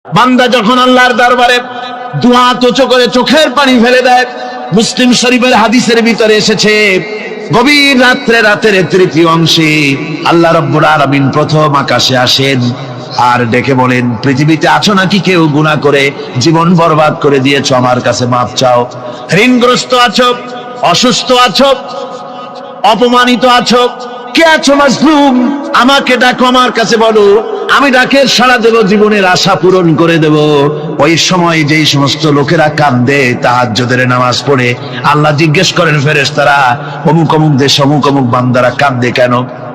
বান্দা যখন আল্লাহর দরবারে দুয়া উঁচু করে চোখের পানি ফেলে দেয়, মুসলিম শরীফের হাদিসের ভিতরে এসেছে, গভীর রাতের তৃতীয় অংশে আল্লাহ রাব্বুল আলামিন প্রথম আকাশে আসেন আর ডেকে বলেন, পৃথিবীতে আছো নাকি কেউ গুনাহ করে জীবন বরবাদ করে দিয়েছো, আমার কাছে মাপ চাও। ঋণগ্রস্ত আছো, অসুস্থ আছো, অপমানিত আছো, কে আছো মাজলুম, আমাকে ডাকো, আমার কাছে বলো, আমি ডাকের সাড়া দেব, জীবনের আশা পূরণ করে দেব। ওই সময় যেই সমস্ত লোকেরা কাঁদে তাহাজ্জুদের নামাজ পড়ে, আল্লাহ জিজ্ঞেস করেন ফেরেশতারা, অমুক অমুক দেশ অমুক অমুক বান্দারা কাঁদে কেন?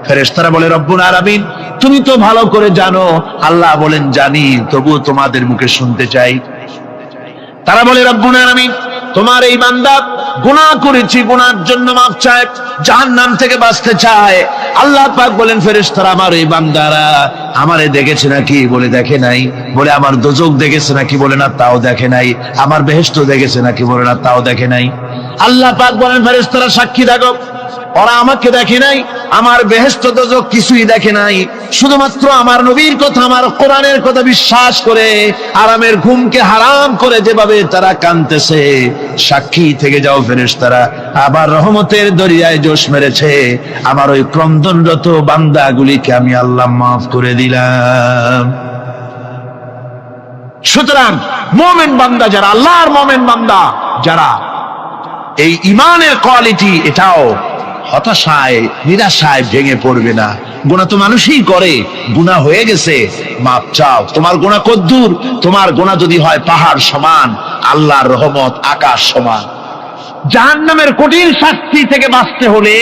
ফেরেশতারা বলে, রব্বুল আলামিন তুমি তো ভালো করে জানো। আল্লাহ বলেন, জানি, তবুও তোমাদের মুখে শুনতে চাই। তারা বলে, রব্বুল আলামিন তোমার এই বান্দা গুনাহ করেছি, গুনার জন্য মাফ চায়, জাহান্নাম থেকে বাঁচতে চায়। আল্লাহ পাক বলেন, ফেরেশতারা আমার এই বান্দারা আমারে দেখেছে নাকি? বলে দেখে নাই। বলে আমার দোজখ দেখেছে নাকি? বলে না, তাও দেখে নাই। আমার বেহেশত দেখেছে নাকি? বলে না, তাও দেখে নাই। আল্লাহ পাক বলেন, ফেরেশতারা সাক্ষী থাকো, ওরা আমাকে দেখে নাই, আমার বেহেশত দোজখ কিছুই দেখে নাই, শুধুমাত্র আমার নবীর কথা, আমার কোরআনের কথা বিশ্বাস করে আরামের ঘুমকে হারাম করে যেভাবে তারা কাঁদতেছে, সাক্ষী থেকে যাও ফেরেশতারা, আবার রহমতের দরিয়ায় জোশ মেরেছে, আমার ওই ক্রন্দনরত বান্দাগুলিকে আমি আল্লাহ মাফ করে দিলাম। সুতরাং মুমিন বান্দা যারা, আল্লাহর মুমিন বান্দা যারা, এই ঈমানের কোয়ালিটি, এটাও হতাশায় নিরাশায় ভেঙে পড়বে না। গুনাহ তো মানুষই করে, গুনাহ হয়ে গেছে, মাপ চাও। তোমার গুনাহ কদ্দুর? তোমার গুনাহ যদি হয় পাহাড় সমান, আল্লাহর রহমত আকাশ সমান। জাহান্নামের কঠিন শাস্তি থেকে বাঁচতে হলে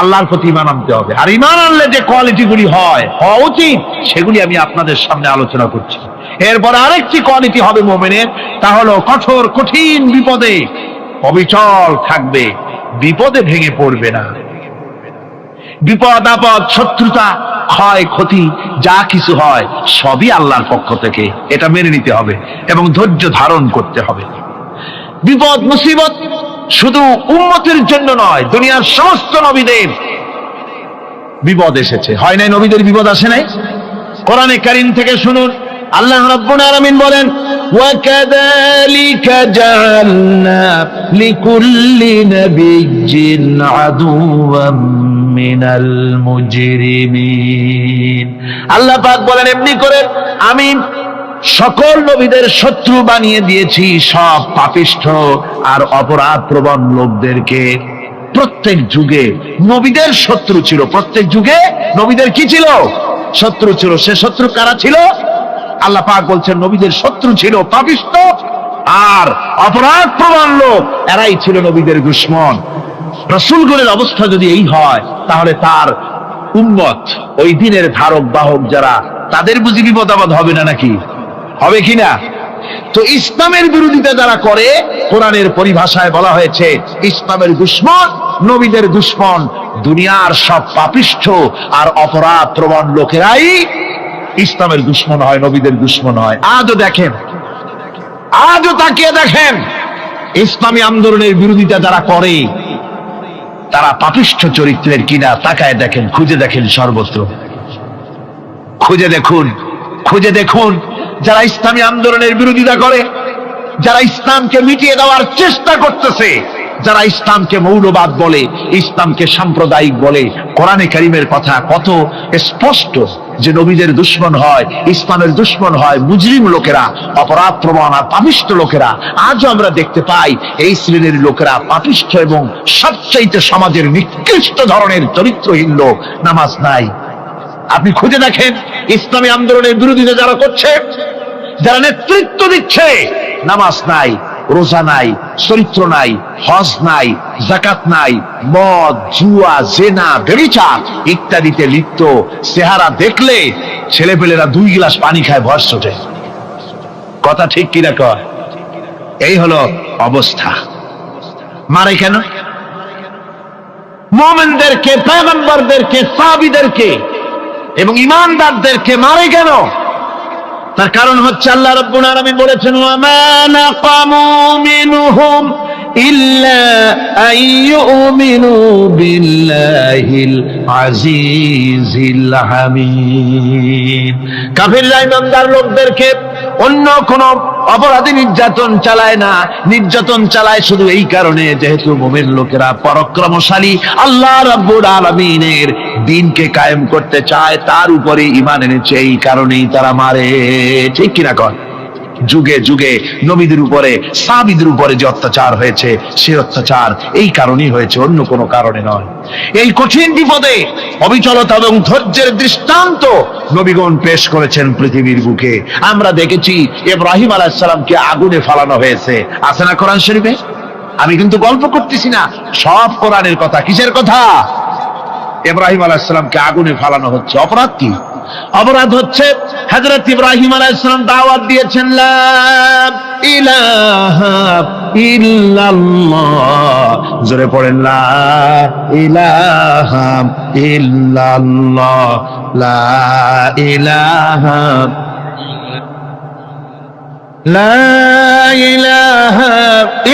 আল্লাহর প্রতি ঈমান আনতে হবে। আর ঈমান আনলে যে কোয়ালিটিগুলি হওয়া উচিত, সেগুলি আমি আপনাদের সামনে আলোচনা করছি। এরপর আরেকটি কোয়ালিটি হবে মুমিনের, তা হলো কঠোর কঠিন বিপদে অবিচল থাকবে, বিপদে ভেঙে পড়বে না। বিপদ আপদ, শত্রুতা, ক্ষয় ক্ষতি যা কিছু হয় সবই আল্লাহর পক্ষ থেকে, এটা মেনে নিতে হবে এবং ধৈর্য ধারণ করতে হবে। বিপদ মুসিবত শুধু উম্মতের জন্য নয়, দুনিয়ার সমস্ত নবীদের বিপদ এসেছে, হয় নাই? নবীদের বিপদ আসে নাই? কোরআনে কারীম থেকে শুনুন, আল্লাহ রাব্বুল আলামিন বলেন, وَكَذَلِكَ جَعَلْنَا لِكُلِّ نَبِيٍّ عَدُوًّا مِنَ الْمُجْرِمِينَ। আল্লাহ পাক বলেন, এমনি করে আমি সকল নবীদের শত্রু বানিয়ে দিয়েছি সব পাপিষ্ঠ আর অপরাধ প্রবণ লোকদেরকে। প্রত্যেক যুগে নবীদের শত্রু ছিল, প্রত্যেক যুগে নবীদের কি ছিল? শত্রু ছিল। সে শত্রু কারা ছিল? আল্লাহ পাক বলছেন, নবীদের শত্রু ছিল পাপিষ্ঠ আর অপরাধ প্রবণ লোক, এরাই ছিল নবীদের দুশমন। রাসূলগণের অবস্থা যদি এই হয়, তাহলে তার উম্মত, ওই দিনের ধারক বাহক যারা, তাদের বুঝি বিপদ আপদ হবে না নাকি? হবে কিনা? তো ইসলামের বিরোধিতা যারা করে, কোরআনের পরিভাষায় বলা হয়েছে ইসলামের দুশমন, নবীদের দুশমন। দুনিয়ার সব পাপিষ্ঠ আর অপরাধ প্রবণ লোকেরাই ইসলামের দুশমন হয়, নবীদের দুশমন হয়। আজও দেখেন, আজও তাকিয়ে দেখেন, ইসলামী আন্দোলনের বিরোধিতা যারা করে, তারা পাপিষ্ঠ চরিত্রের কিনা তাকায় দেখেন, খুঁজে দেখেন, সর্বত্র খুঁজে দেখুন, খুঁজে দেখুন। যারা ইসলামী আন্দোলনের বিরোধিতা করে, যারা ইসলামকে মিটিয়ে দেওয়ার চেষ্টা করতেছে, যারা ইসলামকে মৌলবাদ বলে, ইসলামকে সাম্প্রদায়িক বলে, কোরআনে কারীমের কথা কত স্পষ্ট যে নবীদের দুশমন হয়, ইসলামের দুশমন হয় মুজরিম লোকেরা, অপরাধ প্রবণ আর পাপিষ্ঠ লোকেরা। আজও আমরা দেখতে পাই এই শ্রেণীর লোকেরা পাপিষ্ঠ এবং সবচাইতে সমাজের নিকৃষ্ট ধরনের চরিত্রহীন লোক। নামাজ নাই। আপনি খুঁজে দেখেন, ইসলামী আন্দোলনের বিরোধিতা যারা করছে, যারা নেতৃত্ব দিচ্ছে, নামাজ নাই, রোজা নাই, চরিত্র নাই, হজ নাই, যাকাত নাই, মদ, জুয়া, জেনা, ব্যভিচার ইত্যাদিতে লিপ্ত। চেহারা দেখলে ছেলেপেলেরা 2 গ্লাস পানি খায়, ভর ওঠে। কথা ঠিক কিনা কয়? এই হলো অবস্থা। মারে কেন? মুমিনদেরকে, পয়গম্বরদেরকে, সাহাবীদেরকে এবং ঈমানদারদেরকে মারে কেন? তার কারণ হচ্ছে আল্লাহ রাব্বুল আলামিন বলেছেন, ওয়া মা নাকামু মিনহুম ইল্লা আইয়ুমিনু বিল্লাহিল আজিজিল হামিদ। কাফিররা ইমানদার লোকদেরকে অন্য কোন অপরাধী নির্যাতন চালায় না, নির্যাতন চালায় শুধু এই কারণে যেহেতু মুমিন লোকেরা পরাক্রমশালী, আল্লাহ রাব্বুল আলামিনের দ্বীনকে কায়েম করতে চায়, তার উপরে ঈমান এনেছে, এই কারণেই তারা মারে। ঠিক কিনা কন? যুগে যুগে নবীদের উপরে, সাহাবীদের উপরে যে অত্যাচার হয়েছে, সে অত্যাচার এই কারণেই হয়েছে, অন্য কোনো কারণে নয়। এই কঠিন বিপদে অবিচলতা এবং ধৈর্যের দৃষ্টান্ত নবীগণ পেশ করেছেন পৃথিবীর বুকে। আমরা দেখেছি ইব্রাহিম আলাইহিস সালামকে আগুনে ফালানো হয়েছে, আছে না কোরআন শরীফে? আমি কিন্তু গল্প করতেছি না, সব কোরআনের কথা। কিসের কথা? ইব্রাহিম আলাইহিস সালামকে আগুনে ফালানো হচ্ছে। অপরাধ কি? অপরাধ হচ্ছে হযরত ইব্রাহিম আলাইহিস সালাম দাওয়াত দিয়েছেন লা ইলাহা ইল্লাল্লাহ। জোরে পড়েন লা ইলাহা ইল্লাল্লাহ, লা ইলাহা লা ইলাহা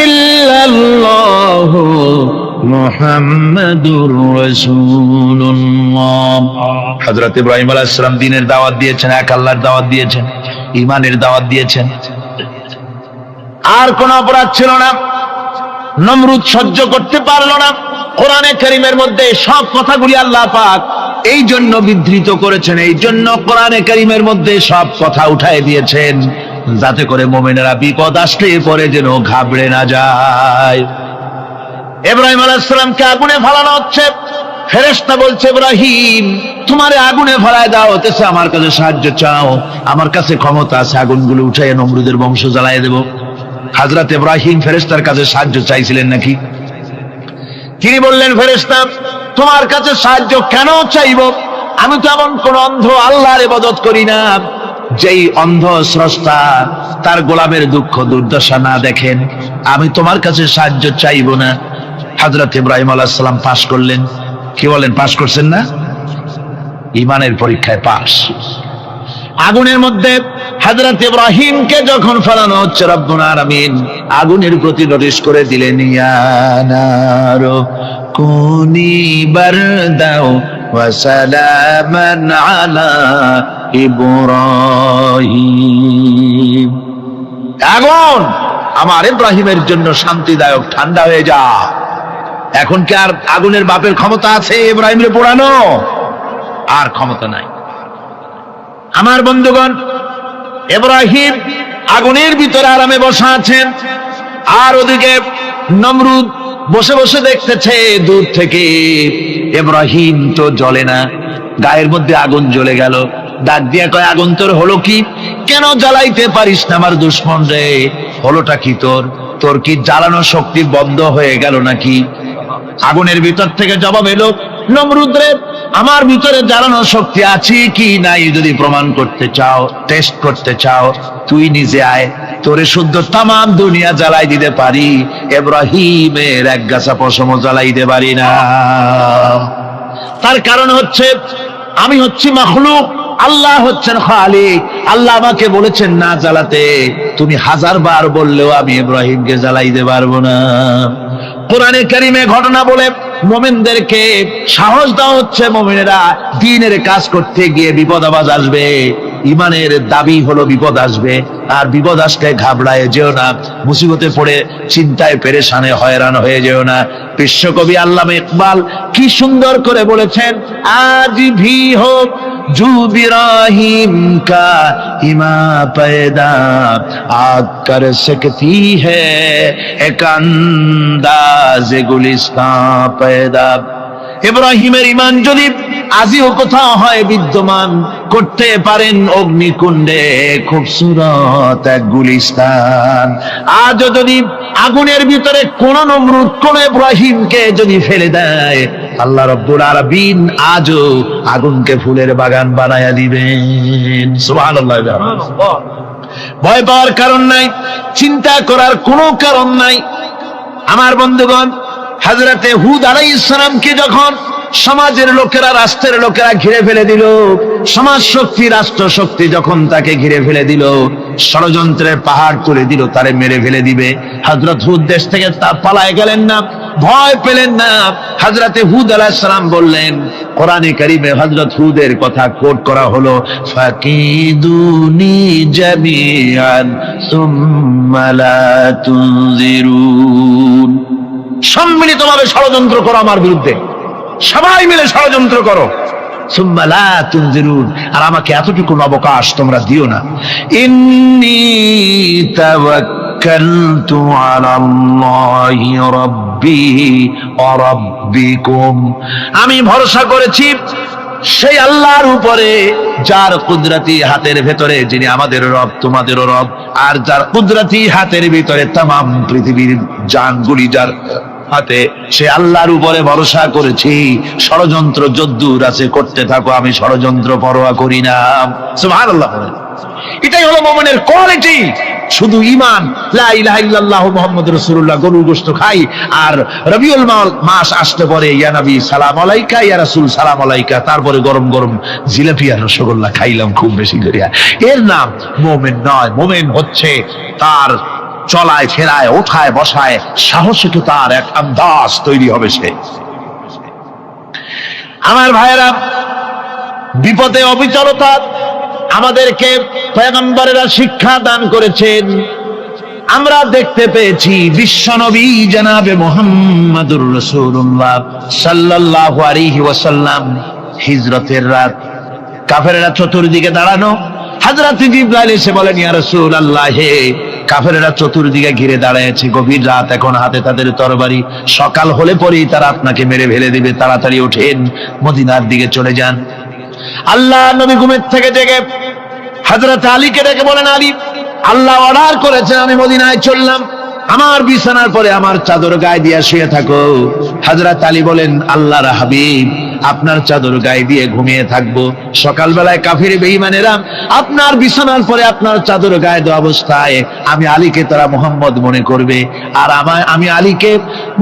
ইল্লাল্লাহ মুহাম্মাদুর রাসূলুল্লাহ। হযরত ইব্রাহিম আলাইহিস সালাম দ্বীনের দাওয়াত দিয়েছেন, এক আল্লাহর দাওয়াত দিয়েছেন, ঈমানের দাওয়াত দিয়েছেন। আর কোন অপরাধ ছিল না। নমরুদ সহ্য করতে পারল না। কোরআনে কারীমের মধ্যে সব কথাগুলি আল্লাহ পাক এই জন্য বিধৃত করেছেন, এই জন্য কোরআনে কারীমের মধ্যে সব কথা উঠায় দিয়েছেন, যাতে করে মুমিনেরা বিপদ আসলে পরে যেন ঘাবড়ে না যায়। ইব্রাহিম আলাইহিস সালামকে আগুনে ফালানো হচ্ছে। ফেরেশতা বলছে, ইব্রাহিম তোমারে আগুনে ফালায় দাও হতেছে, আমার কাছে সাহায্য চাও, আমার কাছে ক্ষমতা আছে, আগুনগুলো উঠাইয়া নমরুদের বংশ জ্বালায় দেব। হযরত ইব্রাহিম ফেরেশতার কাছে সাহায্য চাইছিলেন নাকি? তিনি বললেন, ফেরেশতা তোমার কাছে সাহায্য কেন চাইব? আমি তো এমন কোন অন্ধ আল্লাহর ইবাদত করি না যেই অন্ধ স্রষ্টা তার গোলামের দুঃখ দুর্দশা না দেখেন। আমি তোমার কাছে সাহায্য চাইব না। হযরত ইব্রাহিম আলাইহিস সালাম পাশ করলেন। কি বলেন, পাশ করছেন না? ঈমানের পরীক্ষায় পাশ। আগুনের মধ্যে হযরত ইব্রাহিমকে যখন ফেলানো হচ্ছে, রব্বুল আলামিন আগুনের প্রতি নোটিশ করে দিলেন, ইয়া নারু কুনি বারদাও ওয়া সালামান আলা ইব্রাহিম। আগুন আমার ইব্রাহিমের জন্য শান্তিদায়ক, ঠান্ডা হয়ে যা। এখন কি আর আগুনের বাপের ক্ষমতা আছে ইব্রাহিমকে পোড়ানো? আর ক্ষমতা নাই। আমার বন্ধুগণ, ইব্রাহিম আগুনের ভিতরে আরামে বসা আছেন, আর ওদিকে নমরুদ বসে বসে দেখতেছে দূর থেকে। ইব্রাহিম তো জ্বলে না, গায়ের মধ্যে আগুন জ্বলে গেল। ডাক দিয়া কয়, আগুন তোর হলো কি? কেন জ্বালাইতে পারিস না আমার দুশমন রে? হলোটা কি তোর? তোর কি জ্বালানো শক্তি বন্ধ হয়ে গেল নাকি? আগুনের ভিতর থেকে জবাব এলো, নমরুদ রে, আমার ভিতরে জ্বালানো শক্তি আছে কি নাই যদি প্রমাণ করতে চাও, টেস্ট করতে চাও, তুই নিজে আয়, তোরে শুদ্ধ তামাম দুনিয়া জ্বালাই দিতে পারি, ইব্রাহিমের এক গাছা পশমও জ্বালাই দিতে পারি না। তার কারণ হচ্ছে আমি হচ্ছি মাখলুক, আল্লাহ হচ্ছেন খালিক। আল্লাহ আমাকে বলেছেন না জ্বালাতে, তুমি 1000 বার বললেও আমি ইব্রাহিমকে জ্বালাইতে পারবো না। কোরআনে কারীমে ঘটনা বলে মুমিনদেরকে সাহস দেওয়া হচ্ছে, মুমিনেরা দ্বীনের কাজ করতে গিয়ে বিপদ আবাজ আসবে, ঈমানের দাবি হলো বিপদ আসবে, আর বিপদ আসলে ঘাবড়ায় যেও না, মুসিবতে পড়ে চিন্তায় পেরেশানে হয়রান হয়ে যেও না। বিশ্বকবি আল্লামা ইকবাল কি সুন্দর করে বলেছেন, আজ ভি হোক জু ইব্রাহিম কা ইমা पैदा आग कर सकती है एक अंदाज गुलिस्तां पैदा। ইব্রাহিমের ঈমান যদি আজিও কোথাও হয় বিদ্যমান, করতে পারেন অগ্নিকুণ্ডে খুবসুরত এক গুলিস্তান। আজও যদি আগুনের ভিতরে কোন নমরুদ কোন ইব্রাহিমকে যদি ফেলে দেয়, আল্লাহ রাব্বুল আলামিন আজও আগুনকে ফুলের বাগান বানায়া দিবেন। সুবহানাল্লাহ। ভয় পাওয়ার কারণ নাই, চিন্তা করার কোনো কারণ নাই। আমার বন্ধুগণ, হযরতে হুদ আলাইহিস সালামকে যখন সমাজের লোকেরা, রাষ্ট্রের লোকেরা ঘিরে ফেলে দিল, সমাজ শক্তি, রাষ্ট্র শক্তি যখন তাকে ঘিরে ফেলে দিল, ষড়যন্ত্রের পাহাড় তুলে দিল, তারে মেরে ফেলে দিবে, হযরত হুদ দেশ থেকে তা পালায় গেলেন না, ভয় পেলেন না। হযরতে হুদ আলাইহিস সালাম বললেন, কোরআনে কারীমে হযরত হুদের কথা কোট করা হলো, ফাকিদুনি জামিআন সুম্মা লা তুনজিরুন। সম্মিলিতভাবে ষড়যন্ত্র করো আমার বিরুদ্ধে, সবাই মিলে ষড়যন্ত্র করো, সুম্মা লা তুনজিরুন, আর আমাকে এতটুকু অবকাশ তোমরা দিও না। ইন্নী তাওয়াক্কালতু আলাল্লাহি রাব্বি ওয়া রাব্বিকুম, আমি ভরসা করেছি সেই আল্লাহর উপরে, যার কুদরতি হাতের ভেতরে, যিনি আমাদের রব তোমাদেরও রব, আর যার কুদরতি হাতের ভিতরে তামাম পৃথিবীর জানগুলি যার হাতে, সে আল্লাহর উপরে ভরসা করেছি। ষড়যন্ত্র যদ্দূর আছে করতে থাকো, আমি ষড়যন্ত্র পরোয়া করি না। সুবহানাল্লাহ। এটাই হলো মুমিনের কোয়ালিটি। শুধু ঈমান, লা ইলাহা ইল্লাল্লাহ মুহাম্মাদুর রাসূলুল্লাহ, গরুর গোশত খাই, আর রবিউল মাস আসতে পরে ইয়া নবী সালাম আলাইকা, ইয়া রাসূল সালাম আলাইকা, তারপরে গরম গরম জিলাপি আর রসগোল্লা খাইলাম খুব বেশি করিয়া, এর নাম মুমিন নয়। মুমিন হচ্ছে তার চলায় ফেরায়, ওঠায় বসায় সাহসিকতার তার এক আন্দাজ তৈরি হবে সে। আমার ভাইয়েরা, বিপদে অবিচলতা আমাদেরকে পয়গম্বরেরা শিক্ষা দান করেছেন। আমরা দেখতে পেয়েছি বিশ্বনবী জনাবে মুহাম্মাদুর রাসূলুল্লাহ সাল্লাল্লাহু আলাইহি ওয়াসাল্লাম হিজরতের রাত, কাফেররা চতুর্দিকে দাঁড়ানো, হযরত জিবরাইল এসে বলেন, ইয়া রাসূলুল্লাহ, হে কাফেররা চতুর্দিকে ঘিরে দাঁড়িয়েছে, গভীর রাত, এখন হাতে তাদের তরবারি, সকাল হলে পরেই তারা আপনাকে মেরে ফেলে দিবে, তাড়াতাড়ি ওঠেন, মদিনার দিকে চলে যান। আল্লাহ নবী ঘুমের থেকে জেগে হযরত আলীকে ডেকে বলেন, আলী, আল্লাহ অর্ডার করেছেন আমি মদিনায় চললাম, আমার বিছানার পরে আমার চাদর গায়ে দিয়ে শুয়ে থাকো। হযরত আলী বলেন, আল্লাহর হাবিব, আপনার চাদর গায়ে দিয়ে ঘুমিয়ে থাকবো, সকালবেলায় কাফির বেঈমানেরা আপনার বিছানার পরে আপনার চাদর গায়ে দেওয়া অবস্থায় আমি আলীকে তারা মুহাম্মদ মনে করবে, আর আমি আলীকে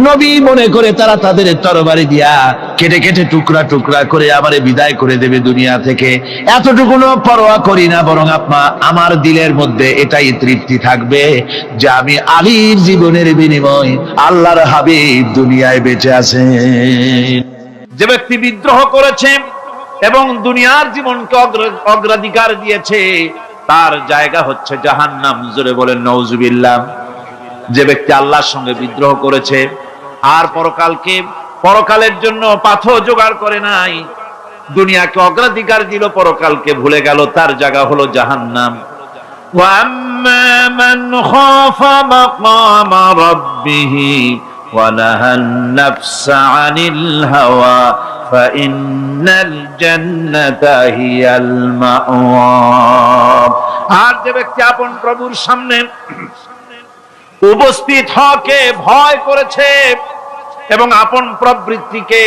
নবী মনে করে তারা তাদের তরবারি দিয়া কেটে কেটে টুকরা টুকরা করে আমারে বিদায় করে দেবে দুনিয়া থেকে। এতটুকুনো পরোয়া করি না, বরং আমার দিলের মধ্যে এটাই তৃপ্তি থাকবে যে আমি আলীর জীবনের বিনিময় আল্লাহর হাবিব দুনিয়ায় বেঁচে আছেন। যে ব্যক্তি বিদ্রোহ করেছে এবং দুনিয়ার জীবনকে অগ্রাধিকার দিয়েছে, তার জায়গা হচ্ছে জাহান্নাম। জোরে বলেন নাউজুবিল্লাহ। যে ব্যক্তি আল্লাহর সঙ্গে বিদ্রোহ করেছে আর পরকালের জন্য পাথর জোগাড় করে নাই, দুনিয়াকে অগ্রাধিকার দিল, পরকালকে ভুলে গেল, তার জায়গা হলো জাহান্নাম। ওয়া আম্মা মান খাফা মাকামা রাব্বিহি ওয়া নাহান নাফসা আনিল হাওয়া ফাইন্নাল জান্নাতা হিয়াল মাওয়া। আর যে ব্যক্তি আপন প্রভুর সামনে উপস্থিত হকে ভয় করেছে এবং আপন প্রবৃত্তিকে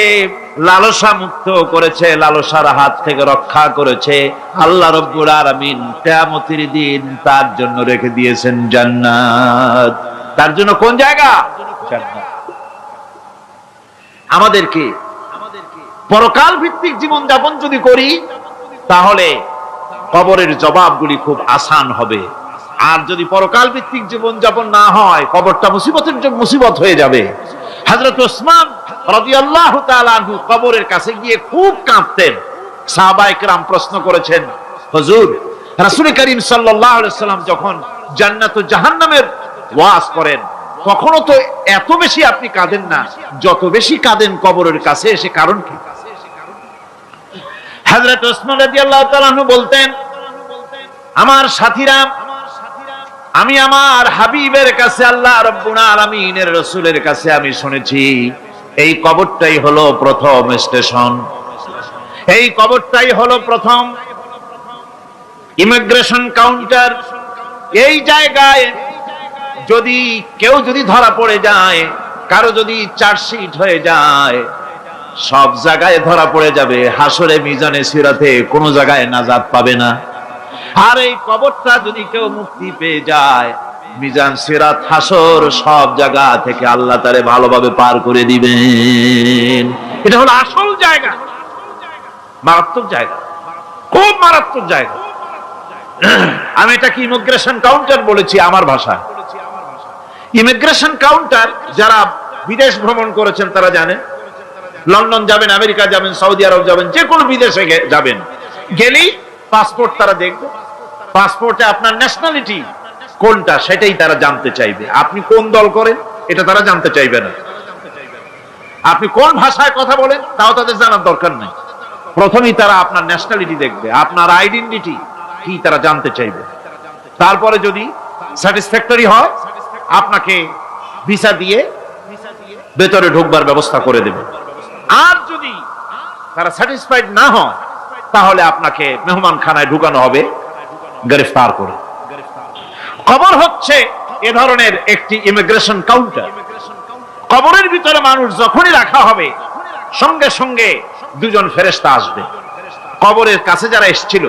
লালসা মুক্ত করেছে, লালসার হাত থেকে রক্ষা করেছে, আল্লাহ রাব্বুল আলামিন কিয়ামতের দিন তার জন্য রেখে দিয়েছেন জান্নাত। তার জন্য কোন জায়গা? জান্নাত। আমাদেরকে পরকাল ভিত্তিক জীবন যাপন যদি করি, তাহলে কবরের জবাবগুলি খুব আসান হবে। আর যদি পরকাল ভিত্তিক জীবন যাপন না হয়, কবরটা মুসিবত হয়ে যাবে। হযরত ওসমান রাদিয়াল্লাহু তাআলা আনহু কবরের কাছে গিয়ে খুব কাঁদতেন। সাহাবায়ে কেরাম প্রশ্ন করেছেন, হুজুর, রাসূল করিম সাল্লাল্লাহু আলাইহি ওয়াসাল্লাম যখন জান্নাত ও জাহান্নামের ওয়াজ করেন, কখনো তো এত বেশি আপনি কাঁদেন না, যত বেশি কাঁদেন কবরের কাছে এসে, কারণ কি? হযরত ওসমান রাদিয়াল্লাহু তাআলা আনহু বলতেন, আমার সাথীরা, আমি আমার হাবিবের কাছে, আল্লাহ রাব্বুল আলামিনের রাসূলের কাছে আমি শুনেছি, এই কবরটাই হলো প্রথম স্টেশন, এই কবরটাই হলো প্রথম ইমিগ্রেশন কাউন্টার। এই জায়গায় যদি কেউ ধরা পড়ে যায়, কারো যদি চার্জশিট হয়ে যায়, সব জায়গায় ধরা পড়ে যাবে, হাসরে মিজানে সিরাতে কোনো জায়গায় নাজাত পাবে না। আর এই কবরটা যদি কেউ মুক্তি পেয়ে যায়, মিজান সিরাত হাসর সব জায়গা থেকে আল্লাহ তারে ভালোভাবে পার করে দিবেন। এটা হলো আসল জায়গা, মারাত্মক জায়গা, খুব মারাত্মক জায়গা। আমি এটাকে ইমিগ্রেশন কাউন্টার বলেছি আমার ভাষায়। ইমিগ্রেশন কাউন্টার যারা বিদেশ ভ্রমণ করেছেন তারা জানেন। লন্ডন যাবেন, আমেরিকা যাবেন, সৌদি আরব যাবেন, যে কোনো বিদেশে যাবেন, গেলেই পাসপোর্ট তারা দেখবে। পাসপোর্টে আপনার ন্যাশনালিটি কোনটা সেটাই তারা জানতে চাইবে। আপনি কোন দল করেন এটা তারা জানতে চাইবে না। আপনি কোন ভাষায় কথা বলেন তাও তাদের জানার দরকার নেই। প্রথমেই তারা আপনার ন্যাশনালিটি দেখবে, আপনার আইডেন্টিটি কি তারা জানতে চাইবে। তারপরে যদি স্যাটিসফ্যাক্টরি হয় আপনাকে ভিসা দিয়ে ভেতরে ঢোকবার ব্যবস্থা করে দেবে। আর যদি তারা স্যাটিসফাইড না হয় তাহলে আপনাকে মেহমানখানায় ঢুকানো হবে গ্রেফতার করে। কবর হচ্ছে এ ধরনের একটি ইমিগ্রেশন কাউন্টার। কবরের ভিতরে মানুষ যখনই রাখা হবে সঙ্গে সঙ্গে দুজন ফেরেশতা আসবে। কবরের কাছে যারা এসেছিল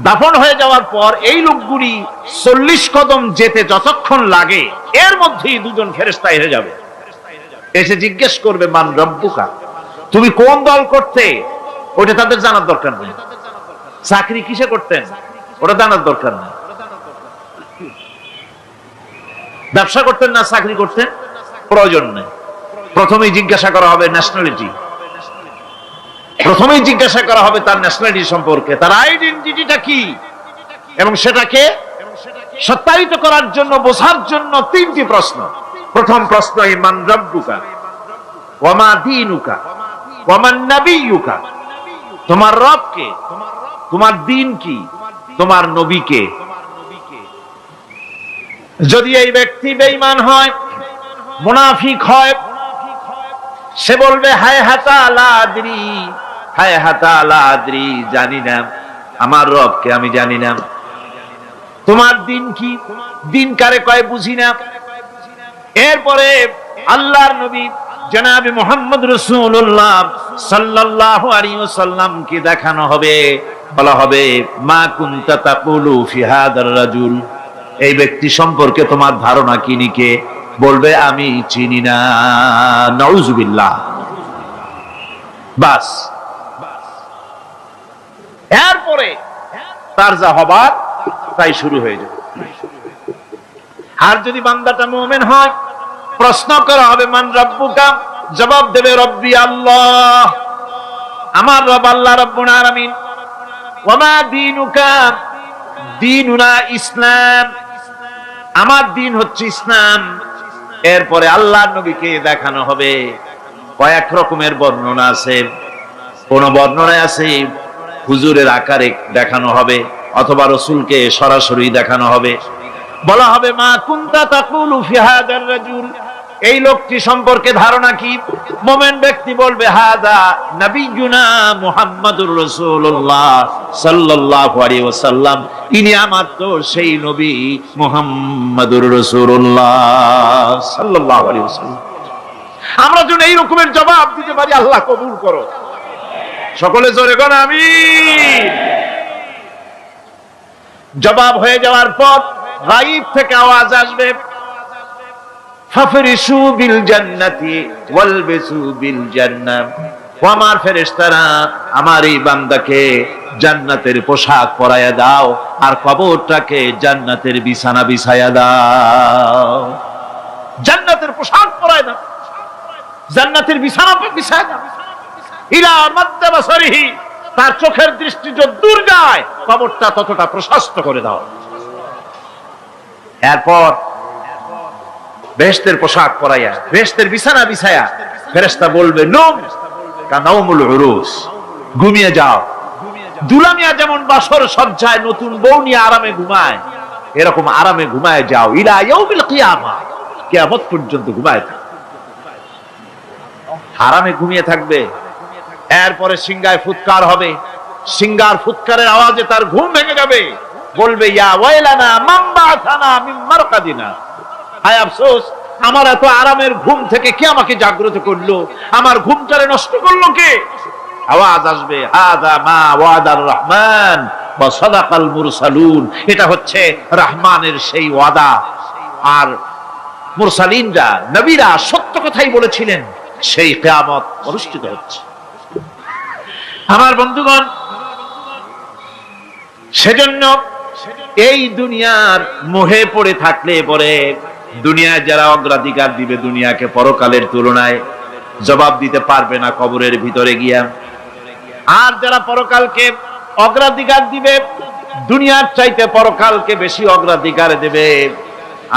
দাফন হয়ে যাওয়ার পর এই লোকগুলি 40 কদম যেতে যতক্ষণ লাগে এর মধ্যেই দুজন ফেরেশতা এসে যাবে। এসে জিজ্ঞেস করবে, মান রব্বুকা, তুমি কোন দল করতে? ওটা তাদের জানার দরকার নেই। চাকরি কিসে করতেন ওটা জানার দরকার নেই। ব্যবসা করতেন না চাকরি করতেন প্রয়োজন নেই। প্রথমেই জিজ্ঞাসা করা হবে ন্যাশনালিটি, প্রথমেই জিজ্ঞাসা করা হবে তার ন্যাশনালিটি সম্পর্কে, তার আইডেন্টিটিটা কি, এবং সেটাকে সত্যায়িত করার জন্য, বোঝার জন্য 3টি প্রশ্ন। প্রথম প্রশ্ন, মান রব্বুকা ওয়া মা দীনুকা ওয়া মান নাবিয়ুকা, তোমার রব কে, তোমার দ্বীন কি, তোমার নবী কে। যদি এই ব্যক্তি বেঈমান হয়, মুনাফিক হয়, সে বলবে হায় হাতা লা আদরি, হায় হাতা লা আদরি, জানি না আমার রবকে, আমি জানি না। তোমার দিন কি, দিন কারে কয় বুঝি না। এরপরে আল্লাহর নবী জনাবে মুহাম্মদ রাসূলুল্লাহ সাল্লাল্লাহু আলাইহি ওয়াসাল্লাম কে দেখানো হবে, বলা হবে মা কুনতা তাকুলু ফি হাদার রাজুল, এই ব্যক্তি সম্পর্কে তোমার ধারণা কি নিকে? বলবে আমি চিনি না। নাউযুবিল্লাহ। বাস, এরপরে তার যা হবার তাই শুরু হয়ে যাবে। আর যদি বান্দাটা মুমিন হয়, প্রশ্ন করা হবে মান রব্বুকা, জবাব দেবে রব্বি আল্লাহ, আমার রব আল্লাহ রাব্বুল আলামিন। ওয়া মা দীনুকা, দীনুনা ইসলাম, আমার দিন হচ্ছে ইসলাম। এরপরে আল্লাহর নবীকে দেখানো হবে। কয়েক রকমের বর্ণনা আছে। কোন বর্ণনায় আছে হুজুরের আকারে দেখানো হবে, অথবা রাসূলকে সরাসরি দেখানো হবে। বলা হবে মা কুনতা তাকুলু ফি হাদার রাজুল, এই লোকটি সম্পর্কে ধারণা কি? মুমিন ব্যক্তি বলবে হাদা নবিয়ুনা মুহাম্মাদুর রাসূলুল্লাহ সাল্লাল্লাহু আলাইহি ওয়াসাল্লাম, ইনি আমার তো সেই নবী মুহাম্মাদুর রাসূলুল্লাহ সাল্লাল্লাহু আলাইহি ওয়াসাল্লাম। আমরা যেন এই রকমের জবাব দিতে পারি, আল্লাহ কবুল করো। সকলে জোরে বলেন আমিন। জবাব হয়ে যাওয়ার পর গায়ব থেকে আওয়াজ আসবে, ফাফরিশু বিল জান্নাতি ওয়ালবিসু বিল জান্নাহ, ও আমার ফেরেশতারা আমার এই বান্দাকে জান্নাতের পোশাক পরায়া দাও আর কবরটাকে জান্নাতের বিছানা বিছায়া দাও। জান্নাতের পোশাক পরায় দাও, জান্নাতের বিছানা বিছায়া দাও। ইলা মাদ্দা বাসারিহি, তার চোখের দৃষ্টি যত দূর যায় কবরটা ততটা প্রশস্ত করে দাও। এরপর বেহেশতের পোশাক পরাইয়া, বেহেশতের বিছানা বিছায়া ফেরেশতা বলবে নূম কানাউমুল উরুস, ঘুমিয়ে যাও। দুলামিয়া যেমন বাসর সজ্জায় নতুন বউ নিয়ে আরামে ঘুমায়, এরকম আরামে ঘুমায় যাও। ইলা ইয়াউমিল কিয়ামা, কিয়ামত পর্যন্ত ঘুমায় থাকবে, আরামে ঘুমিয়ে থাকবে। এরপরে সিংহায় ফুৎকার হবে, সিংহার ফুৎকারের আওয়াজে তার ঘুম ভেঙে যাবে। বলবে ইয়া ওয়াইলানা মান বা'থানা মিন মারকাদিনা, হায় আফসোস, আমার এত আরামের ঘুম থেকে কে আমাকে জাগ্রত করলো, আমার ঘুমটারে নষ্ট করলো কে? আওয়াজ আসবে হাযা মা ওয়াদার রহমান ওয়া সাদাকাল মুরসালুন, এটা হচ্ছে রহমানের সেই ওয়াদা, আর মুরসালিনরা নবীরা সত্য কথাই বলেছিলেন, সেই কিয়ামত অনুষ্ঠিত হচ্ছে। আমার বন্ধুগণ, সেজন্য এই দুনিয়ার মোহে পড়ে থাকলে পরে দুনিয়ায় যারা অগ্রাধিকার দিবে দুনিয়াকে পরকালের তুলনায়, জবাব দিতে পারবে না কবরের ভিতরে গিয়া। আর যারা পরকালকে অগ্রাধিকার দিবে, দুনিয়ার চাইতে পরকালকে বেশি অগ্রাধিকার দেবে,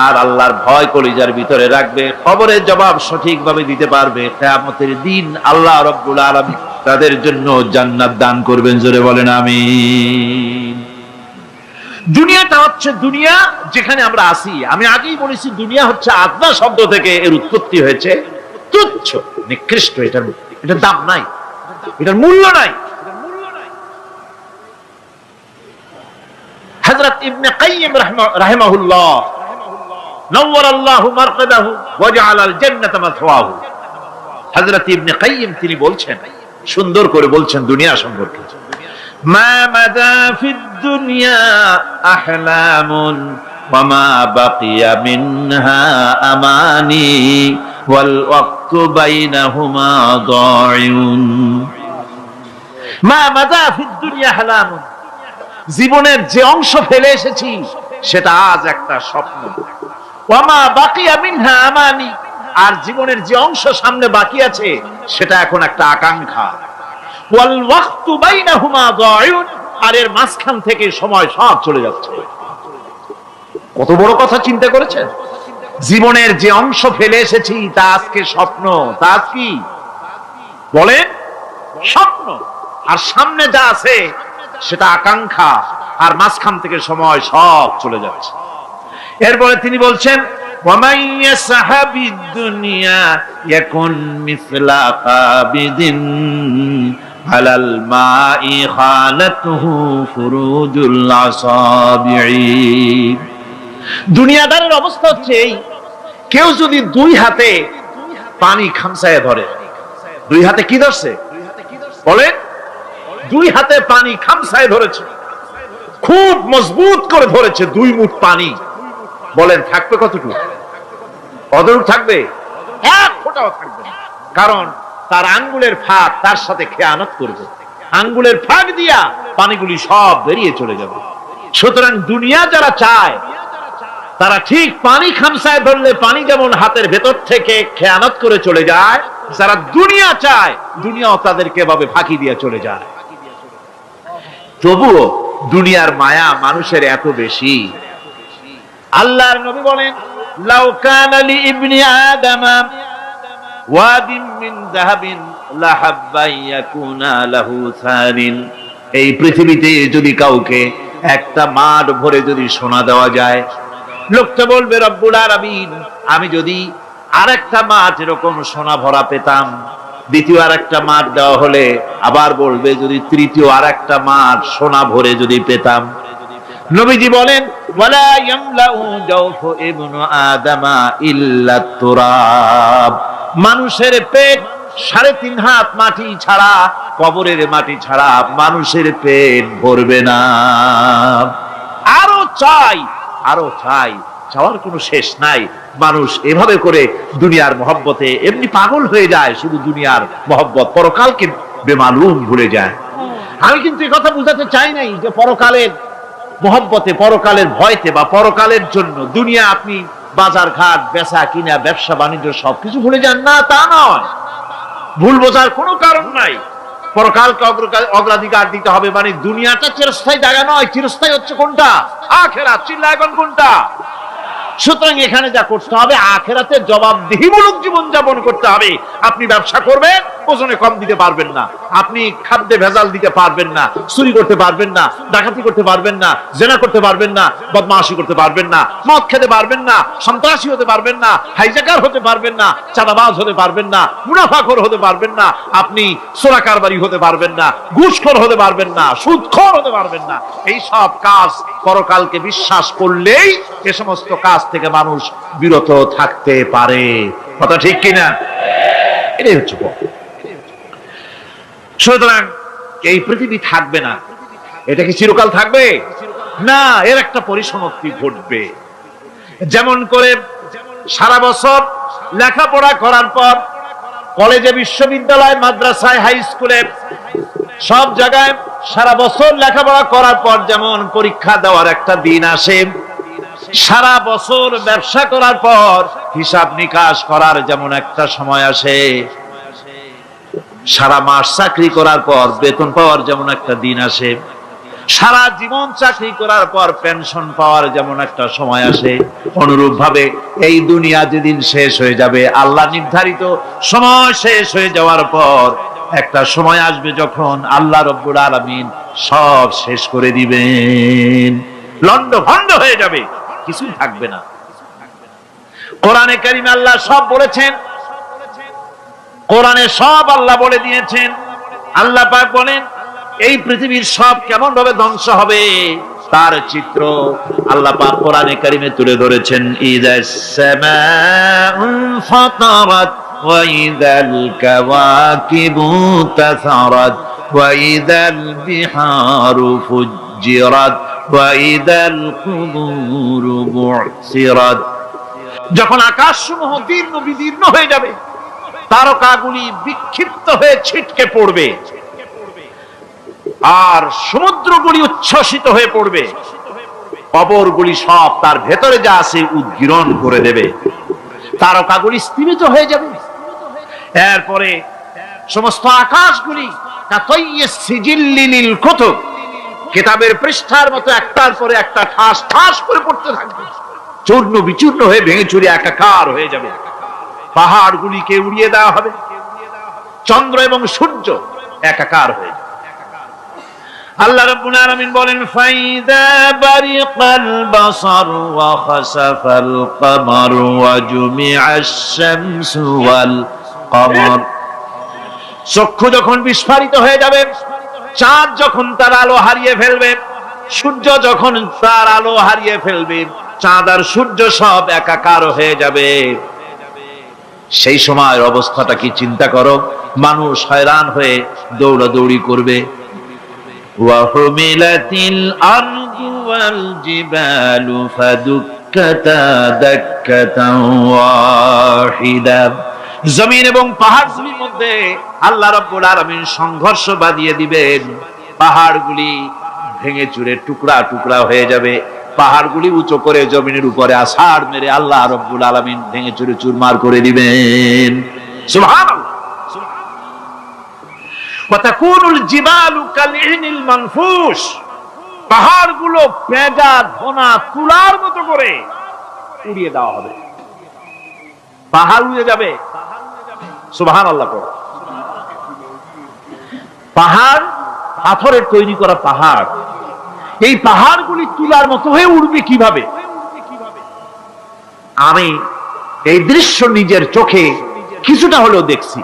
আর আল্লাহর ভয় কলিজার ভিতরে রাখবে, কবরের জবাব সঠিকভাবে দিতে পারবে, কিয়ামতের দিন আল্লাহ রাব্বুল আলামিন তাদের জন্য জান্নাত দান করবেন। জোরে বলেন আমিন। দুনিয়াটা হচ্ছে দুনিয়া যেখানে আমরা আছি। আমি আগেই বলেছি দুনিয়া হচ্ছে আদনা শব্দ থেকে এর উৎপত্তি হয়েছে। তুচ্ছ, নিকৃষ্ট, এটার দাম নাই, এটার মূল্য নাই। হযরত ইবনে কাইয়িম রাহিমাহুল্লাহ নওয়ারাল্লাহু মারকাদাহু ওয়া জাআলাল জান্নাতা মাথওয়াহু, হযরত ইবনে কাইয়িম তিনি বলছেন, সুন্দর করে বলছেন দুনিয়া সম্পর্কে, মা মাদা ফিদ দুনিয়া আহলামুন ওয়া মা বাকিয়া মিনহা আমানি ওয়াল ওয়াক্তু বাইনাহুমা দাইউন। মা মাদা ফিদ দুনিয়া আহলামুন, জীবনের যে অংশ ফেলে এসেছি সেটা আজ একটা স্বপ্ন। ওয়া মা বাকিয়া মিনহা আমানি, আর জীবনের যে অংশ সামনে বাকি আছে সেটা এখন একটা আকাঙ্ক্ষা। ওয়াল ওয়াক্তু বাইনাহুমা দাইউন, আর এর মাঝখান থেকে সময় সব চলে যাচ্ছে। কত বড় কথা চিন্তা করেছেন? জীবনের যে অংশ ফেলে এসেছি তা আজকে স্বপ্ন, তা আজ কি বলেন? স্বপ্ন। আর সামনে যা আছে সেটা আকাঙ্ক্ষা, আর মাঝখান থেকে সময় সব চলে যাচ্ছে। এরপরে তিনি বলছেন, ওয়ামান ইয়াসহাবিদ দুনিয়া ইয়াকুন মিসলা কাবিদিন আলাল মাই খালাতুহু ফুরুজুল আসাবিঈ। দুনিয়াদারের অবস্থা হচ্ছে এই, কেউ যদি দুই হাতে পানি খামসায় ধরে, দুই হাতে কি ধরছে বলেন? দুই হাতে পানি খামসায় ধরেছে, খুব মজবুত করে ধরেছে, দুই মুঠ পানি, বলেন থাকবে কতটুকু? কতটুকু থাকবে? এক ফোঁটাও থাকবে না, কারণ তার আঙ্গুলের ফাঁক তার সাথে খেয়ানত করবে, আঙ্গুলের ফাঁক দিয়া পানিগুলি সব বেরিয়ে চলে যাবে। সুতরাং দুনিয়া যারা চায় তারা ঠিক পানি খামসায় ধরলে পানি যেমন হাতের ভেতর থেকে খেয়ানত করে চলে যায়, যারা দুনিয়া চায় দুনিয়াও তাদেরকে এভাবে ফাঁকি দিয়ে চলে যায়। তবুও দুনিয়ার মায়া মানুষের এত বেশি। আল্লাহর নবী বলেন, লাউ কানা লি ইবনি আদামা ওয়াদিন মিন যাহাবিন লাহাব্বা ইয়াকুনা লাহু সারিন। এই পৃথিবীতে যদি কাউকে একটা মাঠ ভরে যদি সোনা দেওয়া যায়, লোকটা বলবে রব্বুল আলামিন, আমি যদি আরেকটা মাঠ এরকম সোনা ভরা পেতাম। দ্বিতীয় আরেকটা মাঠ দেওয়া হলে আবার বলবে যদি তৃতীয় আরেকটা মাঠ সোনা ভরে যদি পেতাম। নবীজি বলেন, ওয়ালা ইয়ামলাউ জাওফু ইবনু আদামা ইল্লা তুরাব। মানুষের পেট 3.5 হাত মাটি ছাড়া, কবরের মাটি ছাড়া মানুষের পেট ভরবে না। আরো চাই, আরো চাই, চাওয়ার কোনো শেষ নাই। মানুষ এভাবে করে দুনিয়ার মহব্বতে এমনি পাগল হয়ে যায়, শুধু দুনিয়ার মহব্বত, পরকালকে বেমালুম ভুলে যায়। আমি কিন্তু এই কথা বুঝাতে চাই নাই যে পরকালের মহব্বতে, পরকালের ভয়তে বা পরকালের জন্য দুনিয়া আপনি বাজার ঘাট, বেচা কিনা, ব্যবসা বাণিজ্য সবকিছু ভুলে যান, না তা নয়। ভুল বোঝার কোনো কারণ নাই। পরকালকে অগ্রাধিকার দিতে হবে, মানে দুনিয়াটা চিরস্থায়ী জায়গা নয়। চিরস্থায়ী হচ্ছে কোনটা? আখিরাত। চিল্লা এখন কোনটা? সুতরাং এখানে যা করতে হবে, আখিরাতে জবাবদিহিমূলক জীবন যাপন করতে হবে। আপনি ব্যবসা করবেন, ওজনে কম দিতে পারবেন না, আপনি খাদ্যে ভেজাল দিতে পারবেন না, চুরি করতে পারবেন না, ডাকাতি করতে পারবেন না, জেনা করতে পারবেন না, বদমাশি করতে পারবেন না, মদ খেতে পারবেন না, সন্ত্রাসী হতে পারবেন না, হাইজ্যাকার হতে পারবেন না, চাঁদাবাজ হতে পারবেন না, মুনাফাখোর হতে পারবেন না, আপনি চোরা কারবারি হতে পারবেন না, ঘুষখোর হতে পারবেন না, সুদখোর হতে পারবেন না। এই সব কাজ পরকালকে বিশ্বাস করলেই এ সমস্ত কাজ থেকে মানুষ বিরত থাকতে পারে। কথা ঠিক কিনা? এটাই হচ্ছে। সুতরাং এই পৃথিবী থাকবে না, এটা কি চিরকাল থাকবে? না, এর একটা পরিসমাপ্তি ঘটবে। যেমন করে সারা বছর লেখাপড়া করার পর কলেজে, বিশ্ববিদ্যালয়, মাদ্রাসায়, হাই স্কুলে সব জায়গায় সারা বছর লেখাপড়া করার পর যেমন পরীক্ষা দেওয়ার একটা দিন আসে, সারা বছর ব্যবসা করার পর হিসাব নিকাশ করার যেমন একটা সময় আসে, সারা মাস চাকরি করার পর বেতন পাওয়ার যেমন একটা দিন আসে, সারা জীবন চাকরি করার পর পেনশন পাওয়ার যেমন একটা সময় আসে, অনুরূপ ভাবে এই দুনিয়া যেদিন শেষ হয়ে যাবে, আল্লাহ নির্ধারিত সময় শেষ হয়ে যাওয়ার পর একটা সময় আসবে যখন আল্লাহ রব্বুল আলামিন সব শেষ করে দিবেন, লন্ডভন্ড হয়ে যাবে, কিছু থাকবে না। কোরআনে কারিমে আল্লাহ সব বলেছেন, কোরআনে সব আল্লাহ বলে দিয়েছেন। আল্লাহ পাক বলেন এই পৃথিবীর সব কেমন ভাবে ধ্বংস হবে তার চিত্র আল্লাহ পাক কোরআনে কারিমে তুলে ধরেছেন। ইযাস সামাউ ফাতারাত ওয়া ইযাল কাওয়াকিবু তাসারাত ওয়া ইযাল বিহারু ফুজ্জিরাত ওয়া ইযাল কুবুরু বু'সিরাত। যখন আকাশসমূহ দীর্ঘ বিদীর্ণ হয়ে যাবে, তারকাগুলি বিক্ষিপ্ত হয়ে ছিটকে পড়বে, আর সমুদ্রগুলি উচ্ছ্বসিত হয়ে পড়বে, কবরগুলি সব তার ভেতরে যা আছে উদ্গীরণ করে দেবে, তারকাগুলি স্থিমিত হয়ে যাবে। এরপরে সমস্ত আকাশগুলি কাতাইয়িস সিজিল্লিল কুতুব, কিতাবের পৃষ্ঠার মতো একটার পরে একটা ঠাস ঠাস করে পড়তে থাকবে, চূর্ণ বিচূর্ণ হয়ে ভেঙে চুরে একাকার হয়ে যাবে। পাহাড়গুলিকে উড়িয়ে দেওয়া হবে, চন্দ্র এবং সূর্য একাকার হয়ে যাবে। আল্লাহ রাব্বুল আলামিন বলেন ফাইদা বারিকাল বাসার ওয়া খাসাফাল কমার ওয়া জুমিআশ শামসু ওয়াল কমার। চক্ষু যখন বিস্ফারিত হয়ে যাবে, চাঁদ যখন তার আলো হারিয়ে ফেলবে, সূর্য যখন তার আলো হারিয়ে ফেলবে, চাঁদ আর সূর্য সব একাকার হয়ে যাবে, সেই সময়ের অবস্থাটা কি চিন্তা করো। মানুষ হয়রান হয়ে দৌড়াদৌড়ি করবে। ওয়াহুমিলাতিল আরদু ওয়াল জিবালু ফাদুক্কাতা দাক্কাতান ওয়াহিদা। জমিন এবং পাহাড়গুলির মধ্যে আল্লাহ রাব্বুল আলামিন সংঘর্ষ বাঁধিয়ে দিবেন, পাহাড়গুলি ভেঙে চুরে টুকরা টুকরা হয়ে যাবে, পাহাড়গুলি উঁচু করে জমিনের উপরে আছাড় মেরে আল্লাহ রাব্বুল আলামিন ভেঙে চুরে চুরমার করে দিবেন। সুবহানাল্লাহ। ওয়া তাকুনুল জিবালু কালইনিল মানফুস, পাহাড়গুলো পেঁজা ধোনা তুলার মতো করে উড়িয়ে দেওয়া হবে, পাহাড় উড়ে যাবে। সুবহানাল্লাহ। পাহাড় পাথরের তৈরি করা পাহাড়, এই পাহাড়গুলি তুলার মতো হয়ে উড়বে কিভাবে? আমি এই দৃশ্য নিজের চোখে কিছুটা হলেও দেখছি।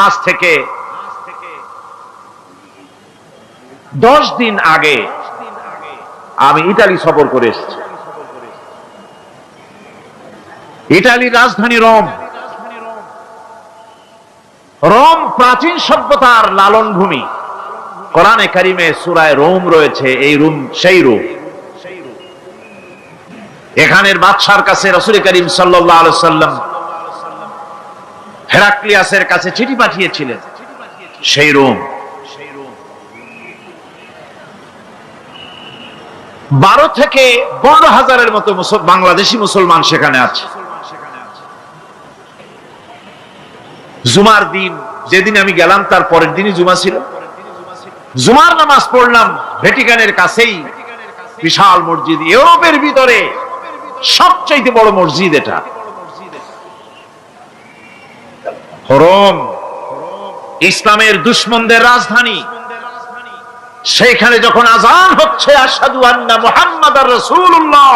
আজ থেকে 10 দিন আগে আমি ইতালি সফর করে এসেছি। ইতালির রাজধানী রোম। রোম প্রাচীন সভ্যতার লালন ভূমি। কোরআনে কারিমে সূরায়ে রোম রয়েছে, এই রোম সেই রোম। এখানের বাদশার কাছে রাসূল করিম সাল্লাল্লাহু আলাইহি সাল্লাম হেরাক্লিয়াসের কাছে চিঠি পাঠিয়েছিলেন, সেই রোম। 12 থেকে 15,000-এর মতো বাংলাদেশি মুসলমান সেখানে আছে। জুমার দিন, যেদিন আমি গেলাম তার পরের দিনই জুমা ছিল। জুমার নামাজ পড়লাম ভ্যাটিকানের কাছেই বিশাল মসজিদ, ইউরোপের ভিতরে সবচেয়ে বড় মসজিদ এটা। রোম ইসলামের দুশমনদের রাজধানী। সেখানে যখন আযান হচ্ছে আশহাদু আন্না মুহাম্মাদার রাসূলুল্লাহ,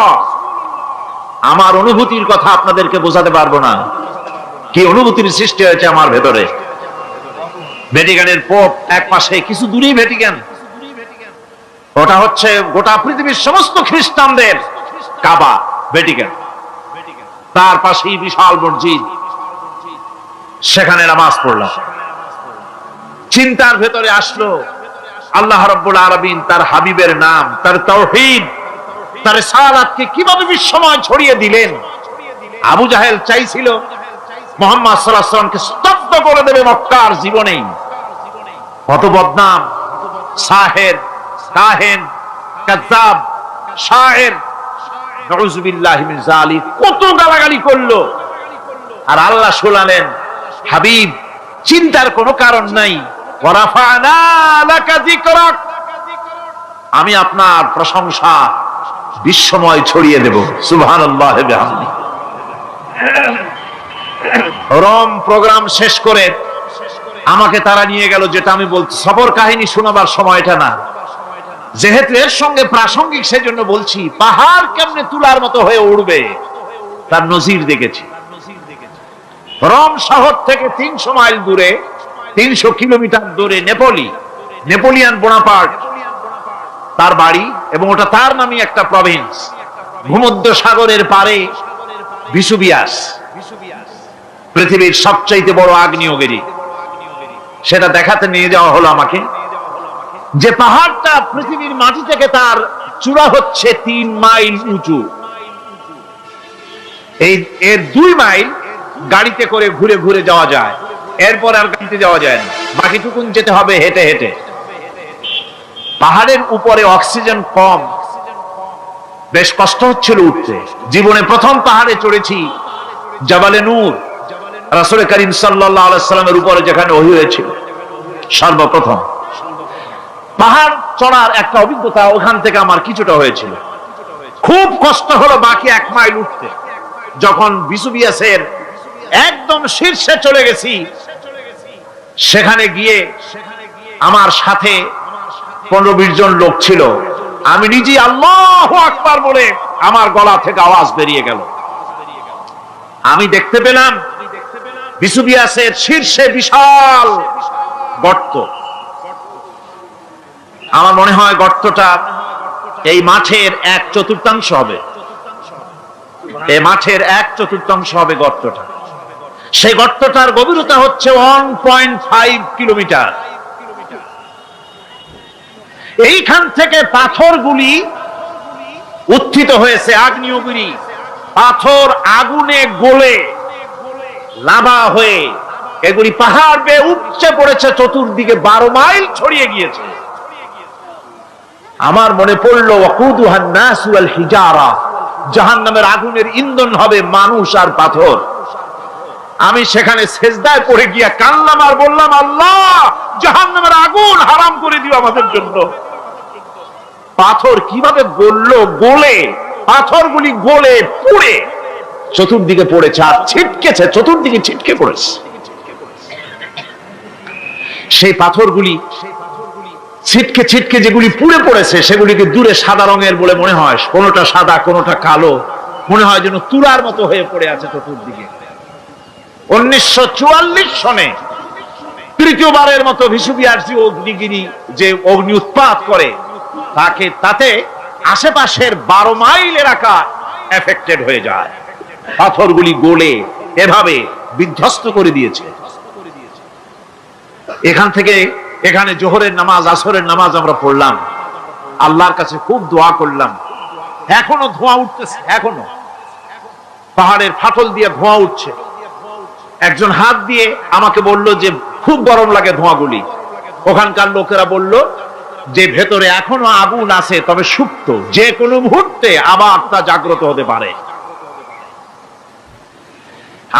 আমার অনুভূতির কথা আপনাদেরকে বোঝাতে পারবো না, কি অনুভূতির সৃষ্টি হয়েছে আমার ভেতরে। ভ্যাটিকানের পোপ এক পাশে, কিছু দূরেই ভ্যাটিকান, ওটা হচ্ছে গোটা পৃথিবীর সমস্ত খ্রিস্টানদের কাবা, ভ্যাটিকান। তার পাশেই বিশাল মসজিদ, সেখানে নামাজ পড়লাম। চিন্তার ভেতরে আসলো আল্লাহ রাব্বুল আলামিন তার হাবিবের নাম, তার তাওহীদ, তার রিসালাতকে কিভাবে বিশ্বময় ছড়িয়ে দিলেন। আবু জাহেল চাইছিল মুহাম্মদ সাল্লাল্লাহু আলাইহি ওয়াসাল্লামকে স্তব্ধ করে দেবে মক্কার জীবনেই। কত বদনাম, সাহের, কাহেন, কাযযাব, শায়ের, নাউযুবিল্লাহি মিন যালিক, কত গালাগালি করলো। আর আল্লাহ শোনালেন, হাবিব চিন্তার কোনো কারণ নাই, ওয়া রাফা'না লাকা যিকরাক, আমি আপনার প্রশংসা বিশ্বময় ছড়িয়ে দেব। সুবহানাল্লাহি ওয়া বিহামদিহি। রোম প্রোগ্রাম শেষ করে আমাকে তারা নিয়ে গেল, যেটা আমি বলছি সফর কাহিনী শোনাবার সময়টা না, যেহেতু এর সঙ্গে প্রাসঙ্গিক সেজন্য বলছি। পাহাড় কেমনে তুলার মতো হয়ে উঠবে তার নজির দেখেছি। রোম শহর থেকে 300 মাইল দূরে, 300 কিলোমিটার দূরে নেপোলিয়ান বোনাপার্ট তার বাড়ি, এবং ওটা তার নামে একটা প্রভিন্স। ভূমধ্য সাগরের পারে ভিসুভিয়াস, পৃথিবীর সবচাইতে বড় আগ্নেয়গিরি, সেটা দেখাতে নিয়ে যাওয়া হলো আমাকে। যে পাহাড়টা পৃথিবীর মাটি থেকে তার চূড়া হচ্ছে 3 মাইল উঁচু, এর 2 মাইল গাড়িতে করে ঘুরে ঘুরে যাওয়া যায়, এরপর আর গাড়িতে যাওয়া যায় না, বাকিটুকুন যেতে হবে হেঁটে হেঁটে। পাহাড়ের উপরে অক্সিজেন কম, বেশ কষ্ট হচ্ছিল উঠতে। জীবনে প্রথম পাহাড়ে চড়েছি, জাবালে নূর, রাসূল করিম সাল্লাল্লাহু আলাইহি সাল্লামের উপরে যেখানে ওহী হয়েছিল সর্বপ্রথম। পাহাড় চড়ার একটা অভিজ্ঞতা ওখান থেকে আমার কিছুটা হয়েছিল। খুব কষ্ট হলো বাকি 1 মাইল উঠতে। যখন ভিসুভিয়াসের একদম শীর্ষে চলে গেছি, সেখানে গিয়ে আমার সাথে 15-20 জন লোক ছিল। আমি নিজে আল্লাহু আকবার বলে আমার গলা থেকে আওয়াজ বেরিয়ে গেল। আমি দেখতে পেলাম ভিসুভিয়াসের শীর্ষে বিশাল গর্ত। আমার মনে হয় গর্তটা এই মাঠের 1/4 হবে, এই মাঠের 1/4 হবে গর্তটা। সেই গর্তটার গভীরতা হচ্ছে 1.5 কিলোমিটার। এইখান থেকে পাথরগুলি উত্থিত হয়েছে, আগ্নেয়গিরি পাথর আগুনে গলে লাভা হয়ে এগুলি পাহাড় বেয়ে উপচে পড়েছে, চতুর্দিকে 12 মাইল ছড়িয়ে গিয়েছে। আমার মনে পড়লো ওয়াকুদুহান নাস ওয়াল হিজারা, জাহান্নামের আগুনের ইন্ধন হবে মানুষ আর পাথর। আমি সেখানে সেজদায় পড়ে গিয়া কান্নাম আর বললাম, আল্লাহ জাহান্নামের আগুন হারাম করে দিও আমাদের জন্য। পাথর কিভাবে গললো, গলে পাথরগুলি গলে পুড়ে চতুর্দিকে পড়েছে আর ছিটকেছে, চতুর্দিকে ছিটকে পড়েছে। সেই পাথরগুলি ছিটকে ছিটকে যেগুলি পুড়ে পড়েছে, সেগুলিকে দূরে সাদা রঙের বলে মনে হয়, কোনোটা সাদা কোনোটা কালো, মনে হয় যেন তুলার মতো হয়ে পড়ে আছে চতুর্দিকে। 1944 সনে তৃতীয়বারের মতো ভিসুভিয়াস অগ্নিগিরি যে অগ্নি উৎপাত করে, তাতে আশেপাশের 12 মাইল এলাকা এফেক্টেড হয়ে যায়। পাথরগুলি গলে এভাবে বিধ্বস্ত করে দিয়েছে। এখান থেকে এখানে জোহরের নামাজ, আসরের নামাজ আমরা পড়লাম, আল্লাহর কাছে খুব দোয়া করলাম। এখনো ধোঁয়া উঠতেছে, এখনো পাহাড়ের ফাটল দিয়ে ধোঁয়া উঠছে। একজন হাত দিয়ে আমাকে বলল যে খুব গরম লাগে ধোঁয়াগুলি। ওখানকার লোকেরা বলল যে ভেতরে এখনো আগুন আছে, তবে সুপ্ত, যে কোনো মুহূর্তে আবার তা জাগ্রত হতে পারে।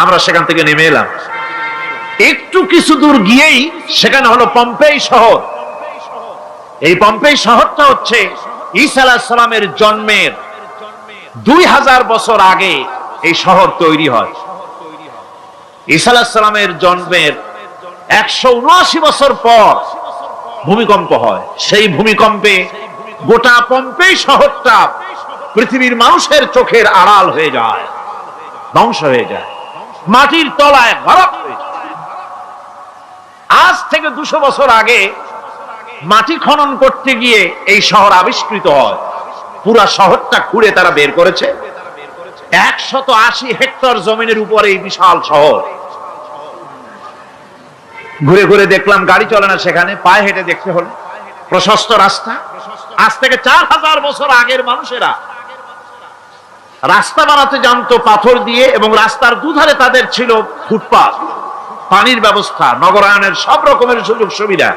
আমরা সেখান থেকে নেমে এলাম। একটু কিছু দূর গিয়েই সেখানে হলো পম্পেই শহর। এই পম্পেই শহরটা হচ্ছে ঈসা আলাইহিস সালামের জন্মের 2000 বছর আগে এই শহর তৈরি হয়। ঈসা আলাইহিস সালামের জন্মের 179 বছর পর ভূমিকম্প হয়। সেই ভূমিকম্পে গোটা পম্পেই শহরটা পৃথিবীর মানুষের চোখের আড়াল হয়ে যায়, ধ্বংস হয়ে যায়, মাটির তলায় গরক হয়ে যায়। আজ থেকে 200 বছর আগে মাটি খনন করতে গিয়ে এই শহর আবিষ্কৃত হয়। পুরা শহরটা খুঁড়ে তারা বের করেছে। 180 হেক্টর জমিনের উপরে এই বিশাল শহর। ঘুরে ঘুরে দেখলাম, গাড়ি চলে না সেখানে, পায়ে হেঁটে দেখতে হলো। প্রশস্ত রাস্তা। আজ থেকে 4000 বছর আগের মানুষেরা রাস্তা বানাতে জানতো পাথর দিয়ে, এবং রাস্তার দুধারে তাদের ছিল ফুটপাত, পানির ব্যবস্থা, নগরায়নের সব রকমের সুযোগ সুবিধা।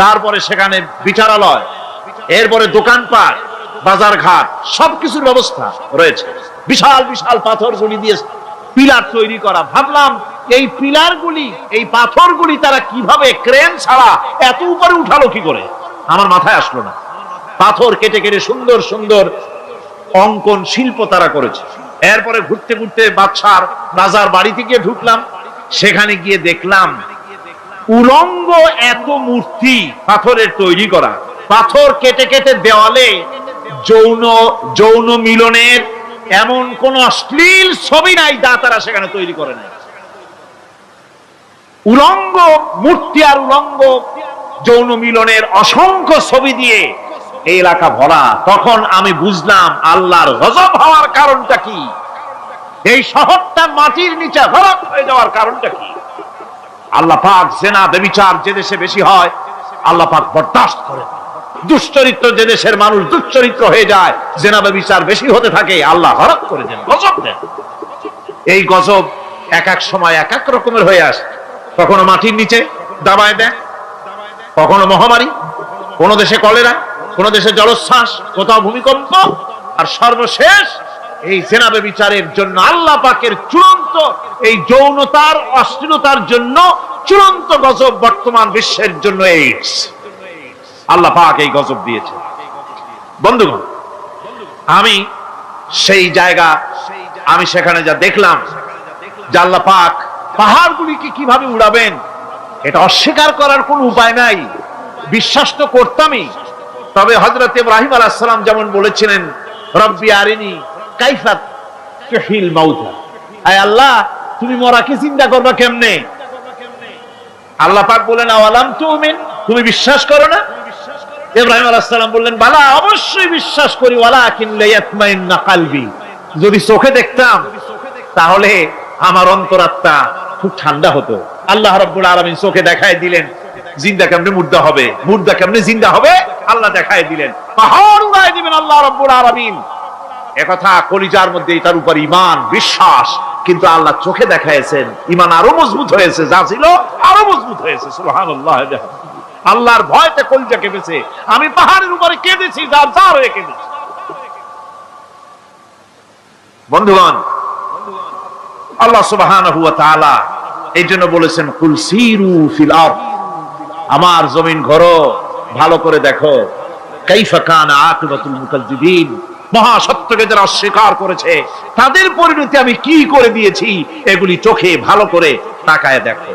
তারপরে সেখানে বিচারালয়, এরপরে দোকানপাট, বাজার ঘাট, সবকিছুর ব্যবস্থা রয়েছে। বিশাল বিশাল পাথরগুলি দিয়ে পিলার তৈরি করা। ভাবলাম এই পিলারগুলি, এই পাথরগুলি তারা কিভাবে ক্রেন ছাড়া এত উপরে উঠালো কি করে, আমার মাথায় আসলো না। পাথর কেটে কেটে সুন্দর সুন্দর অঙ্কন শিল্প তারা করেছে। এরপরে ঘুরতে ঘুরতে বাদশার রাজার বাড়িতে গিয়ে ঢুকলাম। সেখানে গিয়ে দেখলাম উলঙ্গ এত মূর্তি পাথরের তৈরি করা। পাথর কেটে কেটে দেওয়ালে যৌন মিলনের এমন কোন অশ্লীল ছবি নাই যা তারা সেখানে তৈরি করে নাই। উলঙ্গ মূর্তি আর উলঙ্গ যৌন মিলনের অসংখ্য ছবি দিয়ে এই এলাকা ভরা। তখন আমি বুঝলাম আল্লাহর গজব হওয়ার কারণটা কি, এই শহরটা মাটির নিচে হরক হয়ে যাওয়ার কারণটা কি। আল্লাহ পাক জেনা ব্যভিচার যে দেশে বেশি হয় আল্লাহ পাক বরদাস্ত করে। দুশ্চরিত্র যে দেশের মানুষ দুশ্চরিত্র হয়ে যায়, জেনা ব্যভিচার বেশি হতে থাকে, আল্লাহ হরক করে দেন, গজব দেন। এই গজব এক এক সময় এক এক রকমের হয়ে আসে। কখনো মাটির নিচে দাবায় দেয়, কখনো মহামারী, কোন দেশে কলেরা, কোন দেশে জলোচ্ছ্বাস, কোথাও ভূমিকম্প, আর সর্বশেষ এই জেনা ব্যভিচারের জন্য আল্লাহ পাকের চূড়ান্ত এই যৌনতার অশ্লীলতার জন্য চূড়ান্ত গজব বর্তমান বিশ্বের জন্য এইডস। আল্লাহ পাক এই গজব দিয়েছে। বন্ধুগণ, আমি সেই জায়গা, আমি সেখানে যা দেখলাম যে আল্লাহ পাক পাহাড়গুলিকে কিভাবে উড়াবেন এটা অস্বীকার করার কোন উপায় নাই। বিশ্বাস তো করতামই, তবে হযরত ইব্রাহিম আলাইহিস সালাম যেমন বলেছিলেন, রব্বি আরিনি কাইফা তুহিল মাউতা, আয় আল্লাহ তুমি মরাকে চিন্তা করবা কেমনে। আল্লাহ পাক বলেন আওয়ালাম তুমিন, তুমি বিশ্বাস করো না? ইব্রাহিম আলাইহিস সালাম বললেন বালা, অবশ্যই বিশ্বাস করি, ওয়ালাকিন লিয়াতমাইন্না কলবি, যদি চোখে দেখতাম তাহলে আমার অন্তরাত্মা খুব ঠান্ডা হতো। আল্লাহ রাব্বুল আলামিন চোখে দেখায় দিলেন জিন্দা কেমনে মুর্দা হবে, মুর্দা কেমনে জিন্দা হবে, আল্লাহ দেখায় দিলেন। পাহাড় উড়ায় দিবেন আল্লাহ রাব্বুল আলামিন। একথা কলিজার মধ্যে তার উপর ঈমান বিশ্বাস, কিন্তু আল্লাহ চোখে দেখাইছেন, ঈমান আরো মজবুত হয়েছে, যা ছিল আরো মজবুত হয়েছে। সুবহানাল্লাহ। আল্লাহর ভয়তে কলিজা কেঁপেছে। আমি পাহাড়ের উপরে কেঁদেছি, যার যার হয়ে কেঁদেছি। বন্ধুগণ, আল্লাহ সুবহানাহু ওয়া তাআলা এই জন্য বলেছেন কুল সিরু ফিল আরদ, আমার জমিন ঘোরো, ভালো করে দেখো, কাইফা কানা আকিবাতুল মুকাজ্জিবিন, মহা সত্যকে যারা অস্বীকার করেছে তাদের পরিণতি আমি কি করে দিয়েছি, এগুলি চোখে ভালো করে তাকায় দেখো।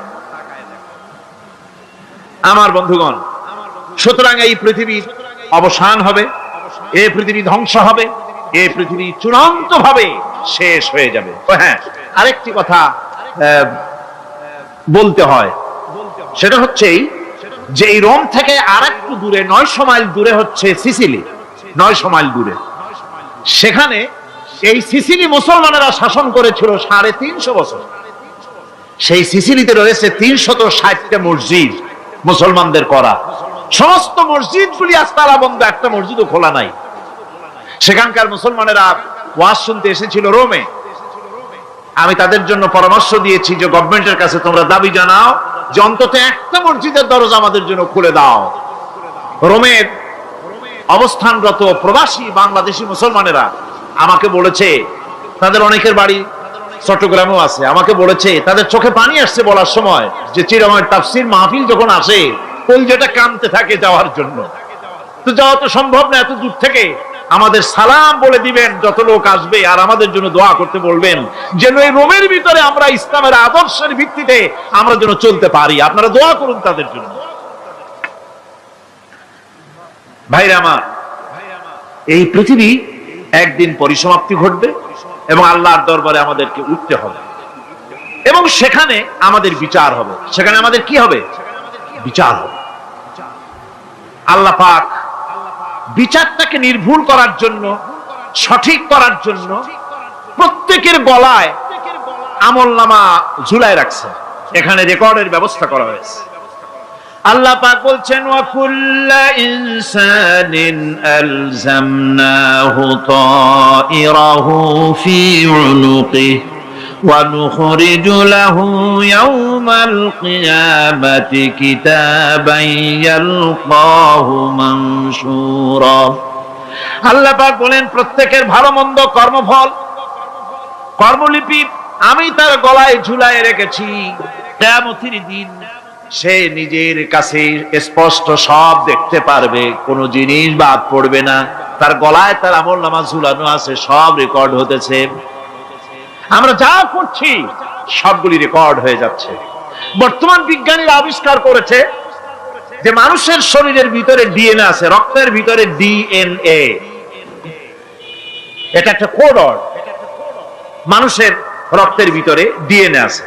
আমার বন্ধুগণ, সুতরাং এই পৃথিবীর অবসান হবে, এই পৃথিবী ধ্বংস হবে, এই পৃথিবী চূড়ান্ত ভাবে শেষ হয়ে যাবে। হ্যাঁ, আরেকটি কথা বলতে হয়, সেটা হচ্ছে যে এই রোম থেকে আরেকটু দূরে 900 মাইল দূরে হচ্ছে সিসিলি। 900 মাইল দূরে, সেখানে এই সিসিলি মুসলমানেরা শাসন করেছিল 350 বছর। সেই সিসিলিতে রয়েছে 360টা মসজিদ মুসলমানদের করা। সমস্ত মসজিদগুলি আজ তালা বন্ধ, একটা মসজিদও খোলা নাই। সেখানকার মুসলমানেরা ওয়াজ শুনতে এসেছিল রোমে। আমি তাদের জন্য পরামর্শ দিয়েছি যে গভর্নমেন্টের কাছে তোমরা দাবি জানাও যে অন্তত একটা মসজিদের দরজা আমাদের জন্য খুলে দাও। রোমের অবস্থানরত প্রবাসী বাংলাদেশি মুসলমানেরা আমাকে বলেছে, তাদের অনেকের বাড়ি চট্টগ্রামেও আছে, আমাকে বলেছে তাদের চোখে পানি আসছে বলার সময় যে চিরময় তাফসীর মাহফিল যখন আসে কলজেটা কাঁদতে থাকে যাওয়ার জন্য। তো যাওয়া তো সম্ভব না এত দূর থেকে, আমাদের সালাম বলে দিবেন যত লোক আসবে, আর আমাদের জন্য দোয়া করতে বলবেন যেন এই রোমের ভিতরে আমরা ইসলামের আদর্শের ভিত্তিতে আমরা যেন চলতে পারি। আপনারা দোয়া করুন তাদের জন্য। ভাইরা আমার, এই পৃথিবী একদিন পরিসমাপ্তি ঘটবে এবং আল্লাহর দরবারে আমাদেরকে উঠতে হবে এবং সেখানে আমাদের বিচার হবে। সেখানে আমাদের কি হবে? বিচার হবে। আল্লাহ পাক বিচারটাকে নির্ভুল করার জন্য, সঠিক করার জন্য প্রত্যেকের গলায় আমলনামা ঝুলায় রাখছে। এখানে রেকর্ডের ব্যবস্থা করা হয়েছে। আল্লাহ পাক বলছেন ওয়া কুল্লা ইনসানিন আলজামনাহু তাইরাহু ফি উনুকিহি ونخرج له يوم القيامة كتابا يلقاه منشورا আল্লাহ পাক বলেন প্রত্যেকের ভালো মন্দ কর্মফল কর্মলিপি আমি তার গলায় ঝুলায় রেখেছি। কিয়ামতের দিন সে নিজের কাছে স্পষ্ট সব দেখতে পারবে, কোনো জিনিস বাদ পড়বে না। তার গলায় তার আমলনামা ঝুলানো আছে, সব রেকর্ড হতেছে। আমরা যা করছি সবগুলি রেকর্ড হয়ে যাচ্ছে। বর্তমান বিজ্ঞানীরা আবিষ্কার করেছে যে মানুষের শরীরের ভিতরে ডিএনএ আছে, রক্তের ভিতরে ডিএনএ, এটা একটা কোড। মানুষের রক্তের ভিতরে ডিএনএ আছে,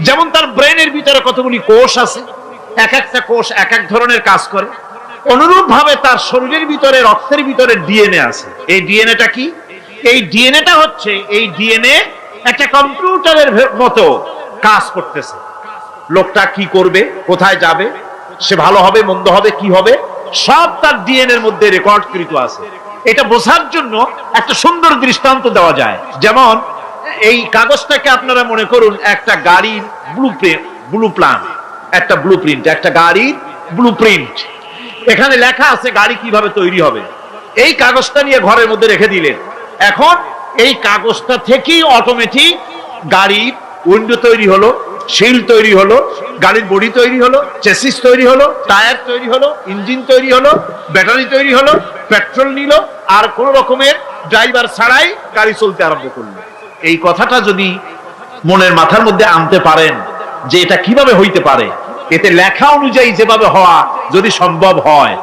যেমন তার ব্রেনের ভিতরে কতগুলি কোষ আছে, এক একটা কোষ এক এক ধরনের কাজ করে। অনুরূপ ভাবে তার শরীরের ভিতরে রক্তের ভিতরে ডিএনএ আছে। এই ডিএনএটা কি? এই ডিএনএটা হচ্ছে, এই ডিএনএ একটা কম্পিউটারের মতো কাজ করতেছে। লোকটা কি করবে, কোথায় যাবে, সে ভালো হবে মন্দ হবে কি হবে, সব তার ডিএনএর মধ্যে রেকর্ডকৃত আছে। এটা বোঝার জন্য একটা সুন্দর দৃষ্টান্ত দেওয়া যায়। যেমন এই কাগজটাকে আপনারা মনে করুন একটা গাড়ির একটা ব্লুপ্রিন্ট, একটা গাড়ির ব্লুপ্রিন্ট। এখানে লেখা আছে গাড়ি কিভাবে তৈরি হবে। এই কাগজটা নিয়ে ঘরের মধ্যে রেখে দিলেন। এখন এই কাগজটা থেকেই অটোমেটিক গাড়ির উইন্ডো তৈরি হলো, শিল তৈরি হলো, গাড়ির বডি তৈরি হলো, চেসিস তৈরি হলো, টায়ার তৈরি হলো, ইঞ্জিন তৈরি হলো, ব্যাটারি তৈরি হলো, পেট্রোল নিল, আর কোন রকমের ড্রাইভার ছাড়াই গাড়ি চলতে আরম্ভ করলো। এই কথাটা যদি মনের মাথার মধ্যে আনতে পারেন যে এটা কিভাবে হইতে পারে, এতে লেখা অনুযায়ী যেভাবে হওয়া যদি সম্ভব হয়,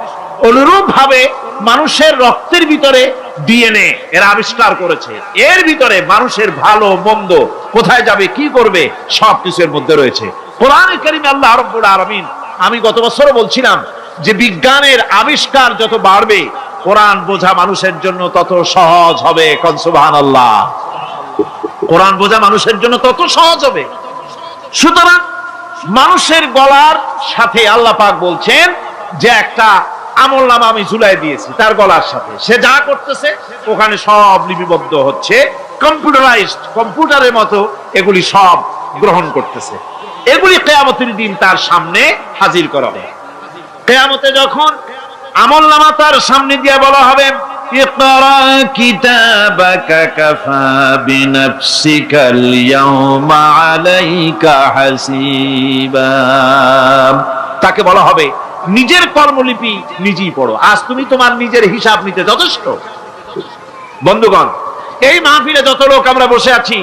অনুরূপ ভাবে মানুষের রক্তের ভিতরে ডিএনএ এরা আবিষ্কার করেছে। এর ভিতরে মানুষের ভালো মন্দ, কোথায় যাবে কি করবে, সবকিছুর মধ্যে রয়েছে। কোরআনে কারীমে আল্লাহ রাব্বুল আলামিন, আমি গত বছরও বলছিলাম যে বিজ্ঞানের আবিষ্কার যত বাড়বে কোরআন বোঝা মানুষের জন্য তত সহজ হবে। কোন সুবহানাল্লাহ। কোরআন বোঝা মানুষের জন্য তত সহজ হবে। সুতরাং মানুষের গলার সাথে আল্লাহ পাক বলছেন যে একটা আমলনামা আমি ঝুলাই দিয়েছি তার গলার সাথে, সে যা করতেছে ওখানে সব লিপিবদ্ধ হচ্ছে, কম্পিউটারাইজড, কম্পিউটারের মতো এগুলি সব গ্রহণ করতেছে। এগুলি কিয়ামতের দিন তার সামনে হাজির করা হবে। কিয়ামতে যখন আমলনামা তার সামনে দিয়ে বলা হবে, ইকরা কিতাবাকা কাফা বিনাফসিকাল ইয়াওমা আলাইকা হাসিবা, তাকে বলা হবে নিজের কর্মলিপি নিজেই পড়ো, আজ তুমি তোমার নিজের হিসাব নিতে যথেষ্ট। বন্ধুগণ, এই মাহফিলে যত লোক আমরা বসে আছি,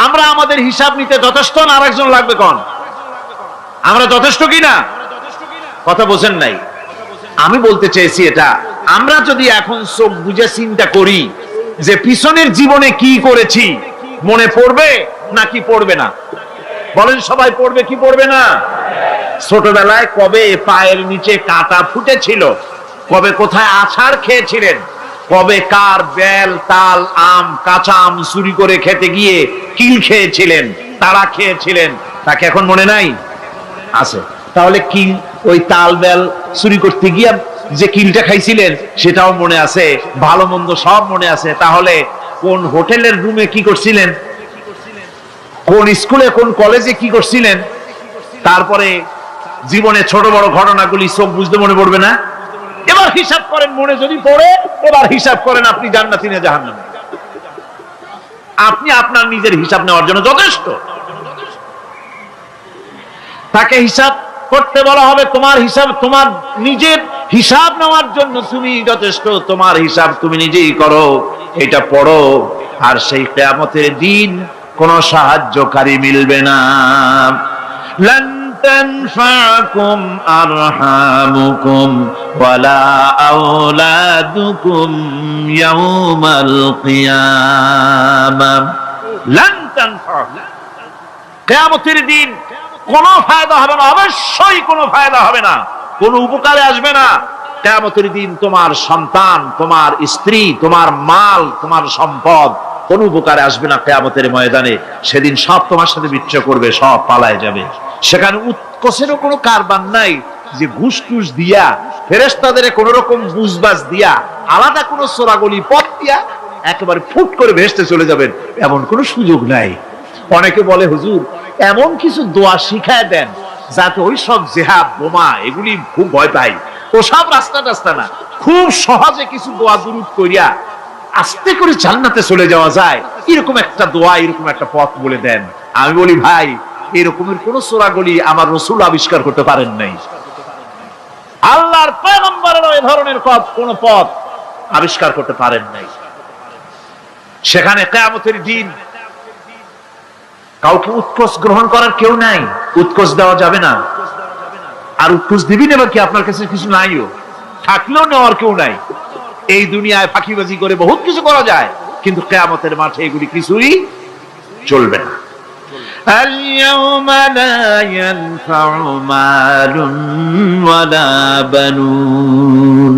আমরা আমাদের হিসাব নিতে যথেষ্ট না আরেকজন লাগবে? কোন আমরা যথেষ্ট কিনা? কথা বোঝেন নাই। আমি বলতে চেয়েছি এটা, আমরা যদি এখন চোখ বুঝে চিন্তা করি যে পিছনের জীবনে কি করেছি, মনে পড়বে নাকি পড়বে না? বলেন সবাই, পড়বে কি পড়বে না? ছোটবেলায় কবে পায়ের নিচে কাঁটা ফুটেছিল, কবে কোথায় আছাড় খেয়েছিলেন, কবে কার বেল তাল আম কাঁচা আম চুরি করে খেতে গিয়ে কিল খেয়েছিলেন, তারা খেয়েছিলেন, তাকে এখন মনে নাই? আছে। তাহলে কিল, ওই তাল বেল চুরি করতে গিয়ে যে কিলটা খাইছিলেন সেটাও মনে আছে, ভালো মন্দ সব মনে আছে। তাহলে কোন হোটেলের রুমে কি করছিলেন, কোন স্কুলে কোন কলেজে কি করছিলেন, তারপরে জীবনে ছোট বড় ঘটনাগুলি চোখ বুঝতে মনে পড়বে না? এবার হিসাব করেন, মনে যদি পড়ে এবার হিসাব করেন আপনি জান্নাতি না জাহান্নামী। আপনি আপনার নিজের হিসাব নেওয়ার জন্য যথেষ্ট। তাকে হিসাব করতে বলা হবে, তোমার হিসাব, তোমার নিজের হিসাব নেওয়ার জন্য তুমি যথেষ্ট, তোমার হিসাব তুমি নিজেই করো, এটা পড়ো। আর সেই কিয়ামতের দিন কোন সাহায্যকারী মিলবে না। লান তানফাকুম আরহামুকুম ওয়ালা আওলাদুকুম ইয়াউমাল কিয়ামাহ। লান তানফাকুম, কিয়ামতের দিন কোনো ফায়দা হবে না, অবশ্যই কোনো ফায়দা হবে না, কোনো উপকারে আসবে না। কিয়ামতের দিন তোমার সন্তান, তোমার স্ত্রী, তোমার মাল, তোমার সম্পদ কোনো উপকারে আসবে না। কিয়ামতের ময়দানে সেদিন সব তোমার সাথে বিচ্ছেদ করবে, সব পালায় যাবে। সেখানে উৎকোষেরও কোনো কারবার নাই যে ঘুষ টুস দিয়া, ফেরেশতাদের কোনো রকম বুঝবাজ দিয়া, আলাদা কোনো চোরাগলি পথ দিয়া একেবারে ফুট করে ভেসতে চলে যাবেন, এমন কোনো সুযোগ নাই। অনেকে বলে হুজুর এমন কিছু দোয়া শিখায় দেন যাতে ওই সব জেহাব বোমা এগুলি খুব ভয় পাই, ওসব রাস্তা টাস্তা না, খুব সহজে কিছু দোয়া দুরূদ করিয়া আস্তে করে জান্নাতে চলে যাওয়া যায়, এরকম একটা দোয়া, এরকম একটা পথ বলে দেন। আমি বলি ভাই, এরকমের কোন সূরাগুলি আমার রাসূল আবিষ্কার করতে পারেন নাই। আল্লাহর পয়গম্বরেরও এই ধরনের কোন পথ আবিষ্কার করতে পারেন নাই। সেখানে কিয়ামতের দিন কাউকে উৎকোচ গ্রহণ করার কেউ নাই, উৎকোচ দেওয়া যাবে না। আর উৎকোচ দিবি না কি, আপনার কাছে কিছু নাইও, থাকলেও নেওয়ার কেউ নাই। এই দুনিয়ায় ফাঁকিবাজি করে বহুত কিছু করা যায়, কিন্তু কিয়ামতের মাঠে এগুলি কিছুই চলবে না। اليوم لا ينفع مال ولا بنون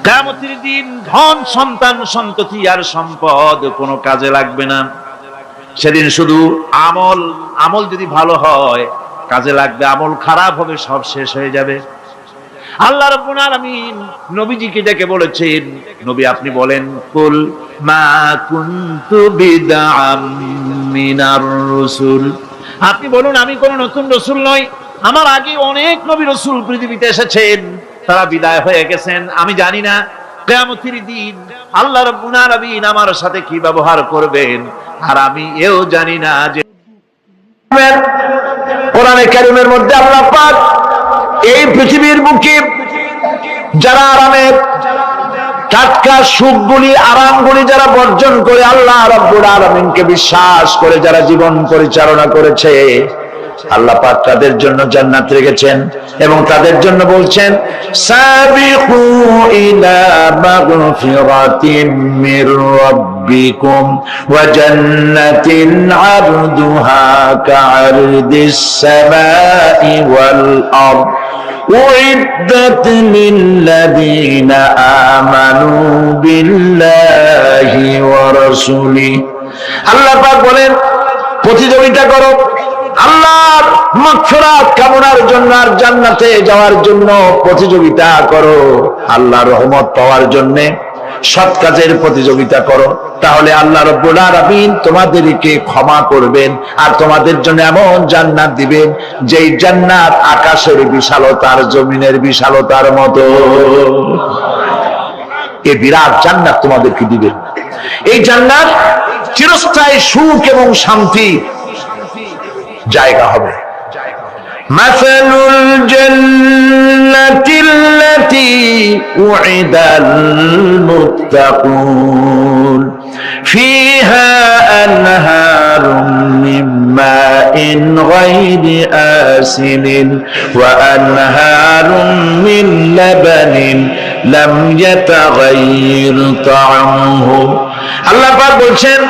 কিয়ামতের দিন ধন সন্তান সন্ততি আর সম্পদ কোনো কাজে লাগবে না। সেদিন শুধু আমল যদি ভালো হয় কাজে লাগবে, আমল খারাপ হবে সব শেষ হয়ে যাবে। আল্লাহ রাব্বুল আলামিন নবীজিকে ডেকে বলেছেন, নবী আপনি বলেন, কুল মা কুনতু বিদআম মিনার রাসূল, আপনি বলুন আমি কোন নতুন রাসূল নই, আমার আগে অনেক নবী রাসূল পৃথিবীতে এসেছেন, তারা বিদায় হয়ে গেছেন। আমি জানি না কিয়ামতের দিন আল্লাহ রাব্বুল আলামিন আমার সাথে কি ব্যবহার করবেন, আর আমি এও জানি না যে কোরআনে কারীমের মধ্যে আল্লাহ পাক এই পৃথিবীর বুকে যারা আরামের টাটকা সুখগুলি আরামগুলি যারা বর্জন করে আল্লাহ রাব্বুল আলামিনকে বিশ্বাস করে যারা জীবন পরিচালনা করেছে, আল্লাহ পাক তাদের জন্য জান্নাত রেখেছেন এবং তাদের জন্য বলছেন সাবিকু ইলা মাগফিরাতিম মির রাব্বিকুম ওয়া জান্নাতিন আরদুহা কাআরদিস সামাই ওয়াল আরদ উইদ্দাত লিল্লাযীনা আমানু বিল্লাহি ওয়া রাসূলিহি। আল্লাহ পাক বলেন প্রতিযোগিতা করো আল্লাহর মাগফিরাত কামনার জন্য আর জান্নাতে যাওয়ার জন্য প্রতিযোগিতা করো, আল্লাহর রহমত পাওয়ার জন্য সৎ কাজের প্রতিযোগিতা করো, তাহলে আল্লাহ রাব্বুল আলামিন তোমাদেরকে ক্ষমা করবেন আর তোমাদের জন্য এমন জান্নাত দিবেন যেই জান্নাত আকাশের বিশালতার জমিনের বিশালতার মতো। এই বিরাট জান্নাত তোমাদেরকে দিবেন। এই জান্নাত চিরস্থায়ী সুখ এবং শান্তি জায়গা হবে। মাসালুল জান্নাতিল্লাতী উইদাল মুত্তাকুন ফিহা আনহারুম মিন মাইন গায়রি আসিনিন ওয়া আনহারুম মিন লাবানিন লাম ইয়াতাগায়্যার তা'আমুহু। আল্লাহ পাক বলছেন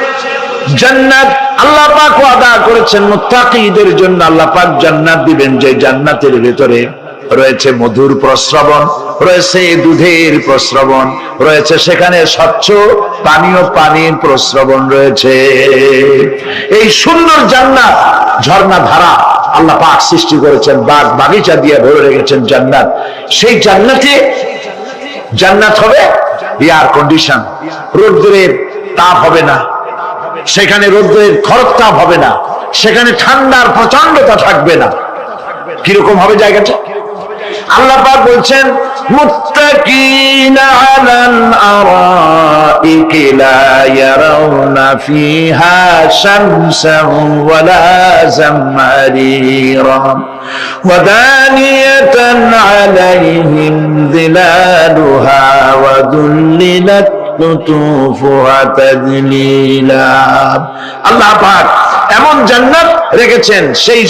জান্নাত আল্লাহ পাক ওয়াদা করেছেন মুত্তাকীদের জন্য। আল্লাহ পাক জান্নাত দিবেন যে জান্নাতের ভিতরে রয়েছে মধুর প্রস্রবণ, রয়েছে দুধের প্রস্রবণ, রয়েছে সেখানে স্বচ্ছ পানির প্রস্রবণ রয়েছে। এই সুন্দর জান্নাত ঝর্ণা ধারা আল্লাহ পাক সৃষ্টি করেছেন, বাগ বাগিচা দিয়ে ভরে রেখেছেন জান্নাত। সেই জান্নাত হবে এয়ার কন্ডিশন, রোদ্রের তাপ হবে না সেখানে, রোদ্রের খরতাপ হবে না সেখানে, ঠান্ডার প্রচন্ডতা থাকবে না। কিরকম হবে জায়গাটা? আল্লাহ পাক বলছেন মুত্তাকিনা আলাল আরাইকি লা ইয়ারাউনা ফিহা শামসান ওয়ালা জামহারিরা ওয়া দানিয়াতান আলাইহিম যিলালুহা ওয়া দুল্লিলাত কুতুফুহা তাদলিলা। আল্লাহ পাক এমন জান্নাত রেখেছেন, সেই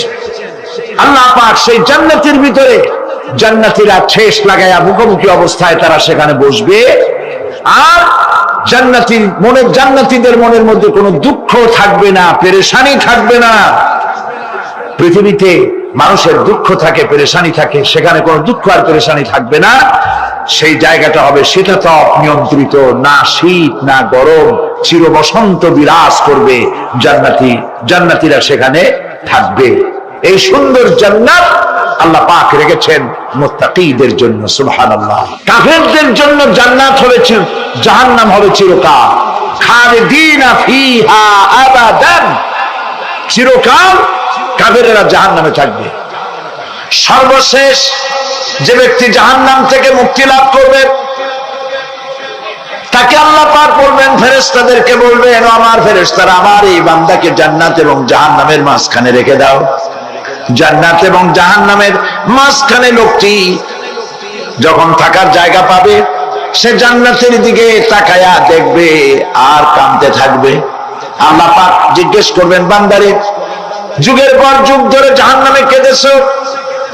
আল্লাহ পাক সেই জান্নাতের ভিতরে জান্নাতীরা ঠেস লাগায়া মুখোমুখি অবস্থায় তারা সেখানে বসবে, আর জান্নাতীদের মনের মধ্যে কোনো দুঃখ থাকবে না, পেরেশানি থাকবে না। পৃথিবীতে মানুষের দুঃখ থাকে, পেরেশানি থাকে, সেখানে কোনো দুঃখ আর পেরেশানি থাকবে না। সেই জায়গাটা হবে শীতাতপ নিয়ন্ত্রিত, না শীত না গরম, চির বসন্ত বিরাজ করবে। জান্নাতীরা সেখানে থাকবে। এই সুন্দর জান্নাত আল্লাহ পাক রেখেছেন মুত্তাকীদের জন্য। সুবহানাল্লাহ। কাফেরদের জন্য জান্নাত হবে জাহান্নাম হবে চিরকাল, খালিদিনা ফিহা আবাদান। চিরকাল কাফেরেরা জাহান্নামে থাকবে। সর্বশেষ যে ব্যক্তি জাহান্নাম থেকে মুক্তি লাভ করবে তাকে আল্লাহ পাক বলবেন, ফেরেশতাদেরকে বলবেন, আমার ফেরেশতারা আমার এই বান্দাকে জান্নাত এবং জাহান্নামের মাঝখানে রেখে দাও। জান্নাত এবং জাহান্নামের মাঝখানে লোকটি যখন থাকার জায়গা পাবে সে জান্নাতের দিকে তাকায়া দেখবে আর কাঁদতে থাকবে। আল্লাহ পাক জিজ্ঞেস করবেন, বান্দারে যুগের পর যুগ ধরে জাহান্নামে কেঁদেছো,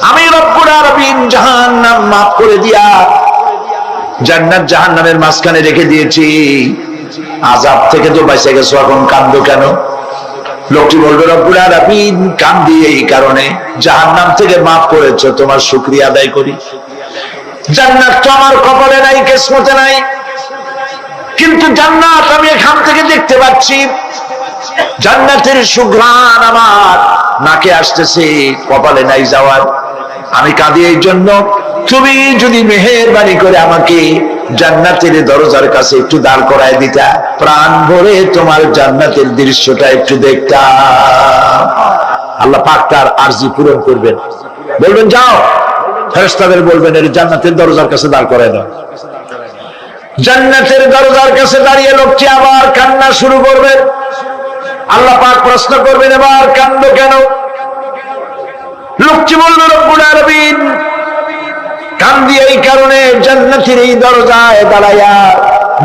আমি রব্বুল আলামিন জাহান্নাম মাফ করে দিয়া জান্নাত জাহান্নামের মাঝখানে রেখে দিয়েছি, আযাব থেকে তো বেঁচে গেছো, এখন কাঁদো কেন? লোকটি বলবে, রব্বুল আলামিন কাঁদি এই কারণে, জাহান্নাম থেকে মাফ করেছো, তোমার শুকরিয়া আদায় করি। জান্নাত তো আমার কপালে নাই, কিসমতে নাই, কিন্তু জান্নাত আমি এখান থেকে দেখতে পাচ্ছি, জান্নাতের সুঘ্রাণ আমার নাকে আসতেছে, কপালে নাই যাওয়ার। আমি কাঁদি এই জন্য, তুমি যদি মেহেরবানি করে আমাকে জান্নাতের দরজার কাছে একটু দাঁড় করায় দিতা, প্রাণ ভরে তোমার জান্নাতের দৃশ্যটা একটু দেখতাম। আল্লাহ পাক তার আরজি পূরণ করবেন, বলবেন যাও, ফেরেশতাদের বলবেন এর জান্নাতের দরজার কাছে দাঁড় করায় দাও। জান্নাতের দরজার কাছে দাঁড়িয়ে লোকটি আবার কান্না শুরু করবেন। আল্লাহ পাক প্রশ্ন করবেন, এবার কান্দো কেন? লোকটি বলবে, রব্বুল আলামিন কান্দি এই কারণে, জান্নাতের এই দরজায় দাঁড়াইয়া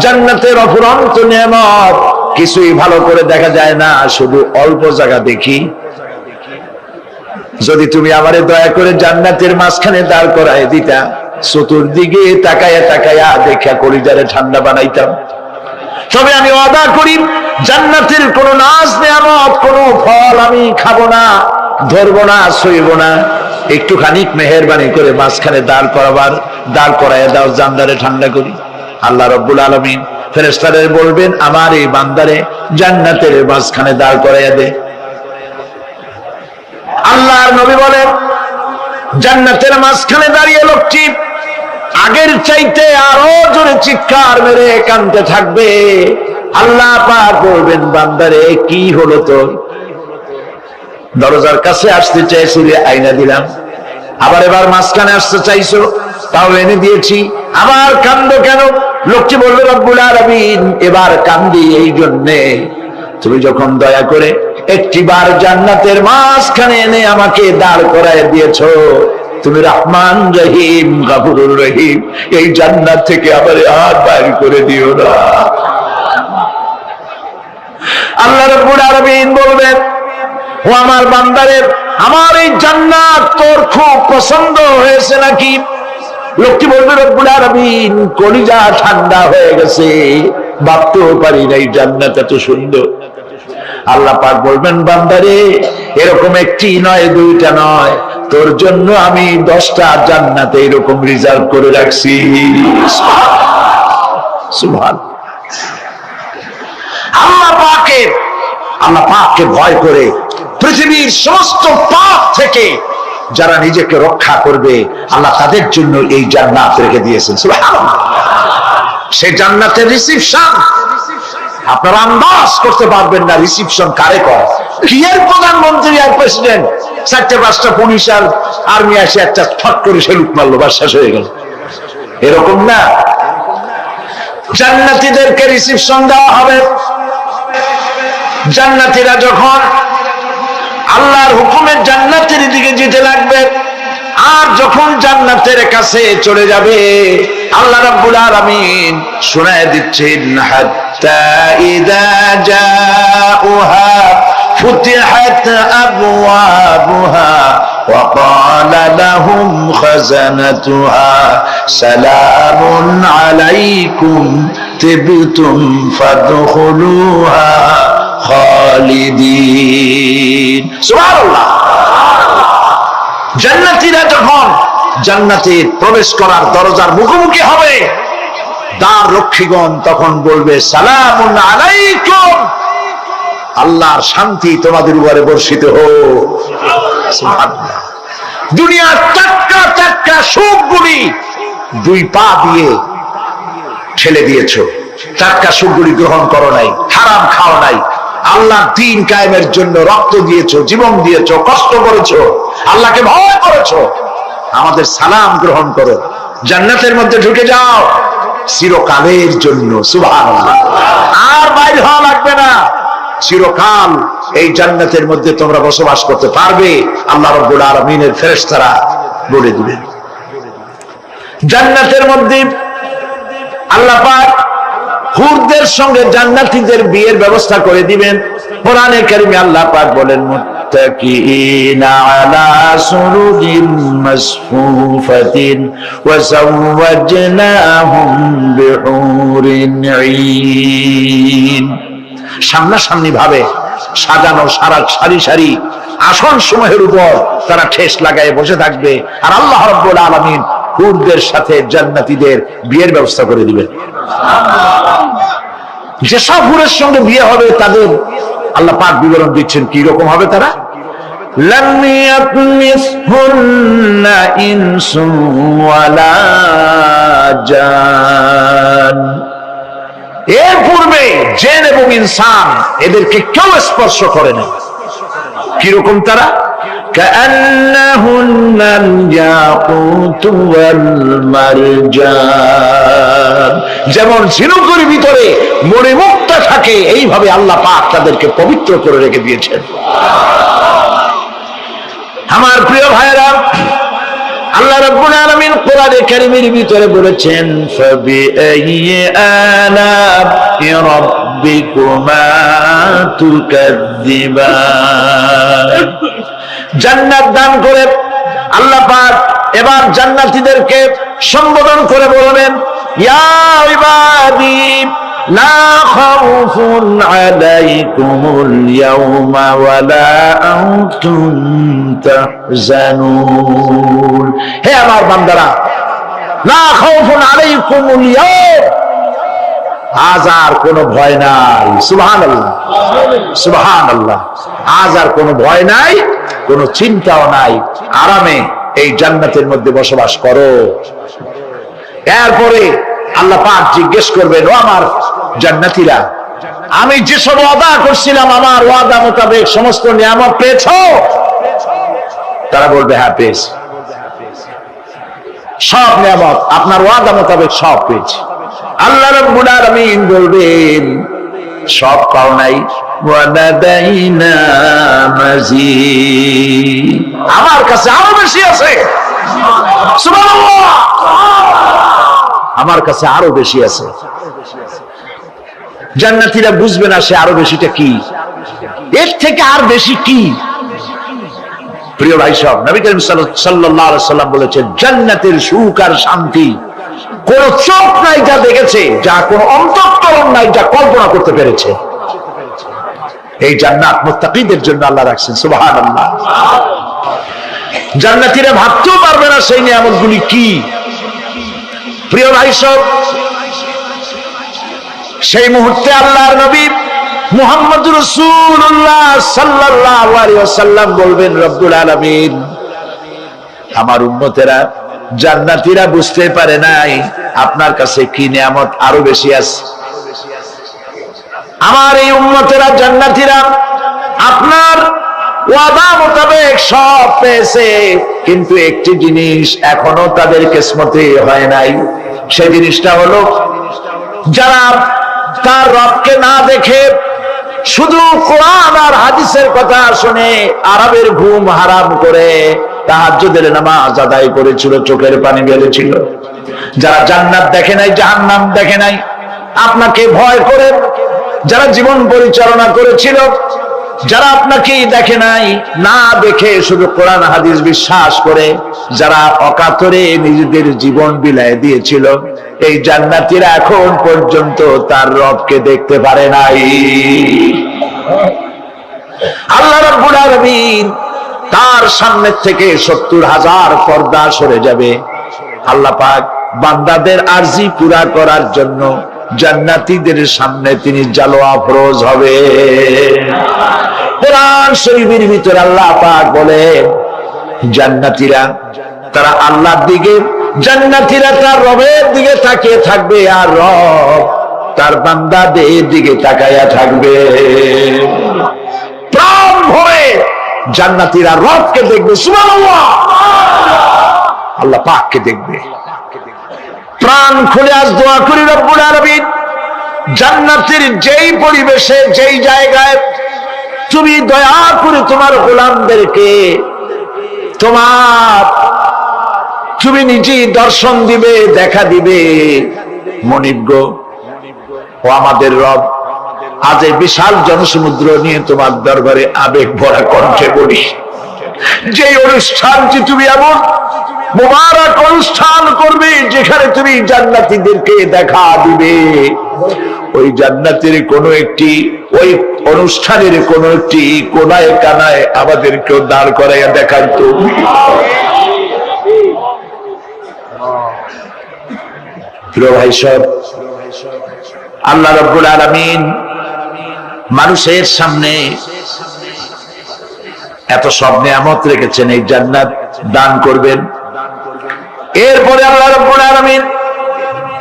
জান্নাতের অফুরন্ত নেয়ামত কিছুই ভালো করে দেখা যায় না, শুধু অল্প জায়গা দেখি। যদি তুমি আমারে দয়া করে জান্নাতের মাঝখানে দাঁড় করায় দিতা, চতুর্দিকে তাকায়া তাকায়া দেখা কলিজারে ঠান্ডা বানাইতাম। তবে আমি ওয়াদা করি, জান্নাতের কোন নাজ নেয়ামত, কোন ফল আমি খাবো না, ধরবো না, সইব না। একটুখানি মেহেরবানি করে মাঝখানে দাঁড় করায় দাও, জান্নারে ঠান্ডা করি। আল্লাহ রাব্বুল আলামিন ফেরেশতাদের বলবেন, আমার এই বান্দারে জান্নাতের মাঝখানে দাঁড় করাইয়া দে। আল্লাহর নবী বলেন, জান্নাতের মাঝখানে দাঁড়িয়ে লোকটি আগের চাইতে আরো জোরে চিৎকার মেরে কাঁদতে থাকবে। আল্লাহ পাক বলবেন, বান্দারে কি হলো তোর? দরজার কাছে আসতে চাইছিলে, আইনা দিলাম। আবার এবার মাঝখানে আসতে চাইছো, তাও এনে দিয়েছি, আবার কান্দো কেন? লোকটি বলবে, রব্বুল আলামিন এবার কান্দি এই জন্যে, তুমি যখন দয়া করে একটিবার জান্নাতের মাঝখানে এনে আমাকে দাঁড় করায় দিয়েছো, তুমি রহমান রহিম গফুরুর রহিম, এই জান্নাত থেকে আবার হাত বাইর করে দিও না। আল্লাহ রাব্বুল আলামিন বলবেন, ও আমার বান্দারে, আমার এই জান্নাত তোর খুব পছন্দ হয়েছে নাকি? লোকটি বলবে, রব্বুল আলামিন কলিজা ঠান্ডা হয়ে গেছে, ভাবতেও পারি নাই জান্নাত এত সুন্দর। আল্লাহ পাক বলবেন, বান্দারে এরকম একটি নয়, দুইটা নয়, তোর জন্য আমি 10টা জান্নাতে এরকম রিজার্ভ করে রাখছি। সুবহানাল্লাহ। আল্লাহ পাককে ভয় করে পৃথিবীর সমস্ত পাপ থেকে যারা নিজেকে রক্ষা করবে, আল্লাহ তাদের জন্য এই জান্নাত রেখে দিয়েছেন। সুবহানাল্লাহ। সেই জান্নাতের রিসিপশন আপনারা আন্দাজ করতে পারবেন না, রিসিপশন কারে কয়? কি এর প্রধানমন্ত্রী আর প্রেসিডেন্ট 4-5টা পুলিশ আর আর্মি আসে একটা ফট করে সেলুট মারলো, বাস শেষ হয়ে গেল, এরকম না। জান্নাতীদেরকে রিসিপশন দেওয়া হবে। জান্নাতীরা যখন আল্লাহর হুকুমে জান্নাতের দিকে যেতে লাগবে, আর যখন জান্নাতের কাছে চলে যাবে, আল্লাহ রাব্বুল আলামিন শোনায় দিচ্ছেন, হাত্তা ইযা জাউহা ফুতিহাত আবওয়াবুহা ওয়া ক্বালা লাহুম খাযানাতুহা সালামুন আলাইকুম তিবতুম ফাদখুলুহা খালিদিন। সুবহানাল্লাহ। জান্নাতীরা যখন জান্নাতে প্রবেশ করার দরজার মুখোমুখি হবে, দ্বার রক্ষীগণ তখন বলবে, সালামুন আলাইকুম, আল্লাহর শান্তি তোমাদের উপরে বর্ষিত হোক। সুবহানাল্লাহ। দুনিয়ার টাটকা টাটকা সুখগুলি 2 পা দিয়ে ঠেলে দিয়েছো, টাটকা সুখগুলি গ্রহণ করো নাই, হারাম খাও নাই, আল্লাহর দ্বীন কায়েমের জন্য রক্ত দিয়েছো, জীবন দিয়েছো, কষ্ট করেছো, আল্লাহকে ভয় করেছো, আমাদের সালাম গ্রহণ করো, জান্নাতের মধ্যে ঢুকে যাও চিরকালের জন্য। সুবহানাল্লাহ। আর বাইর হওয়া লাগবে না, চিরকাল এই জান্নাতের মধ্যে তোমরা বসবাস করতে পারবে, আল্লাহ রাব্বুল আলামিনের ফেরেশতারা বলে দিবেন। জান্নাতের মধ্যে আল্লাহ পাক হুরদের সঙ্গে জান্নাতীদের বিয়ের ব্যবস্থা করে দিবেন। কোরআনে কারিমে আল্লাহ পাক বলেন, মুত্তাকিনা আলা সুরুরিন মাসফুফাতিন ওয়া যাওয়াজনাহুম বিহুরিন ঈন। সামনাসামনি ভাবে সাজানো সারি সারি আসন সমূহের উপর তারা ঠেস লাগায় বসে থাকবে, আর আল্লাহ রাব্বুল আলামিন হুরদের সাথে জান্নাতীদের বিয়ের ব্যবস্থা করে দিবেন। যেসব হুরের সঙ্গে বিয়ে হবে তাদের আল্লাহ পাক বিবরণ দিচ্ছেন কি রকম হবে তারা। লাম ইয়াতমিসহুন্না ইনসুন ওয়ালা জান। এর পূর্বে জিন এবং ইনসান এদেরকে কেউ স্পর্শ করে না। কিরকম তারা? কাআন্নাহুন্নাল ইয়াকুতু ওয়াল মারজান। যেমন ঝিনুকের ভিতরে মণিমুক্তা থাকে, এইভাবে আল্লাহ পাক তাদেরকে পবিত্র করে রেখে দিয়েছেন। আমার প্রিয় ভাইরা, আল্লাহ রাব্বুল আলামিন কোরআনে কারীমের ভিতরে বলেছেন, ফাবিআইয়ি আলা'i রাব্বিকুমা তুকাযযিবান। জান্নাত দান করে আল্লাহ পাক এবার জান্নাতীদেরকে সম্বোধন করে বলবেন, ইয়া ইবাদি লা খাউফুন আলাইকুমুল ইয়াওমা ওয়ালা আনতুম তাহজানুন। হে আমার বান্দারা, লা খাউফুন আলাইকুমুল ইয়াওম, আজ আর কোনো ভয় নাই। সুবহানাল্লাহ, সুবহানাল্লাহ। আজ আর কোনো ভয় নাই, কোনো চিন্তাও নাই, আরামে এই জান্নাতের মধ্যে বসবাস করো। এরপরে আল্লাহ পাক জিজ্ঞেস করবেন, ও আমার জান্নাতীরা, আমি যেসব ওয়াদা করছিলাম আমার ওয়াদা মোতাবেক সমস্ত নিয়ামত পেয়েছো? তারা বলবে, হ্যাঁ পেয়েছি, সব নিয়ামত আপনার ওয়াদা মোতাবেক সব পেয়েছি। আল্লাহ রাব্বুল আলামিন বলবেন, সব পাও নাই, ওয়াদাদাইনা মাজিদ, আমার কাছে আরো বেশি আছে। সুবহানাল্লাহ, আমার কাছে আরো বেশি আছে। জান্নাতীরা বুঝবে না সে আরো বেশিটা কি, এর থেকে আর বেশি কি। প্রিয় ভাই সব, নবী করিম সাল্লাল্লাহু আলাইহি ওয়াসাল্লাম বলেছেন, জান্নাতের সুখ আর শান্তি কোন চোখ নাই যা দেখেছে, যা কোন অন্তঃকরণ নাই যা কল্পনা করতে পেরেছে। এই জান্নাত মুত্তাকিদের জন্য আল্লাহ রাখছেন। সুবহানাল্লাহ। জান্নাতীরা ভাবতেও পারবে না সেই নিয়ামতগুলি কি। প্রিয় ভাই সব, সেই মুহূর্তে আল্লাহর নবী মুহাম্মদুর রাসূলুল্লাহ সাল্লাল্লাহু আলাইহি ওয়াসাল্লাম বলবেন, রব্বুল আলামিন, আমার উম্মতেরা জান্নাতীরা বুঝতে পারে নাই আপনার কাছে কি নিয়ামত আরো বেশি আছে। আমার এই উম্মতেরা জান্নাতীরা আপনার ওয়াদা মোতাবেক সব পেয়েছে, কিন্তু একটি জিনিস এখনো তাদের কিসমতে হয় নাই। সেই জিনিসটা হলো, যারা তার রবকে না দেখে শুধু কোরআন আর হাদিসের কথা শুনে আরবের ঘুম হারাম করে তাহাজ্জুদের নামাজ আদায় করেছিল, চোখের পানি ফেলেছিল, যারা জান্নাত দেখে নাই, জাহান্নাম দেখে নাই, আপনাকে ভয় করে যারা জীবন পরিচালনা করেছিল, যারা আপনাকে দেখে নাই, না দেখে শুধু কোরআন হাদিস বিশ্বাস করে যারা অকাতরে নিজেদের জীবন বিলায় দিয়েছিল, এই জান্নাতীরা এখন পর্যন্ত তার রবকে দেখতে পারে নাই। আল্লাহ রাব্বুল আলামিন তার সামনে থেকে 70,000 পর্দা সরে যাবে। আল্লাহ পাক বান্দাদের আরজি পুরা করার জন্য জান্নাতীদের সামনে তিনি জালোয়া ফরোজ হবে। কোরআন শরীফের ভিতরে আল্লাহ পাক বলে, জান্নাতীরা তারা আল্লাহর দিকে, জান্নাতীরা তার রবের দিকে তাকিয়ে থাকবে, আর রব তার বান্দাদের দিকে তাকায়া থাকবে। জান্নাতীরা রবকে দেখবে, সুবহানাল্লাহ, আল্লাহ পাককে দেখবে। প্রাণ খুলে আজ দোয়া করি রব্বুল আলামিন, জান্নাতের যেই পরিবেশে যেই জায়গায় তুমি দয়া করে তোমার গোলামদেরকে তুমি নিজেই দর্শন দিবে, দেখা দিবে। মনিব গো, ও আমাদের রব, আজ এই বিশাল জনসমুদ্র নিয়ে তোমার দরবারে আবেগ ভরা কণ্ঠে বলি, যে অনুষ্ঠানটি তুমি এমন মুবারক অনুষ্ঠান করবে যেখানে তুমি জান্নাতীদেরকে দেখা দিবে, ওই জান্নাতের কোন একটি, ওই অনুষ্ঠানের কোন একটি কোনায় কানায় আমাদেরকেও দাঁড় করাইয়া দেখার তো। প্রিয় ভাই সব, আল্লাহ রাব্বুল আলামিন মানুষের সামনে এত সব নিয়ামত রেখেছেন, এই জান্নাত দান করবেন। এরপরে আল্লাহ রাব্বুল আলামিন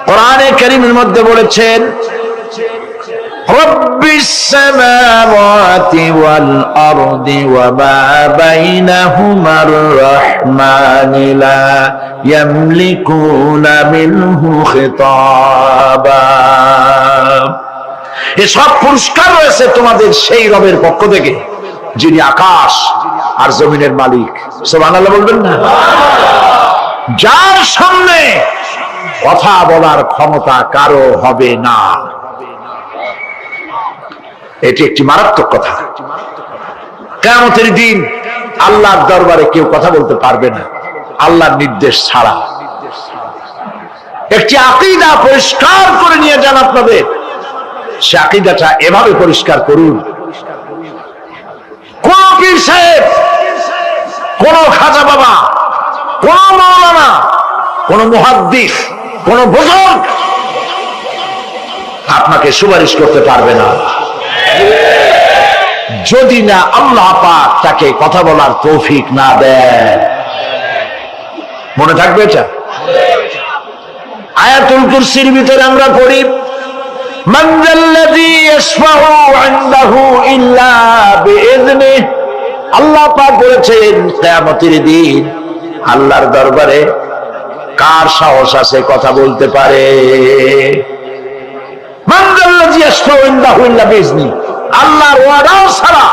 কোরআনে কারীমের মধ্যে বলেছেন, রব্বিস সামাওয়াতি ওয়াল আরদি ওয়া মা বাইনাহুমার রাহমানি লা ইয়ামলিকুনা মিনহু খিতাবা। এসব পুরস্কার রয়েছে তোমাদের সেই রবের পক্ষ থেকে যিনি আকাশ আর জমিনের মালিক। সুবহানাল্লাহ বলবেন না? যার সামনে কথা বলার ক্ষমতা কারো হবে না। এটি একটি মারাত্মক কথা। কিয়ামতের দিন আল্লাহর দরবারে কেউ কথা বলতে পারবে না আল্লাহর নির্দেশ ছাড়া। একটি আকীদা পরিষ্কার করে নিয়ে যান আপনাদের, সে আকীদাটা এভাবে পরিষ্কার করুন, কোন পীর সাহেব, কোন খাজা বাবা, কোন মাওলানা, কোন মুহাদ্দিস, কোন বুজুর্গ আপনাকে সুপারিশ করতে পারবে না যদি না আল্লাহ পাক তাকে কথা বলার তৌফিক না দেন। মনে থাকবে এটা? আয়াতুল কুরসির ভিতরে আমরা পড়ি, মান যাল্লাযী ইয়াশফাউ ইনদাহু ইল্লা বিইযনিহি। আল্লাহ পাক বলেছেন কিয়ামতের দিন আল্লাহর দরবারে কার সাহস আছে কথা বলতে পারে? মান যাল্লাযী ইয়াশফাউ ইনদাহু ইল্লা বিইযনিহি। আল্লাহর ওয়াদা ছাড়া,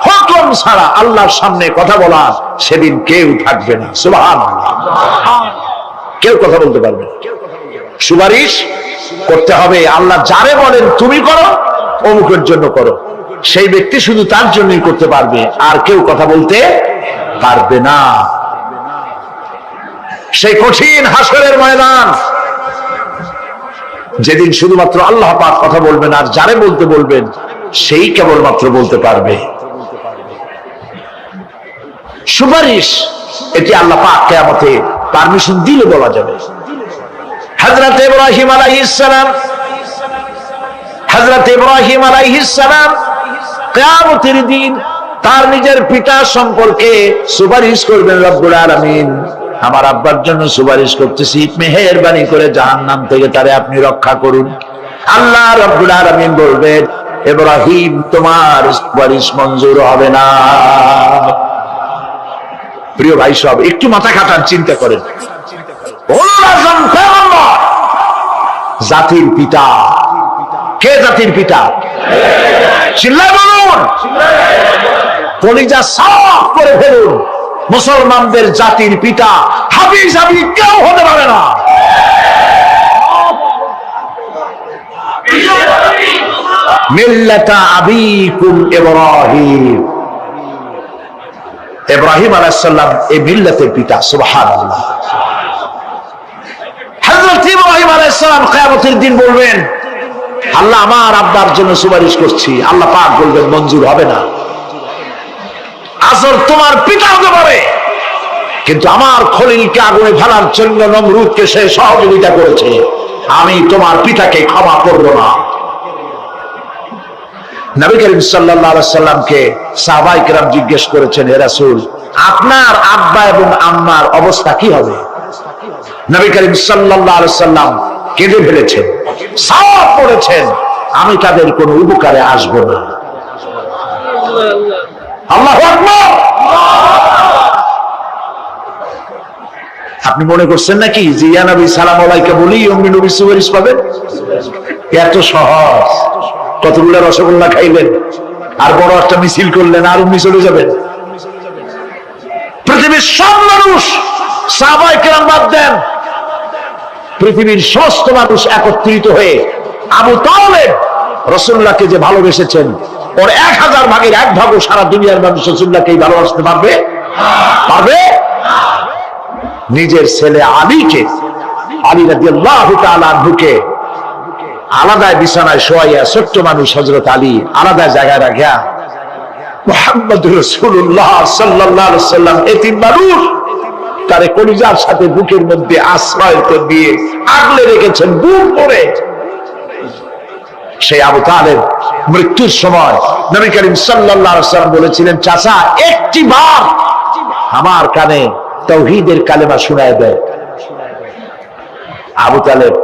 হুকুম ছাড়া আল্লাহর সামনে কথা বলার সেদিন কেউ থাকবে না। সুবহানাল্লাহ, কেউ কথা বলতে পারবে না। সুপারিশ করতে হবে, আল্লাহ যারে বলেন তুমি করো, অমুকের জন্য করো, সেই ব্যক্তি শুধু তার জন্যই করতে পারবে, আর কেউ কথা বলতে পারবে না। সেই কঠিন হাসরের ময়দান, যেদিন শুধুমাত্র আল্লাহ পাক কথা বলবেন, আর যারে বলতে বলবেন সেই কেবলমাত্র বলতে পারবে। সুপারিশ এটি আল্লাহ পাক কিয়ামতে পারমিশন দিলে বলা যাবে। হযরত ইব্রাহিম আলাইহিস সালাম কিয়ামতের দিন তার নিজের পিতা সম্পর্কে সুপারিশ করবেন, রব্বুল আলামিন আমার আব্বার জন্য সুপারিশ করতেছি, মেহেরবানি করে জাহান্নাম থেকে তারে আপনি রক্ষা করুন। আল্লাহ রব্বুল আলামিন বলবেন, ইব্রাহিম তোমার সুপারিশ মঞ্জুর হবে না। প্রিয় ভাই সব, একটু মাথা খাটান, চিন্তা করেন। জাতির পিতা কে? জাতির পিতা চিল্লায় বলুন, কলিজা সাফ করে ফেলুন, মুসলমানদের জাতির পিতা হাফিজ হাবিব কেউ হতে পারে না। মিল্লাতা আবিকুম ইব্রাহিম। ইব্রাহিম আলাইহিস সালাম এই মিল্লাতের পিতা। সুবহানাল্লাহ। হযরত ইব্রাহিম আলাইহিস সালাম কিয়ামতের দিন বলবেন, আল্লাহ আমার আব্বার জন্য সুপারিশ করছি। আল্লাহ পাক বলবেন মঞ্জুর হবে না। আসর তোমার পিতা হতে পারে, কিন্তু আমার খলিলকে আগুনে ফেলার জন্য নমরুদকে সে সহযোগিতা করেছে, আমি তোমার পিতাকে ক্ষমা করব না। নবী করিম সাল্লাল্লাহু আলাইহি সাল্লামকে সাহাবায়ে কেরাম জিজ্ঞেস করেছেন, হে রাসূল আপনার আব্বা এবং আম্মার অবস্থা কি হবে? নবী করিম সাল্লাল্লাহু আলাইহি সাল্লাম কেঁদে ফেলেছেন, সাফ করেছেন, আমি তাদের কোনো উপকারে আসব না। আল্লাহু আকবার। আপনি মনে করছেন নাকি যে ইয়া নবী সালাম আলাইকা বলি অমনি নবী সুপারিশ পাবেন? এত সহজ। কতগুলো রসগোল্লা খাইলেন আর বড় একটা মিছিল করলেন আর অমনি চলে যাবেন? পৃথিবীর সব মানুষ, সাহাবায়ে কেরাম বাদ দেন, পৃথিবীর সমস্ত মানুষ একত্রিত হয়ে আবু তালেব রাসূলুল্লাহকে যে ভালোবেসেছেন, ওর 1000 ভাগের 1 ভাগও সারা দুনিয়ার মানুষ রাসূলুল্লাহকে ভালোবাসতে পারবে? পারবে? নিজের ছেলে আলীকে, আলী রাদিয়াল্লাহু তাআলা আনহুকে আলাদা বিছানায় শোয়াইয়া, ছোট্ট মানুষ হযরত আলী আলাদা জায়গায় রাখিয়া মুহাম্মদুর রাসূলুল্লাহ সাল্লাল্লাহু আলাইহি ওয়াসাল্লাম এতিম মানুষ তারে কলিজার সাথে বুকের মধ্যে আশ্রয় দিয়ে আগলে রেখেছেন বুক করে। সেই আবু তালেব মৃত্যুর সময় নবী করিম সাল্লাল্লাহু আলাইহি ওয়াসাল্লাম বলেছিলেন, চাচা একটি বার আমার কানে তাওহীদের কালেমা শোনায় দেয়। আবু তালেব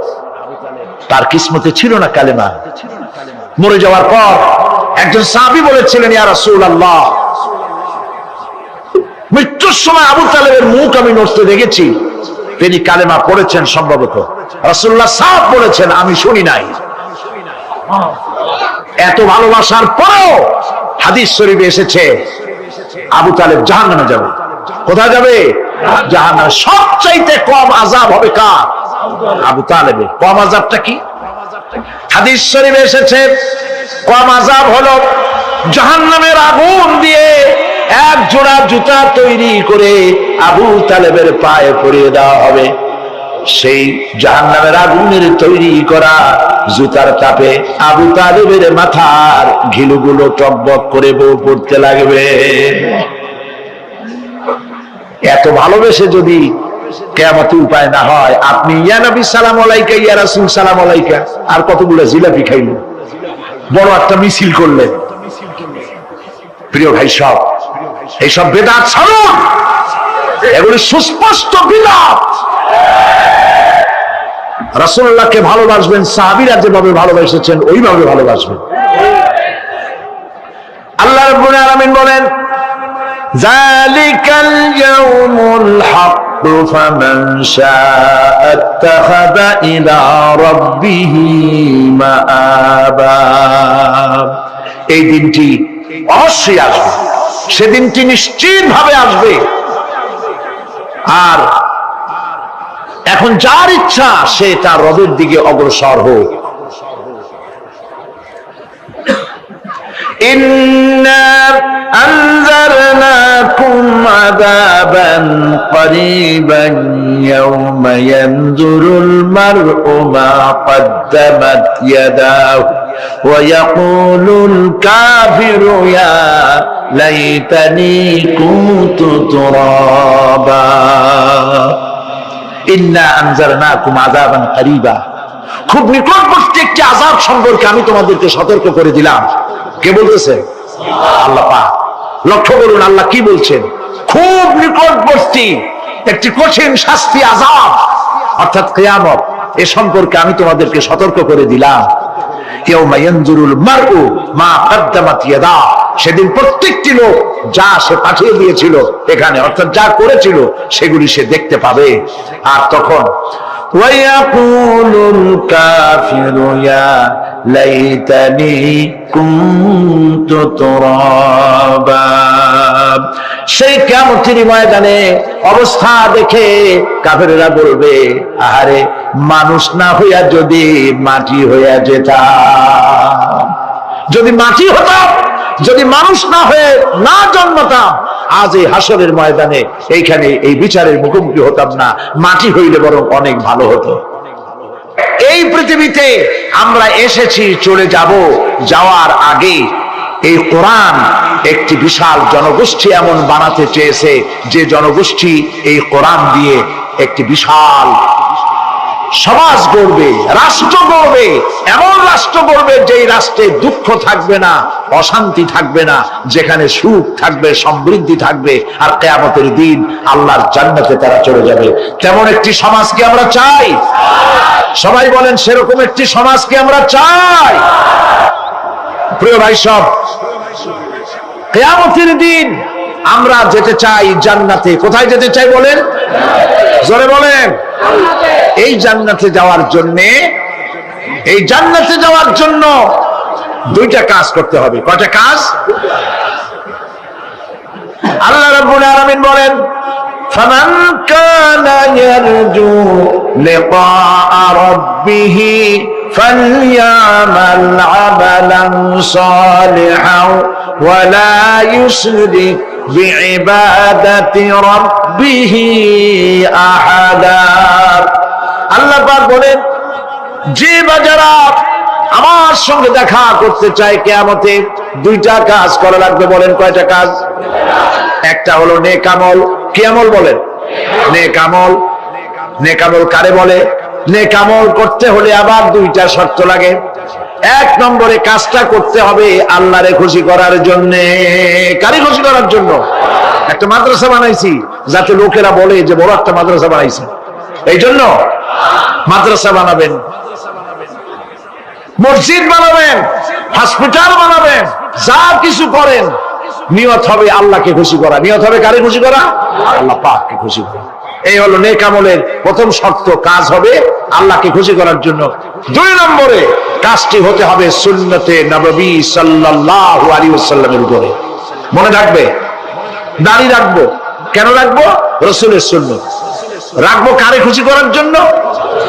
তার কিসমতে ছিল না কালেমা। মরে যাওয়ার পর একজন সাহাবী বলেছিলেন, ইয়া রাসূলুল্লাহ, মৃত্যুর সময় আবু তালেবের মুখ আমি নড়তে দেখেছি, তিনি কালেমা পড়েছেন সম্ভবত। রাসূলুল্লাহ সাফ বলেছেন, আমি শুনি নাই। এত ভালোবাসার পরেও হাদিস শরীফে এসেছে আবু তালেব জাহান্নামে যাবে। কোথায় যাবে? জাহান্নামে। সবচাইতে কম আযাব হবে কার? আবু তালেবের। কম আযাবটা কি? হাদিস শরীফে এসেছে কম আযাব হলো জাহান্নামের আগুন দিয়ে এক জোড়া জুতা তৈরি করে আবু তালেবের পায়ে পরিয়ে দেওয়া হবে। সেই জাহান্নামের আগুনের তৈরি করা জুতার তাপে আবু তালেবের মাথার ঘিলুগুলো টকবক করে বউ পড়তে লাগবে। এত ভালোবেসে যদি কিয়ামতে উপায় না হয়, আপনি ইয়া নবী সালাম আলাইকা, ইয়া রাসূল সালাম আলাইকা, আর কতগুলো জিলাপি খাইলেন, বড় একটা মিছিল করলেন। প্রিয় ভাই সব, এইসব বেদাত ছাড়ুন, এগুলি সুস্পষ্ট বিদাত। রাসূলুল্লাহকে ভালোবাসবেন, সাহাবীরা যেভাবে ভালোবেসেছেন ওইভাবে ভালোবাসবেন। আল্লাহ রাব্বুল আলামিন বলেন, যালিকাল ইয়াউমুল হক ফামান শাআ ইত্তাখাযা ইলা রাব্বিহি মাআবা। এই দিনটি অবশ্যই আসবে, সেদিনটি নিশ্চিতভাবে আসবে। আর এখন যার ইচ্ছা সে তার রবের দিকে অগ্রসর হোক। ইন্না আনজারনাকুম আযাবান করিবান ইয়াওমা ইয়ানজুরুল মার'উ মা কদ্দামাত ইয়াদাহু ওয়া ইয়াকুলুল কাফিরু ইয়া লাইতানি কুনতু তুরাবা। ইন্না আনজারনাকুম আযাবান করিবা, খুব নিকটবর্তী একটি আযাব সম্পর্কে আমি তোমাদেরকে সতর্ক করে দিলাম। কে বলতেছে? আল্লাহ পাক। লক্ষ্য করুন আল্লাহ কি বলছেন, খুব নিকটবর্তী একটি কঠিন শাস্তি, আযাব অর্থাৎ কিয়ামত, এ সম্পর্কে আমি তোমাদেরকে সতর্ক করে দিলাম। ইয়াউমা ইয়ানজুরুল মার'উ মা কদ্দামাত ইয়াদা, সেদিন প্রত্যেকটি লোক যা সে পাঠিয়ে দিয়েছিল এখানে, অর্থাৎ যা করেছিল সেগুলি সে দেখতে পাবে। আর তখন ওয়ায়াকুলুল কাফিরু ইয়া লাইতানি কুনতু তুরাবা। সেই কিয়ামতের ময়দানে অবস্থা দেখে কাফেররা বলবে, আহারে মানুষ না হইয়া যদি মাটি হইয়া যেতাম, যদি মাটি হতাম, যদি মানুষ না হয়ে না জন্মতাম, আজ এই হাসরের ময়দানে এইখানে এই বিচারের মুখোমুখি হতাম না, মাটি হইলে বরং অনেক ভালো হতো। এই পৃথিবীতে আমরা এসেছি, চলে যাব, যাওয়ার আগে এই কোরআন একটি বিশাল জনগোষ্ঠী এমন বানাতে চেয়েছে যে জনগোষ্ঠী এই কোরআন দিয়ে একটি বিশাল সমাজ গড়বে, রাষ্ট্র গড়বে, এমন রাষ্ট্র গড়বে যেই রাষ্ট্রে দুঃখ থাকবে না, অশান্তি থাকবে না, যেখানে সুখ থাকবে, সমৃদ্ধি থাকবে, আর কিয়ামতের দিন আল্লাহর জান্নাতে তারা চলে যাবে। তেমন একটি সমাজকে আমরা চাই। সবাই বলেন, সেরকম একটি সমাজকে আমরা চাই। প্রিয় ভাই সব, কিয়ামতের দিন আমরা যেতে চাই জান্নাতে। কোথায় যেতে চাই বলেন? জোরে বলেন। এই জান্নাতে যাওয়ার জন্য দুইটা কাজ করতে হবে। কয়টা কাজ? আল্লাহ রাব্বুল আলামিন বলেন, ফামান কানা ইয়ারজু লিকাআ রাব্বিহি ফালইয়ামাল আমালান সালিহান ওয়া লা ইউশরিক বিইবাদাতি রাব্বিহি আহাদা। আল্লাহ পাক বলেন, যে বাজারা আমার সঙ্গে দেখা করতে চায় কিয়ামতে, দুইটা কাজ করা লাগবে। বলেন কয়টা কাজ? একটা হলো নেক আমল। কি আমল বলেন? নেক আমল। নেক আমল কারে বলে? নেক আমল করতে হলে আবার দুইটা শর্ত লাগে। এক নম্বরে কাজটা করতে হবে আল্লাহরে খুশি করার জন্য। কারে খুশি করার জন্য? একটা মাদ্রাসা বানাইছি যাতে লোকেরা বলে যে বড় একটা মাদ্রাসা বানাইছে, এই জন্য মাদ্রাসা বানাবেন, মসজিদ বানাবেন, হসপিটাল বানাবেন, যা কিছু করেন নিয়ত হবে আল্লাহকে খুশি করা। নিয়ত হবে কারে খুশি করা? আল্লাহ পাককে খুশি করা। এই হলো নেক আমলের প্রথম শর্ত। কাজ হবে আল্লাহকে খুশি করার জন্য। দুই নম্বরে কাজটি হতে হবে সুন্নতে নববী সাল্লাল্লাহু আলাইহি ওয়াসাল্লামের উপরে। মনে রাখবে, দাড়ি রাখবো। কেন রাখবো? রাসূলের সুন্নাত। রাখবো কারে খুশি করার জন্য?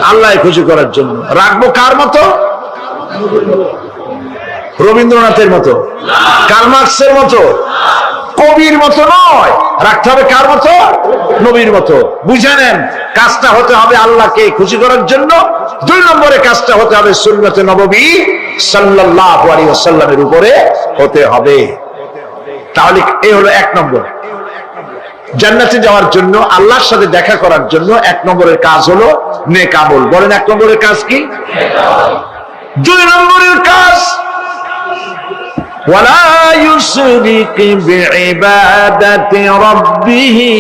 আল্লাহকে খুশি করার জন্য। রাখবো কার মতো? রবীন্দ্রনাথের মতো, কার্ল মার্কসের মতো, কবির মতো নয়। রাখতে হবে কার মতো? নবীর মতো। বুঝে নেন, কাজটা হতে হবে আল্লাহকে খুশি করার জন্য। দুই নম্বরে কাজটা হতে হবে সুন্নতে নববী সাল্লাল্লাহু আলাইহি ওয়াসাল্লামের উপরে হতে হবে। তাহলে এই হলো এক নম্বর। জান্নাতে যাওয়ার জন্য, আল্লাহর সাথে দেখা করার জন্য এক নম্বরের কাজ হলো নেক আমল। বলেন এক নম্বরের কাজ কি? দুই নম্বরের কাজ ওয়ালা ইউশরিক বিইবাদাতি রাব্বিহি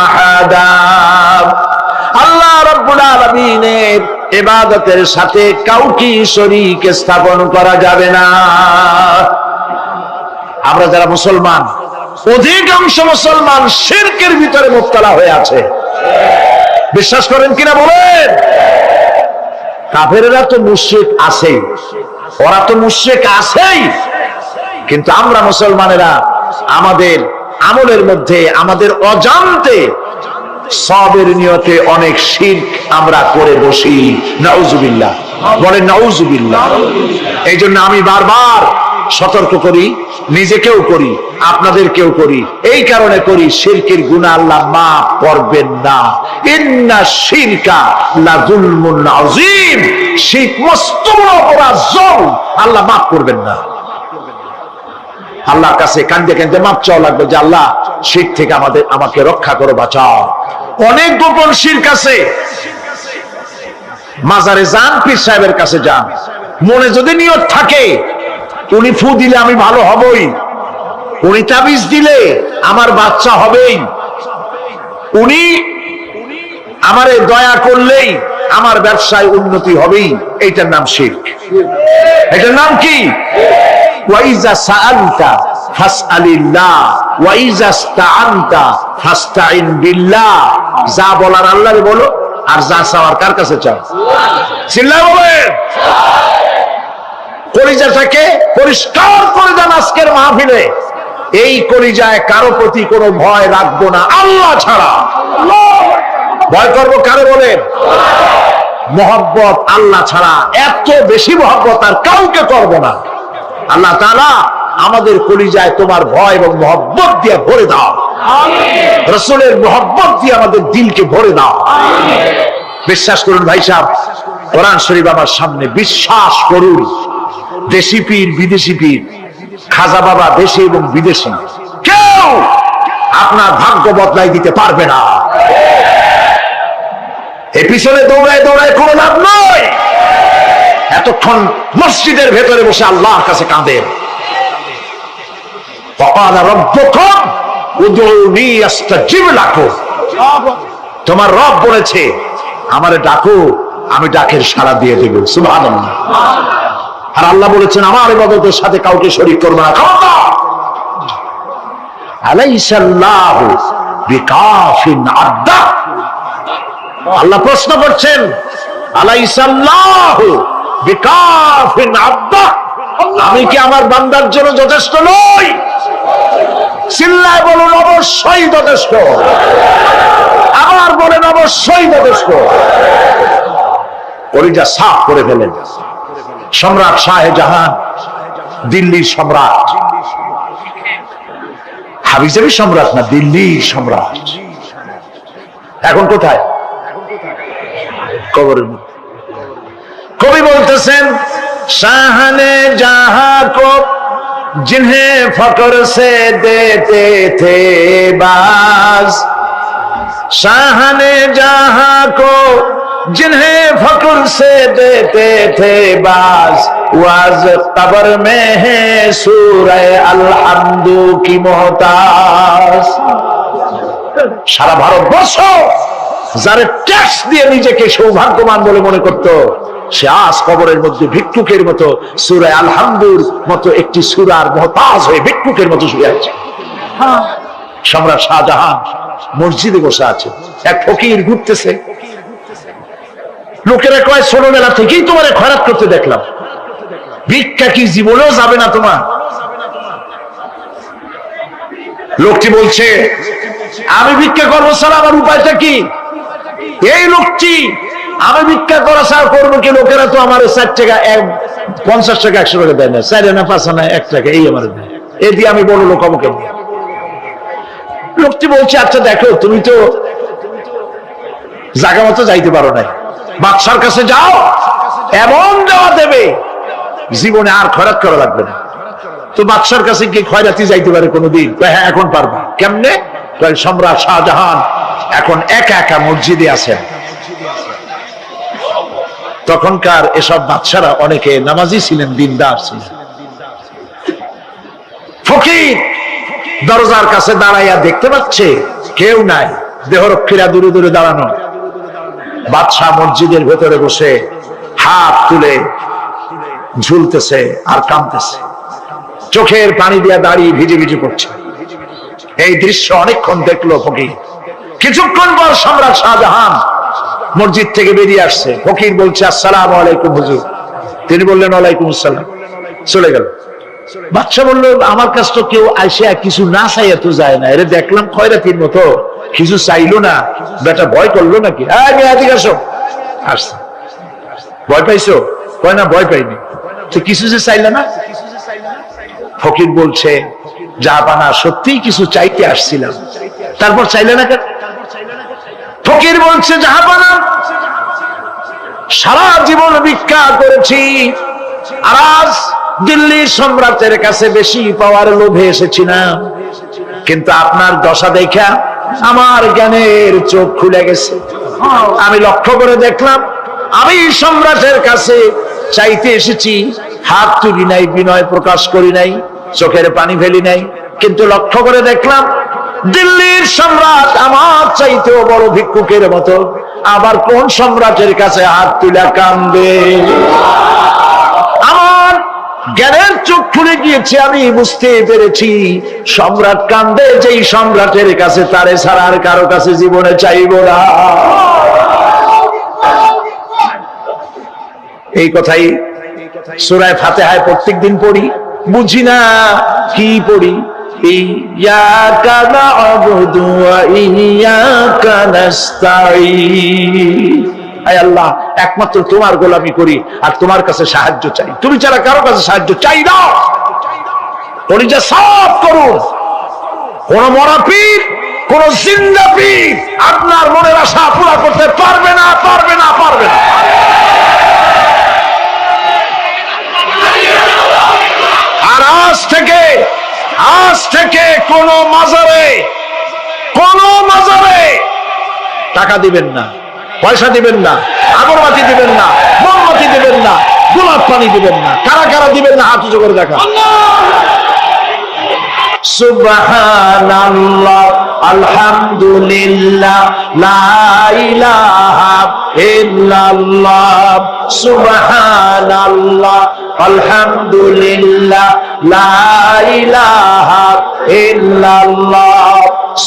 আহাদা। আল্লাহ রাব্বুল আলামিনের ইবাদতের সাথে কাউকে শরীক স্থাপন করা যাবে না। আমরা যারা মুসলমান, অধিকাংশ মুসলমান শিরকের ভিতরে মুবতালা হয়ে আছে। বিশ্বাস করেন কিনা বলেন? কাফেররা তো মুশরিক আছেই, ওরা তো মুশরিক আছেই, কিন্তু আমরা মুসলমানেরা আমাদের আমলের মধ্যে, আমাদের অজান্তে সবের নিয়তে অনেক শিরক আমরা করে বসি। নাউজুবিল্লাহ। বলেন নাউজুবিল্লাহ। এই জন্য আমি বারবার সতর্ক করি, নিজেকেও করি, আপনাদেরকেও করি। এই কারণে করি, শিরকের গুনাহ আল্লাহ মাফ করবেন না। ইন্না শিরকা লাযুলমুন আযীম। শিরক মস্ত বড় অপরাধ, জুলম, আল্লাহ মাফ করবেন না। আল্লাহর কাছে কাঁদতে কাঁদতে মাপ চাওয়া লাগবে যে আল্লাহ শিরক থেকে আমাকে রক্ষা করো, বাঁচাও। অনেক গোপন শিরক আছে। মাজারে যান, পীর সাহেবের কাছে যান, মনে যদি নিয়ত থাকে উনি ফু দিলে আমি ভালো হবই, উনি তাবিজ দিলে আমার বাচ্চা হবেই, উনি আমারে দয়া করলেই আমার ব্যবসায় উন্নতি হবেই, এইটার নাম শিরক। এটার নাম কি? ওয়াইজা সাআলতা ফাসআলিল্লাহ ওয়াইজা ইসতাআনতা ফাসতাইন বিল্লাহ। যা বলার আল্লাহরে বলো, আর যা চাওয়ার কার কাছে চাও? চিল্লায় বলেন। কলিজাটাকে পরিষ্কার করে দেন আজকের মাহফিলে। এই কলিজায় কারো প্রতি কোনো ভয় রাখবো না আল্লাহ ছাড়া। ভয় করবো কারে বলেন? মহব্বত আল্লাহ ছাড়া, এত বেশি মহব্বত আর কাউকে করবো না। আল্লাহ তাআলা আমাদের কলিজায় তোমার ভয় এবং মহব্বত দিয়ে ভরে দাও। রাসূলের মহব্বত দিয়ে আমাদের দিলকে ভরে দাও। বিশ্বাস করুন ভাই সাহেব, কোরআন শরীফ আমার সামনে, বিশ্বাস করুন। দেশি পীর, বিদেশি পীর, খাজা বাবা দেশি এবং বিদেশি, কেউ আপনার ভাগ্য বদলাই দিতে পারবে না। এই পিছনে দৌড়ায় দৌড়ায় কোনো লাভ নয়। এতক্ষণ মসজিদের ভেতরে বসে আল্লাহর কাছে কাঁদেন। ওয়াকালা রাব্বুকুম উদউনি আস্তাজিব লাকুম। তোমার রব বলেছে আমারে ডাকো, আমি ডাকের সাড়া দিয়ে দেব। সুবহানাল্লাহ। আর আল্লাহ বলেছেন আমার ইবাদতের সাথে কাউকে শরীক করবে না। আলাইসাল্লাহু বিকাফিন আব্দা। আল্লাহ প্রশ্ন করছেন, আলাইসাল্লাহু বিকাফিন আব্দা, আমি কি আমার বান্দার জন্য যথেষ্ট নই? চিল্লায় বলুন অবশ্যই যথেষ্ট। আবার বলেন অবশ্যই যথেষ্ট। কলিজা সাফ করে ফেলেন। সম্রাট শাহজাহান, দিল্লির সম্রাট, হাবিজাবি সম্রাট না, দিল্লির সম্রাট। এখন কোথায়? কবরের মধ্যে। কবি বলতেছেন, শাহনে জাহাं को जिन्हें फक्र से देते थे बाज, शाहने जहां को जिन्हें फक्र से देते थे बाज, वाज कब्र में है सूरह अलहम्दु की मोहताज। সারা ভারতবর্ষ যারা ট্যাক্স দিয়ে নিজেকে সৌভাগ্যবান বলে মনে করত, সে আজ কবরের মধ্যে ভিক্ষুকের মতো সূরা আলহামদুর মতো একটি সূরার মুহতাজ হয়ে ভিক্ষুকের মতো শুয়ে আছে। সম্রাট শাহজাহান মসজিদে বসে আছে, এক ফকির ঘুরতেছে। লোকেরা কয়, ছোটবেলা থেকেই তোমার খয়রাত করতে দেখলাম, ভিক্ষা কি জীবনেও যাবে না তোমার? লোকটি বলছে, আমি ভিক্ষা করবো স্যার, আমার উপায়টা কি? এই লোকটি, আমি ভিক্ষা করা ছাড়া করবো কি? লোকেরা তো আমার 4 টাকা 50 টাকা 100 টাকা দেয় না, 4 আনা 5 আনা 1 টাকা এই আমার দেয়, এ দিয়ে আমি বড় লোক হবো কেমন? লোকটি বলছে, আচ্ছা দেখো, তুমি তো জায়গা মতো যাইতে পারো না, বাদশার কাছে যাও, এমন দেওয়া দেবে জীবনে আর খয়রাত করা লাগবে না। তো বাদশার কাছে কি খয়রাতি যাইতে পারে কোনোদিন? হ্যাঁ, এখন পারবা। কেমনে? সম্রাট শাহজাহান এখন একা একা মসজিদে আছেন। তখনকার এসব বাদশারা অনেকে নামাজি ছিলেন, দিনদার ছিলেন। ফকির দরজার কাছে দাঁড়াইয়া দেখতে পাচ্ছে কেউ নাই, দেহরক্ষীরা দূরে দূরে দাঁড়ানো। বাদশাহ মসজিদের ভেতরে বসে হাত তুলে ঝুলতেছে আর কাঁদতেছে, চোখের পানি দিয়া দাঁড়িয়ে ভিজে ভিজে পড়ছে। এই দৃশ্য অনেকক্ষণ দেখলো ফকির। কিছুক্ষণ পর সম্রাট শাহজাহান মসজিদ থেকে বেরিয়ে আসছে। ফকির বলছে, আসসালামু আলাইকুম হুজুর। তিনি বললেন, ওয়ালাইকুম আসসালাম। চলে গেল। বাদশা বলল, আমার কাছে তো কেউ আইসা কিছু না চাইয়া তো যায় না, এরে দেখলাম খয়রাতির মতো কিছু চাইলো না, বেটা ভয় করলো নাকি? আসছে। ভয় পাইছো? কয় না, ভয় পাইনি। তো কিছু যে চাইলে না? ফকির বলছে, জাহাপানা, সত্যিই কিছু চাইতে আসছিলাম, তারপর চাইলে না কেন? ফকির বলছে, জাহাপানা, সারা জীবন ভিক্ষা করেছি, আর আজ দিল্লির সম্রাটের কাছে বেশি পাওয়ার লোভে এসেছি না, কিন্তু আপনার দশা দেখা আমার জ্ঞানের চোখ খুলে গেছে। আমি লক্ষ্য করে দেখলাম, আমি সম্রাটের কাছে চাইতে এসেছি, হাত তুলি নাই, বিনয় প্রকাশ করি নাই, চোখের পানি ফেলি নাই, কিন্তু লক্ষ্য করে দেখলাম দিল্লির সম্রাট আমার চাইতেও বড় ভিক্ষুকের মতো। আবার কোন সম্রাটের কাছে হাত তুলে কান্দে? আমার জ্ঞানের চোখ খুলে গিয়েছে, আমি বুঝতে পেরেছি সম্রাট কান্দে যেই সম্রাটের কাছে, তারে ছাড়া আর কারো কাছে জীবনে চাইব না। এই কথাই সূরা ফাতিহায় প্রত্যেকদিন পড়ি, বুঝি না কি পড়ি। ইয়াকা না'বুদু ওয়া ইয়াকা নাস্তাঈন। আয় আল্লাহ, একমাত্র তোমার গোলামি করি আর তোমার কাছে সাহায্য চাই, তুমি ছাড়া কারো কাছে সাহায্য চাই না। কলিজা সাফ করুন। কোন মরা পীর, কোন জিন্দা পীর আপনার মনের আশা পুরা করতে পারবে না, পারবে না, পারবে না। আর আজ থেকে কোন মাজারে টাকা দিবেন না, পয়সা দিবেন না, আগরবাতি দিবেন না, মোমবাতি দিবেন না, গোলাপ পানি দিবেন না। কারা কারা দিবেন না? হাত উঁচু করে দেখা। সুবহানাল্লাহ, আলহামদুলিল্লাহ, লা ইলাহা ইল্লাল্লাহ, সুবহানাল্লাহ, আলহামদুলিল্লাহ, লা ইলাহা ইল্লাল্লাহ,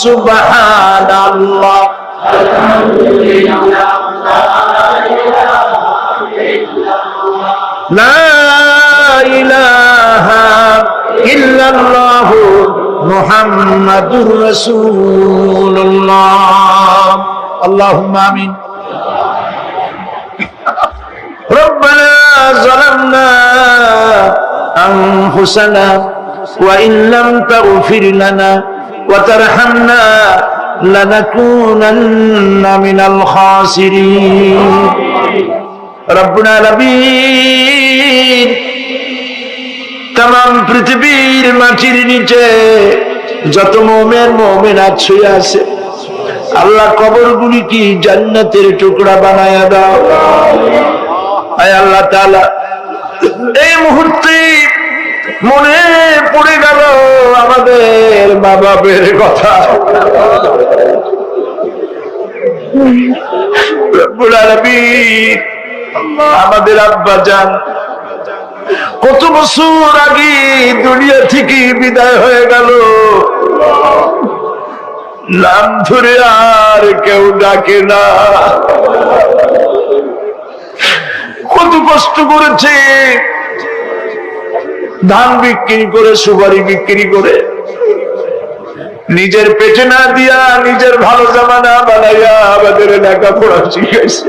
সুবহানাল্লাহ। লা ইলাহা ইল্লাল্লাহ, মুহাম্মাদুর রাসূলুল্লাহ। আল্লাহুম্মা আমিন। ربنا ظلمنا أنفسنا وإن لم تغفر لنا وترحمنا لنكونن من الخاسرين رب العالمين तमाम পৃথিবীর মাটির নিচে যত মুমিন মুমিনাত শুয়ে আছে আল্লাহ কবরগুলি কি জান্নাতের টুকরা বানায়া দাও। আয় আল্লাহ তাআলা, এই মুহূর্তে মনে পড়ে গেল আমাদের মা বাপের কথা। রব্বুল আলামিন, আমাদের আব্বা জান কত বছর আগে দুনিয়া থেকে বিদায় হয়ে গেল, নাম ধরে আর কেউ ডাকে না। কত কষ্ট করেছে, ধান বিক্রি করে, সুপারি বিক্রি করে, নিজের পেটে না দিয়া নিজের ভালো জামা না বানাইয়া আমাদের লেখাপড়া শিখাইছে,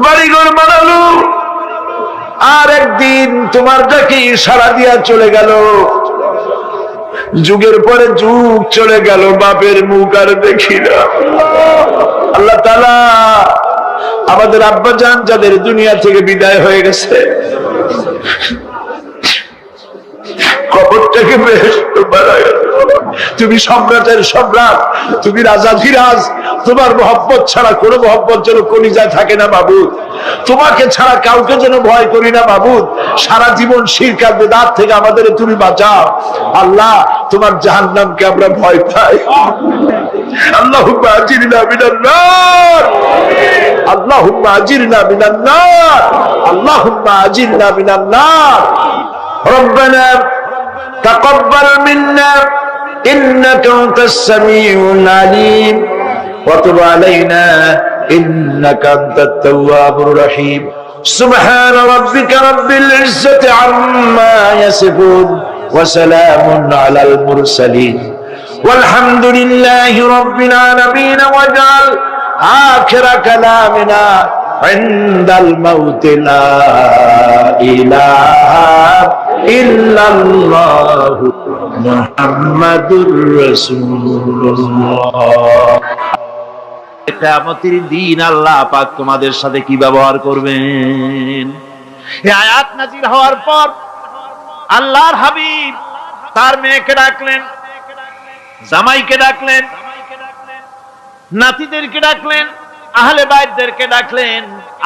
বাড়িঘর বানালো। আর একদিন তোমার ডাকে সাড়া দিয়া চলে গেল। যুগের পরে যুগ চলে গেল, বাপের মুখ আর দেখি না। আল্লাহ তাআলা আমাদের আব্বা জান যাদের দুনিয়া থেকে বিদায় হয়ে গেছে, কবরটাকে বেহেশত বানায়। তুমি সম্রাটের সম্রাট, তুমি রাজাধিরাজ, তোমার মহব্বত ছাড়া কোনো মহব্বত যেন কলিজায় থাকে না মাবুদ। তোমাকে ছাড়া কাউকে যেন ভয় করি না মাবুদ। সারা জীবন শিরক আর বিদআত থেকে আমাদের তুমি বাঁচাও আল্লাহ। তোমার জাহান্নামকে আমরা ভয় পাই। আল্লাহুম্মা আজিরনা মিনান নার, আল্লাহুম্মা আজিরনা মিনান নার, আল্লাহুম্মা আজিরনা মিনান নার। রব্বানা তাকাব্বাল মিন্না ইন্নাকা আনতাস সামিউল আলিম ওয়া তুব আলাইনা ইন্নাকা আনতাত তাওয়াবুর রহিম। সুবহান রাব্বিকা রাব্বিল ইজ্জাতি আম্মা ইয়াসিফুন ওয়া সালামুন আলাল মুরসালিন ওয়ালহামদুলিল্লাহি রাব্বিল আলামিন। ওয়াজআল আখিরা কালামিনা ইনদাল মাউত লা ইলাহা ইল্লাল্লাহু মুহাম্মাদুর রাসূলুল্লাহ। কিয়ামতের দিন আল্লাহ পাক তোমাদের সাথে কি ব্যবহার করবেন। এই আয়াত নাযিল হওয়ার পর আল্লাহর হাবিব তার মেয়েকে ডাকলেন, জামাইকে ডাকলেন, নাতিদেরকে ডাকলেন, আহলে বাইতদেরকে ডাকলেন,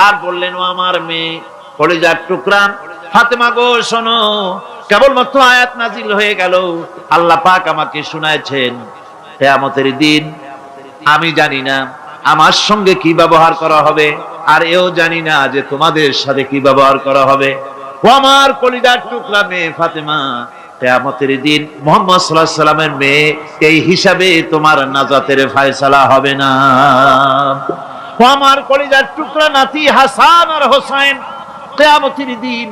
আর বললেন, ও আমার মেয়ে কলিজার টুকরা ফাতেমা গো, শোনো, কেবলমাত্র আয়াত নাজিল হয়ে গেল, আল্লাহ পাক আমাকে শুনাইছেন কিয়ামতের দিন আমি জানি না আমার সঙ্গে কি ব্যবহার করা হবে, আর এও জানি না যে তোমাদের সাথে কি ব্যবহার করা হবে। ও আমার কলিজার টুকরা মেয়ে ফাতেমা, কিয়ামতের দিন মুহাম্মদ সাল্লাল্লাহু আলাইহি সাল্লামের মেয়ে এই হিসাবে তোমার নাজাতের ফয়সালা হবে না। ও আমার কলিজার টুকরা নাতি হাসান আর হোসেন, কিয়ামতের দিন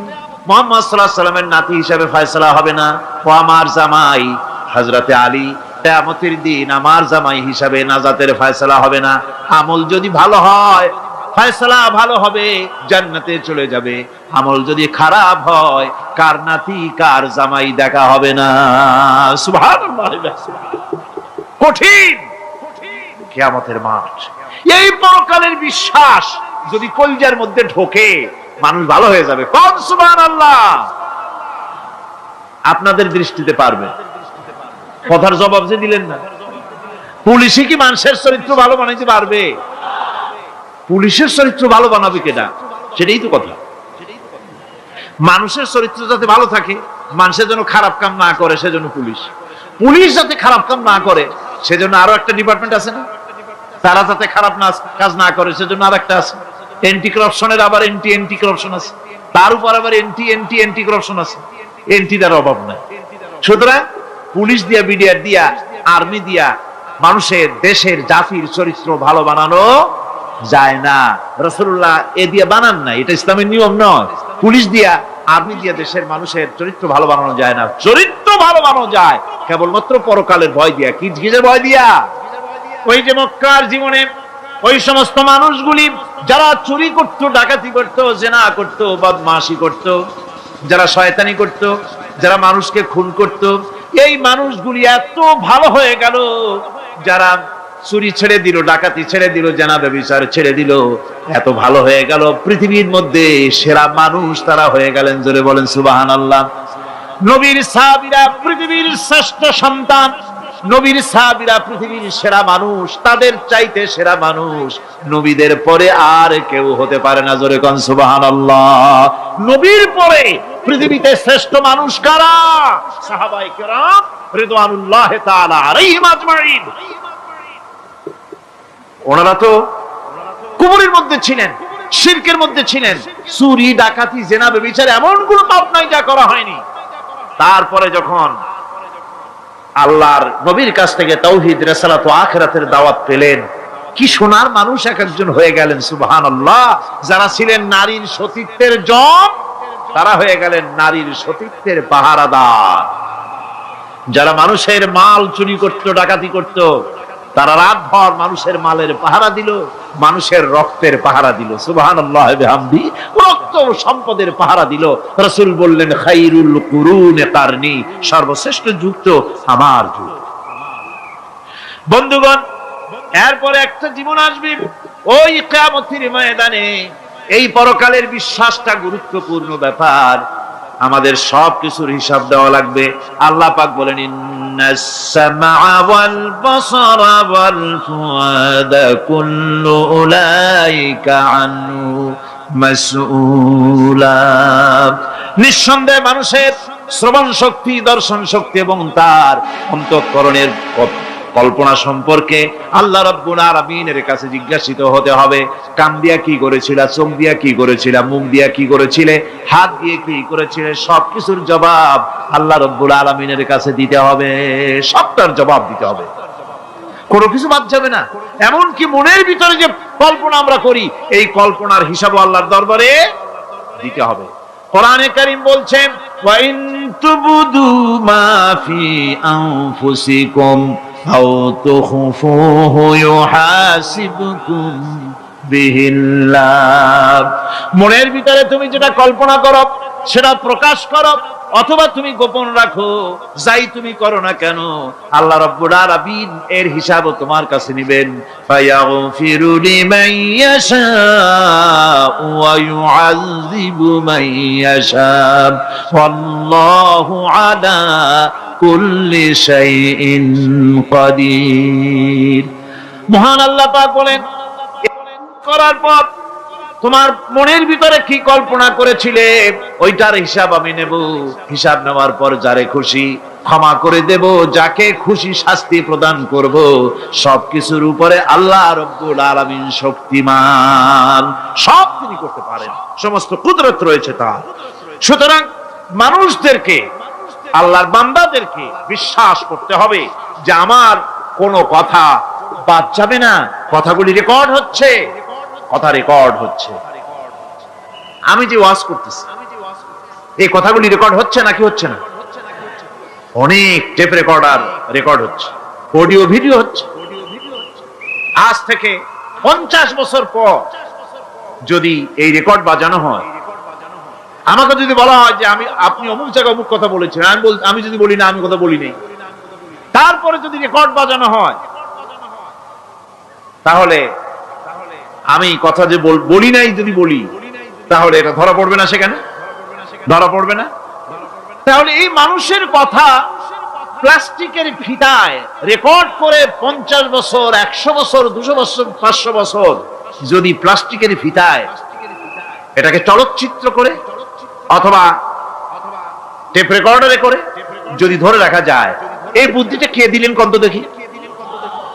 মুহাম্মদ সাল্লাল্লাহু আলাইহি সাল্লামের নাতি হিসাবে ফয়সালা হবে না। ও আমার জামাই হযরতে আলী, কিয়ামতের দিন আমার জামাই হিসাবে নাজাতের ফয়সালা হবে না। আমল যদি ভালো হয় ফয়সালা ভালো হবে, জান্নাতে চলে যাবে। আমল যদি খারাপ হয় কার নাতি কার জামাই দেখা হবে না। সুবহানাল্লাহ। কঠিন কিয়ামতের মাঠ। এই পরকালের বিশ্বাস যদি কলিজার মধ্যে ঢোকে মানুষ ভালো হয়ে যাবে। কোন সুবহানাল্লাহ। আপনাদের দৃষ্টিতে পারবে। কথার জবাব যে দিলেন না, পুলিশে কি মানুষের চরিত্র ভালো বানাইতে পারবে? পুলিশের চরিত্র ভালো বানাবে কেনা, সেটাই তো কথা। মানুষের চরিত্র যাতে ভালো থাকে, মানুষের জন্য খারাপ কাম না করে, সেজন্য পুলিশ। পুলিশ যাতে খারাপ কাম না করে, সেজন্য আরো একটা ডিপার্টমেন্ট আছে না? তারা যাতে খারাপ কাজ না করে, সেজন্য আর একটা আছে। এন্টি করাপশনের আবার এন্টি করাপশন আছে। তার উপর আবার এন্টি করাপশন আছে, এন্টিটার অভাব নাই। সুতরাং পুলিশ দিয়া, বিডিআর দিয়া, আর্মি দিয়া মানুষের, দেশের, জাতির চরিত্র ভালো বানানো যায় না। রাসূলুল্লাহ এ দিয়ে বানান না, এটা ইসলামের নিয়ম নয়। পুলিশ দিয়া, আর্মি দিয়া দেশের মানুষের চরিত্র ভালো বানানো যায় না। চরিত্র ভালো বানানো যায় কেবলমাত্র পরকালের ভয় দিয়া। কি কিসের ভয় দিয়া? ওই যে মক্কার জীবনে ওই সমস্ত মানুষগুলি যারা চুরি করত, ডাকাতি করত, জেনা করত, বদমাশি করত, যারা শয়তানি করত, যারা মানুষকে খুন করত, এই মানুষগুলি এত ভালো হয়ে গেল, যারা চুরি ছেড়ে দিল, ডাকাতি ছেড়ে দিল, জেনা ব্যভিচার ছেড়ে দিল, এত ভালো হয়ে গেল, পৃথিবীর মধ্যে সেরা মানুষ তারা হয়ে গেলেন। জোরে বলেন সুবহানাল্লাহ। নবীর সাহাবীরা পৃথিবীর শ্রেষ্ঠ সন্তান, নবীর সাহাবীরা পৃথিবীর সেরা মানুষ, তাদের চাইতে সেরা মানুষ নবীদের পরে আর কেউ হতে পারে না। জোরে কোন সুবহানাল্লাহ। নবীর পরে পৃথিবীতে শ্রেষ্ঠ মানুষ কারা? সাহাবায়ে কেরাম রিদওয়ানুল্লাহি তাআলা আলাইহিম আজমাইন। ওনারা তো কুফরের মধ্যে ছিলেন, শিরকের মধ্যে ছিলেন, চুরি, ডাকাতি, জেনা, ব্যভিচার এমন কোন পাপ নাই যা করা হয়নি। তারপরে যখন আল্লাহর নবীর কাছ থেকে তাওহীদ, রিসালাত ও আখিরাতের দাওয়াত পেলেন, কি সোনার মানুষ এক একজন হয়ে গেলেন। সুবহানাল্লাহ। যারা ছিলেন নারীর সতীত্বের জম, তারা হয়ে গেলেন নারীর সতীত্বের পাহারাদার। যারা মানুষের মাল চুরি করত, ডাকাতি করত, তারা রাতভর মানুষের মালের পাহারা দিল, মানুষের রক্তের পাহারা দিল। সুবহানাল্লাহ বিহামদি। রক্ত সম্পদের পাহারা দিল। রাসূল বললেন, খায়রুল কুরুনে কারনি, সর্বশ্রেষ্ঠ যুগ তো আমার যুগ। বন্ধুগণ, এরপরে একটা জীবন আসবে ওই কিয়ামতের ময়দানে। এই পরকালের বিশ্বাসটা গুরুত্বপূর্ণ ব্যাপার। আমাদের সবকিছুর হিসাব দেওয়া লাগবে। আল্লাহ পাক বলেন, ইন্নাস সামআ ওয়াল বাসারা ওয়াল ফুআদা কুল্লু উলাইকা আনহু মাসউলা। নিঃসন্দেহে মানুষের শ্রবণ শক্তি, দর্শন শক্তি এবং তার অন্তঃকরণের কল্পনা সম্পর্কে আল্লাহ রাব্বুল আলামিনের কাছে জিজ্ঞাসিত হতে হবে। কান দিয়া কি করেছিলা, চোখ দিয়া কি করেছিলা, মুখ দিয়া কি করেছিলে, হাত দিয়ে কি করেছিলে, সবকিছুর জবাব আল্লাহ রাব্বুল আলামিনের কাছে দিতে হবে। সবটার জবাব দিতে হবে, কোনো কিছু বাদ যাবে না। এমনকি মনের ভিতরে যে কল্পনা আমরা করি, এই কল্পনার হিসাবও আল্লাহর দরবারে দিতে হবে। কোরআনে কারীম বলছেন, ওয়া ইন তুবদু মা ফি আনফুসিকুম আও তুখফুহু ইউহাসিবকুম বিহিল্লাহ। মনের ভিতরে তুমি যেটা কল্পনা করো সেটা প্রকাশ করো, অথবা তুমি গোপন রাখো, যাই তুমি করো না কেন, আল্লাহ রাব্বুল আলামিন এর হিসাবও তোমার কাছে নেবেন। ফায়াগফিরু লিমান ইয়াশাউ ওয়া ইউআযযিবু মান ইয়াশাউ ওয়াল্লাহু আলা কুল্লি শাইইন কাদির। মহান আল্লাহ পাক বলেন, করার পর তোমার মনের ভিতরে কি কল্পনা করেছিলে ওইটার হিসাব আমি নেব। হিসাব নেওয়ার পর যারে খুশি ক্ষমা করে দেব, যাকে খুশি শাস্তি প্রদান করব। সবকিছুর উপরে আল্লাহ রাব্বুল আলামিন শক্তিমান, সব তিনি করতে পারেন, সমস্ত কুদরত রয়েছে তার। সুতরাং মানুষদেরকে, আল্লাহর বান্দাদেরকে বিশ্বাস করতে হবে যে আমার কোনো কথা বাদ যাবে না। কথাগুলি রেকর্ড হচ্ছে, কথা রেকর্ড হচ্ছে। আমি যে ওয়াজ করতেছি, এই কথাগুলি রেকর্ড হচ্ছে নাকি হচ্ছে না? অনেক টেপ রেকর্ডার রেকর্ড হচ্ছে, অডিও ভিডিও হচ্ছে। আজ থেকে 50 বছর পর যদি এই রেকর্ড বাজানো হয়, আমাকে যদি বলা হয় যে আপনি অমুক জায়গায় অমুক কথা বলেছেন, আমি যদি বলি না আমি কথা বলি নাই, তারপরে যদি রেকর্ড বাজানো হয়, তাহলে আমি কথা যে বলি নাই যদি বলি, তাহলে এটা ধরা পড়বে না? সেখানে ধরা পড়বে না? তাহলে এই মানুষের কথা প্লাস্টিকের ফিতায় রেকর্ড করে 50 বছর, 100 বছর, 200 বছর, 500 বছর যদি প্লাস্টিকের ফিতায় এটাকে চলচ্চিত্র করে অথবা টেপ রেকর্ডারে করে যদি ধরে রাখা যায়, এই বুদ্ধিটা কে দিলেন কত দেখি?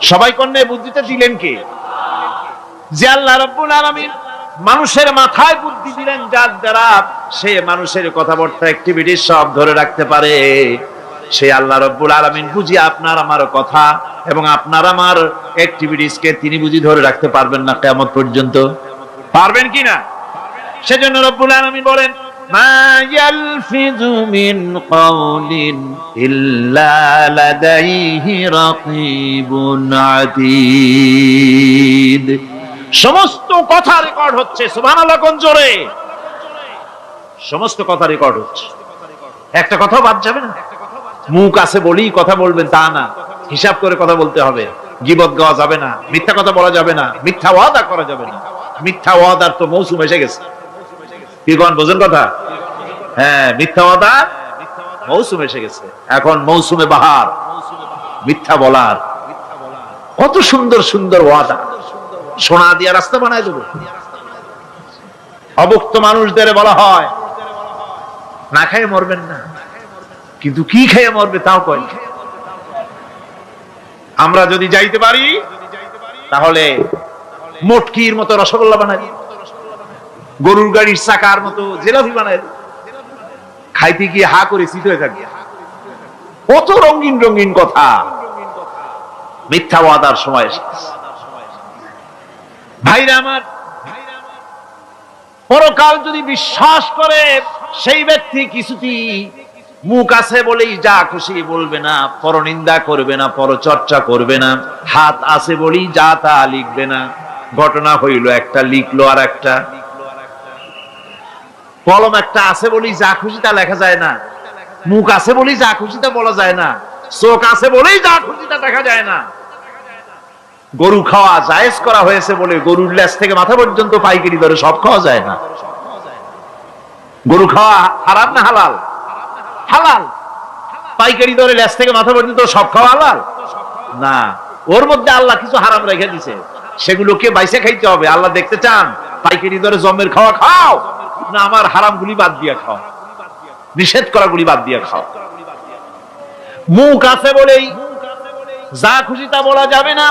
সবাই কন্যা এই বুদ্ধিটা দিলেন কে? যে আল্লাহ রাব্বুল আলামিন মানুষের মাথায় বুদ্ধি দিলেন যার দ্বারা সে মানুষের কথাবার্তা অ্যাক্টিভিটি সব ধরে রাখতে পারে। সে আল্লাহ রাব্বুল আলামিন বুঝি আপনার আমার কথা এবং আপনার আমার অ্যাক্টিভিটিস কে তিনি বুঝি ধরে রাখতে পারবেন না কিয়ামত পর্যন্ত? পারবেন কিনা? সেজন্য রব্বুল আলামিন বলেন, মা ইয়ালফিযু মিন কাওলিন ইল্লা লাদাইহি রাকীবুন আতীদ। সমস্ত কথা রেকর্ড হচ্ছে। সুবহানাল্লাহ কোন জোরে! সমস্ত কথা রেকর্ড হচ্ছে, একটা কথা বাদ যাবে না। মুখ আছে বলেই কথা বলবেন তা না, হিসাব করে কথা বলতে হবে। গীবত গাওয়া যাবে না, মিথ্যা কথা বলা যাবে না, মিথ্যা ওয়াদা করা যাবে না। মিথ্যা ওয়াদার তো মৌসুম এসে গেছে। কি কোন বোঝেন কথা? হ্যাঁ, মিথ্যা ওয়াদা মৌসুম এসে গেছে। এখন মৌসুমে বাহার, মিথ্যা বলার। কত সুন্দর সুন্দর ওয়াদা, সোনা দিয়া রাস্তা বানায় দেবো। অভুক্ত মানুষদের বলা হয় না খেয়ে মরবেন না, কিন্তু কি খেয়ে মরবে তাও কয়। আমরা যদি যাইতে পারি তাহলে মটকির মতো রসগোল্লা বানাই দেব, গরুর গাড়ির চাকার মতো জিলাপি বানাই দেব। খাইতে গিয়ে হা করে চিত হয়ে থাকবে। কত রঙিন রঙিন কথা। মিথ্যা ওয়াদার সময় এসেছে। ভাইরা আমার, পরকাল যদি বিশ্বাস করে সেই ব্যক্তি কিছুতেই মুখ আছে বলেই যা খুশি বলবে না, পরনিন্দা করবে না, পরচর্চা করবে না, হাত আছে বলেই যা তা লিখবে না। ঘটনা হইল একটা, লিখলো আর একটা। কলম একটা আছে বলেই যা খুশি তা লেখা যায় না, মুখ আছে বলেই যা খুশি তা বলা যায় না, চোখ আছে বলেই যা খুশি তা দেখা যায় না। গরু খাওয়া জায়েজ করা হয়েছে বলে গরুর লেজ থেকে মাথা পর্যন্ত পাইকারি দরে সব খাওয়া যায় না। গরু খাওয়া হারাম না হালাল? হালাল। পাইকারি দরে লেজ থেকে মাথা পর্যন্ত সব খাওয়া হালাল না। ওর মধ্যে আল্লাহ কিছু হারাম রেখে দিছে, সেগুলোকে বাইসে খাইতে হবে। আল্লাহ দেখতে চান পাইকারি দরে জমের খাওয়া খাও না আমার হারাম গুলি বাদ দিয়া খাও, নিষেধ করা গুলি বাদ দিয়া খাও। মুখ আছে বলেই যা খুশি তা বলা যাবে না,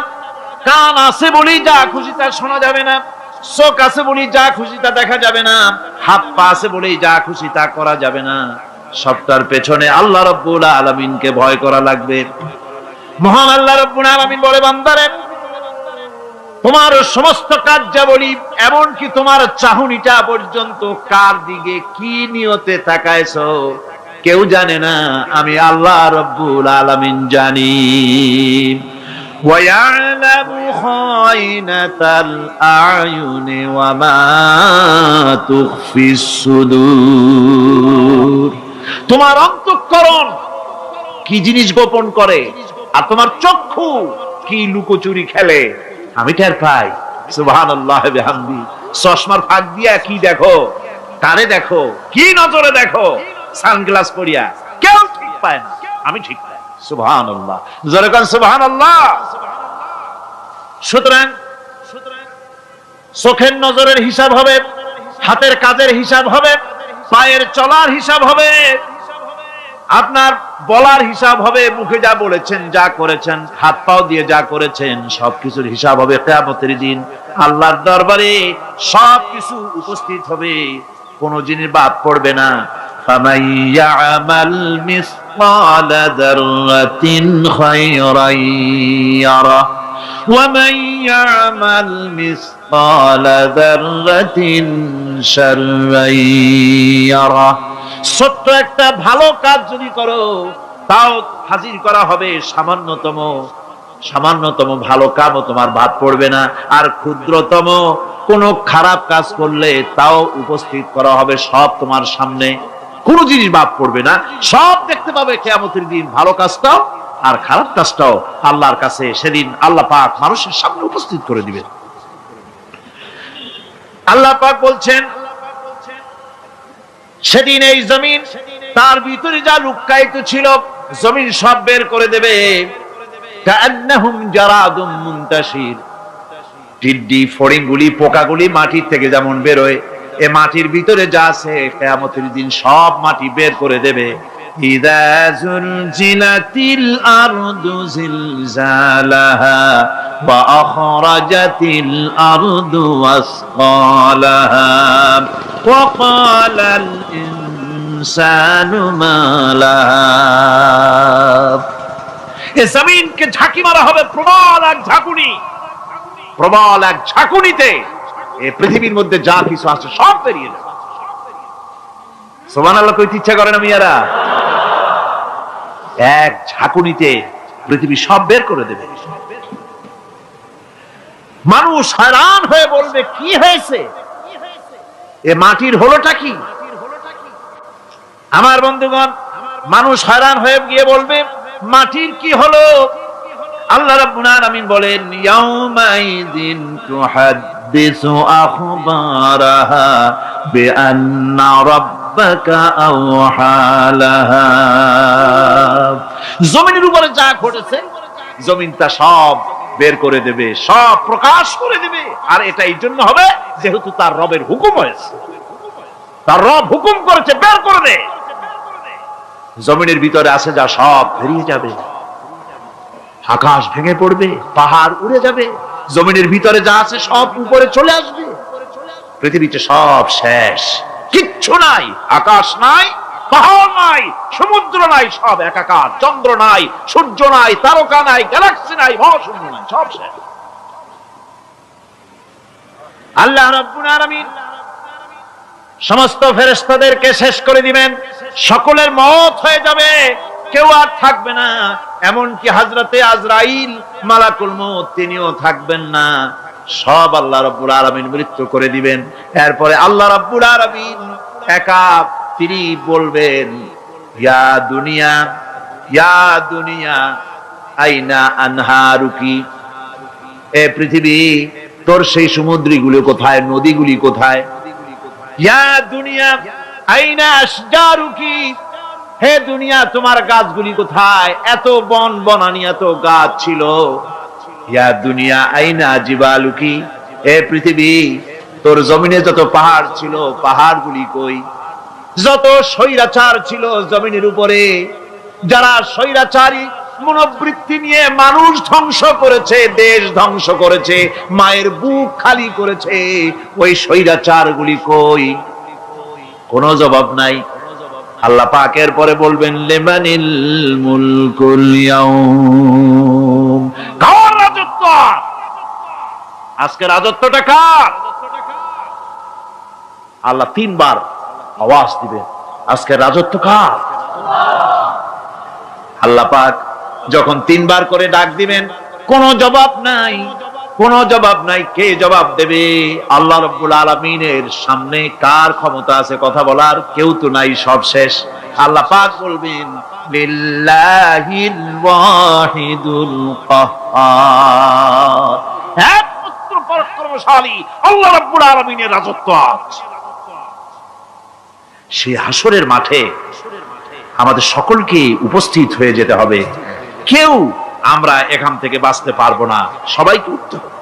কান আছে বলেই যা খুশি তা শোনা যাবে না, চোখ আছে বলেই যা খুশি তা দেখা যাবে না, হাত পা আছে বলেই যা খুশি তা করা যাবে না। সবটার পেছনে আল্লাহ রাব্বুল আলামিনকে ভয় করা লাগবে। মহান আল্লাহ রাব্বুল আলামিন বলে, বান্দারে তোমার সমস্ত কার্যাবলী এমনকি তোমার চাহনিটা পর্যন্ত কার দিকে কি নিয়তে তাকায়ছো কেউ জানে না, আমি আল্লাহ রাব্বুল আলামিন জানি। وَيَعْلَمُ خَائِنَةَ الْأَعْيُنِ وَمَا تُخْفِي الصُّدُورُ। তোমার অন্তঃকরণ কি জিনিস গোপন করে আর তোমার চক্ষু কি লুকোচুরি খেলে আমি টের পাই। সুবহানাল্লাহ বিহামদি। চশমার ফাঁক দিয়া কি দেখো, কারে দেখো, কি নজরে দেখো, সানগ্লাস পরিয়া কেউ ঠিক পায় না, আমি ঠিক পাই। সুবহানাল্লাহ, জোরে কোন সুবহানাল্লাহ। সুতরাং চোখের নজরের হিসাব হবে, হাতের কাজের হিসাব হবে, পায়ের চলার হিসাব হবে, আপনার বলার হিসাব হবে, মুখে যা বলেছেন, যা করেছেন, হাত পাও দিয়ে যা করেছেন সবকিছুর হিসাব হবে কিয়ামতের দিন। আল্লাহর দরবারে সবকিছু উপস্থিত হবে, কোনো জিনিস বাদ পড়বে না। فَمَن يَعْمَلْ مِثْقَالَ ذَرَّةٍ خَيْرًا يَرَهُ وَمَن يَعْمَلْ مِثْقَالَ ذَرَّةٍ شَرًّا يَرَهُ। ছোট্ট একটা ভালো কাজ যদি করো তাও হাজির করা হবে সামান্যতম ভালো কাজও তোমার বাদ পড়বে না। আর ক্ষুদ্রতম কোনো খারাপ কাজ করলে তাও উপস্থিত করা হবে সব তোমার সামনে, কোনো জিনিস বাদ পড়বে না, সব দেখতে পাবে কিয়ামতের দিন। ভালো কাজটাও আর খারাপ কাজটাও আল্লাহর কাছে সেদিন আল্লাহ পাক মানুষের সামনে উপস্থিত করে দিবেন। আল্লাহ পাক বলছেন সেদিন এই জমিন তার ভিতরে যা লুকায়িত ছিল জমিন সব বের করে দেবে। কাআন্নাহুম জারাদুম মুনতাশির। টিড্ডি ফড়িংগুলি পোকাগুলি মাটির থেকে যেমন বের হয়, এ মাটির ভিতরে যা আছে কিয়ামতের দিন সব মাটি বের করে দেবে। إذا زلزلت الأرض زلزالها وأخرجت الأرض أثقالها وقال الإنسان ما لها এ জমিনকে ঝাঁকি মারা হবে প্রবল এক ঝাঁকুনি, প্রবল এক ঝাঁকুনিতে এই পৃথিবীর মধ্যে যা কিছু আছে সব বেরিয়ে যাবে। সুবহানাল্লাহ কইতে ইচ্ছা করে না মিয়ারা? এক ঝাঁকুনিতে পৃথিবী সব বের করে দেবে। মানুষ হয়রান হয়ে বলবে কি হয়েছে, এ মাটির হলোটা কি? আমার বন্ধুগণ, মানুষ হয়রান হয়ে গিয়ে বলবে মাটির কি হলো? আল্লাহ রাব্বুল আলামিন বলেন ইয়াউমাইযিন তুহাদ্দিসু আখবারাহা বিআন্না রাব্বাকা আওহালাহা। জমিনের উপরে যা ঘটেছে জমিন তা সব বের করে দেবে, সব প্রকাশ করে দেবে। আর এটা এই জন্য হবে যেহেতু তার রবের হুকুম হয়েছে, তার রব হুকুম করেছে বের করে দে। জমিনের ভিতরে আছে যা সব বেরিয়ে যাবে, আকাশ ভেঙে পড়বে, পাহাড় উড়ে যাবে, জমিনের ভিতরে যা আছে সব উপরে চলে আসবে, পৃথিবীতে সব শেষ, কিচ্ছু নাই, আকাশ নাই, পাহাড় নাই, সমুদ্র নাই, সব একাকার, চন্দ্র নাই, সূর্য নাই, তারকা নাই, গ্যালাক্সি নাই, মহাশূন্য নাই, সব শেষ। আল্লাহ রাব্বুল আলামিন সমস্ত ফেরেশতাদেরকে শেষ করে দিবেন, সকলের মওত হয়ে যাবে, কেউ আর থাকবে না। এমনকি হযরতে আজরাইল মালাকুল মউত তিনিও থাকবেন না, সব আল্লাহ রাব্বুল আলামিন মৃত্যু করে দিবেন। এরপরে আল্লাহ রাব্বুল আলামিন একা তিনি বলবেন ইয়া দুনিয়া, ইয়া দুনিয়া আইনা আনহারুকি, এ পৃথিবী তোর সেই সমুদ্রগুলো কোথায়, নদীগুলি কোথায়? ইয়া দুনিয়া আইনা আশজারুকি, হে দুনিয়া তোমার গাছগুলি কোথায়? এত বন বনানি, এত গাছ ছিল। ইয়া দুনিয়া আইনা জিবালুকি, হে পৃথিবী তোর জমিনে যত পাহাড় ছিল পাহাড়গুলি কই? যত স্বৈরাচার ছিল জমিনের উপরে, যারা স্বৈরাচারী মনোবৃত্তি নিয়ে মানুষ ধ্বংস করেছে, দেশ ধ্বংস করেছে, মায়ের বুক খালি করেছে, ওই স্বৈরাচারগুলি কই? কোনো জবাব নাই। আল্লাহ পাকের পরে বলবেন লিমানিল মুলকুল ইয়াউম, কার রাজত্ব? আজকে রাজত্বটা কার? আল্লাহ তিনবার আওয়াজ দিবেন, আজকে রাজত্ব কার? আল্লাহ পাক যখন তিনবার করে ডাক দিবেন, কোনো জবাব নাই, কোনো জবাব নাই। কে জবাব দেবে? আল্লাহ রাব্বুল আলামিনের সামনে কার ক্ষমতা আছে কথা বলার? কেউ তো নাই, সব শেষ। আল্লাহ পাক বলবেন লিল্লাহিল ওয়াহিদুল কাহ্হার, একমাত্র পরাক্রমশালী আল্লাহ রাব্বুল আলামিনের রাজত্ব আছে। সেই হাসরের মাঠে আমাদের সকলকে উপস্থিত হয়ে যেতে হবে, কেউ আমরা এখান থেকে বাঁচতে পারবো না, সবাইকে উঠতে হবে।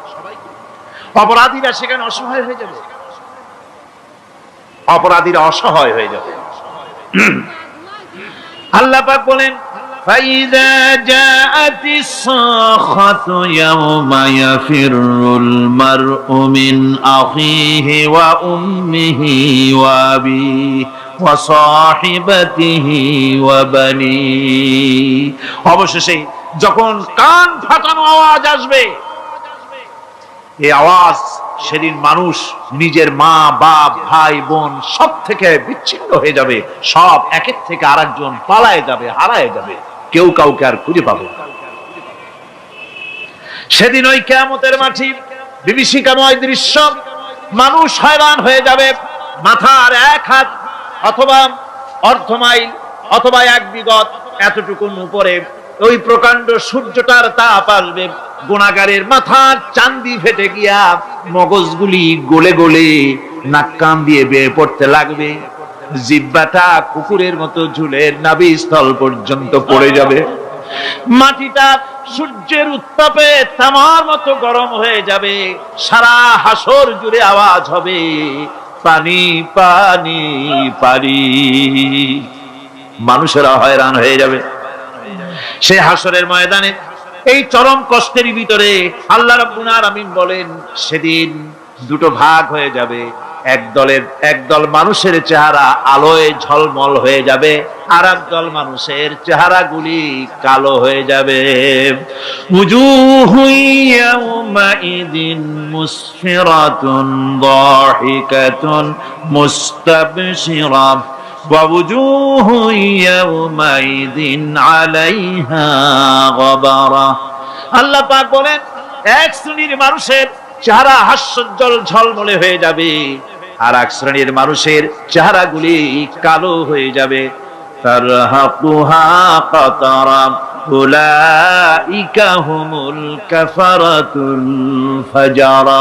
অপরাধীরা সেখানে অসহায় হয়ে যাবে, অপরাধীরা অসহায় হয়ে যাবে। আল্লাহ পাক বলেন ফাইযা জাআতিস সাখাতু ইয়াওমা ইয়াফিরুল মারউ মিন আখিহি ওয়া উম্মিহি ওয়া আবিহি ওয়া সাহিবাতিহি ওয়া বানি। অবশেষে যখন কান ফাটানো আওয়াজ আসবে, এই আওয়াজ সেদিন মানুষ নিজের মা বাপ ভাই বোন সব থেকে বিচ্ছিন্ন হয়ে যাবে, সব একের থেকে আরেকজন পালায় যাবে, হারায় যাবে, কেউ কাউকে আর খুঁজে পাবে না। সেদিন ওই কিয়ামতের মাঠে বিভীষিকাময় দৃশ্য, মানুষ হয়রান হয়ে যাবে। মাথার এক হাত অথবা অর্ধ মাইল অথবা এক বিগত এতটুকুন উপরে ওই প্রকাণ্ড সূর্যটার তাপ আসবে, গুনাহগারের মাথার চান্দি ফেটে গিয়া মগজগুলি গলে গলে নাক কান দিয়ে বের পড়তে লাগবে, জিহ্বাটা কুকুরের মতো ঝুলে নাভিস্থল পর্যন্ত পড়ে যাবে, মাটিটা সূর্যের উত্তাপে তামার মতো গরম হয়ে যাবে, সারা হাসর জুড়ে আওয়াজ হবে পানি পানি পানি। মানুষেরা হয়রান হয়ে যাবে। সেই হাসরের ময়দানে এই চরম কষ্টের ভিতরে আল্লাহ রাব্বুল আলামিন বলেন, সেদিন দুটো ভাগ হয়ে যাবে। একদল মানুষের চেহারা আলোয় ঝলমল হয়ে যাবে, আর একদল মানুষের চেহারাগুলি কালো হয়ে যাবে। উজুহু ইয়াউমাইদিন মুসফিরাতুন দাহিকাতুন মুস্তাবশিরা ওয়া উজুহু ইয়াউমাইদিন আলাইহা গাবারা। আল্লাহ পাক বলেন, এক শ্রেণীর মানুষের চেহারা হাস্যোজ্জ্বল ঝলমলে হয়ে যাবে, আর এক শ্রেণীর মানুষের চেহারাগুলি কালো হয়ে যাবে। তারহাকুহা কাতারা উলাইকা হুমুল কাফারাতুল ফাজারা।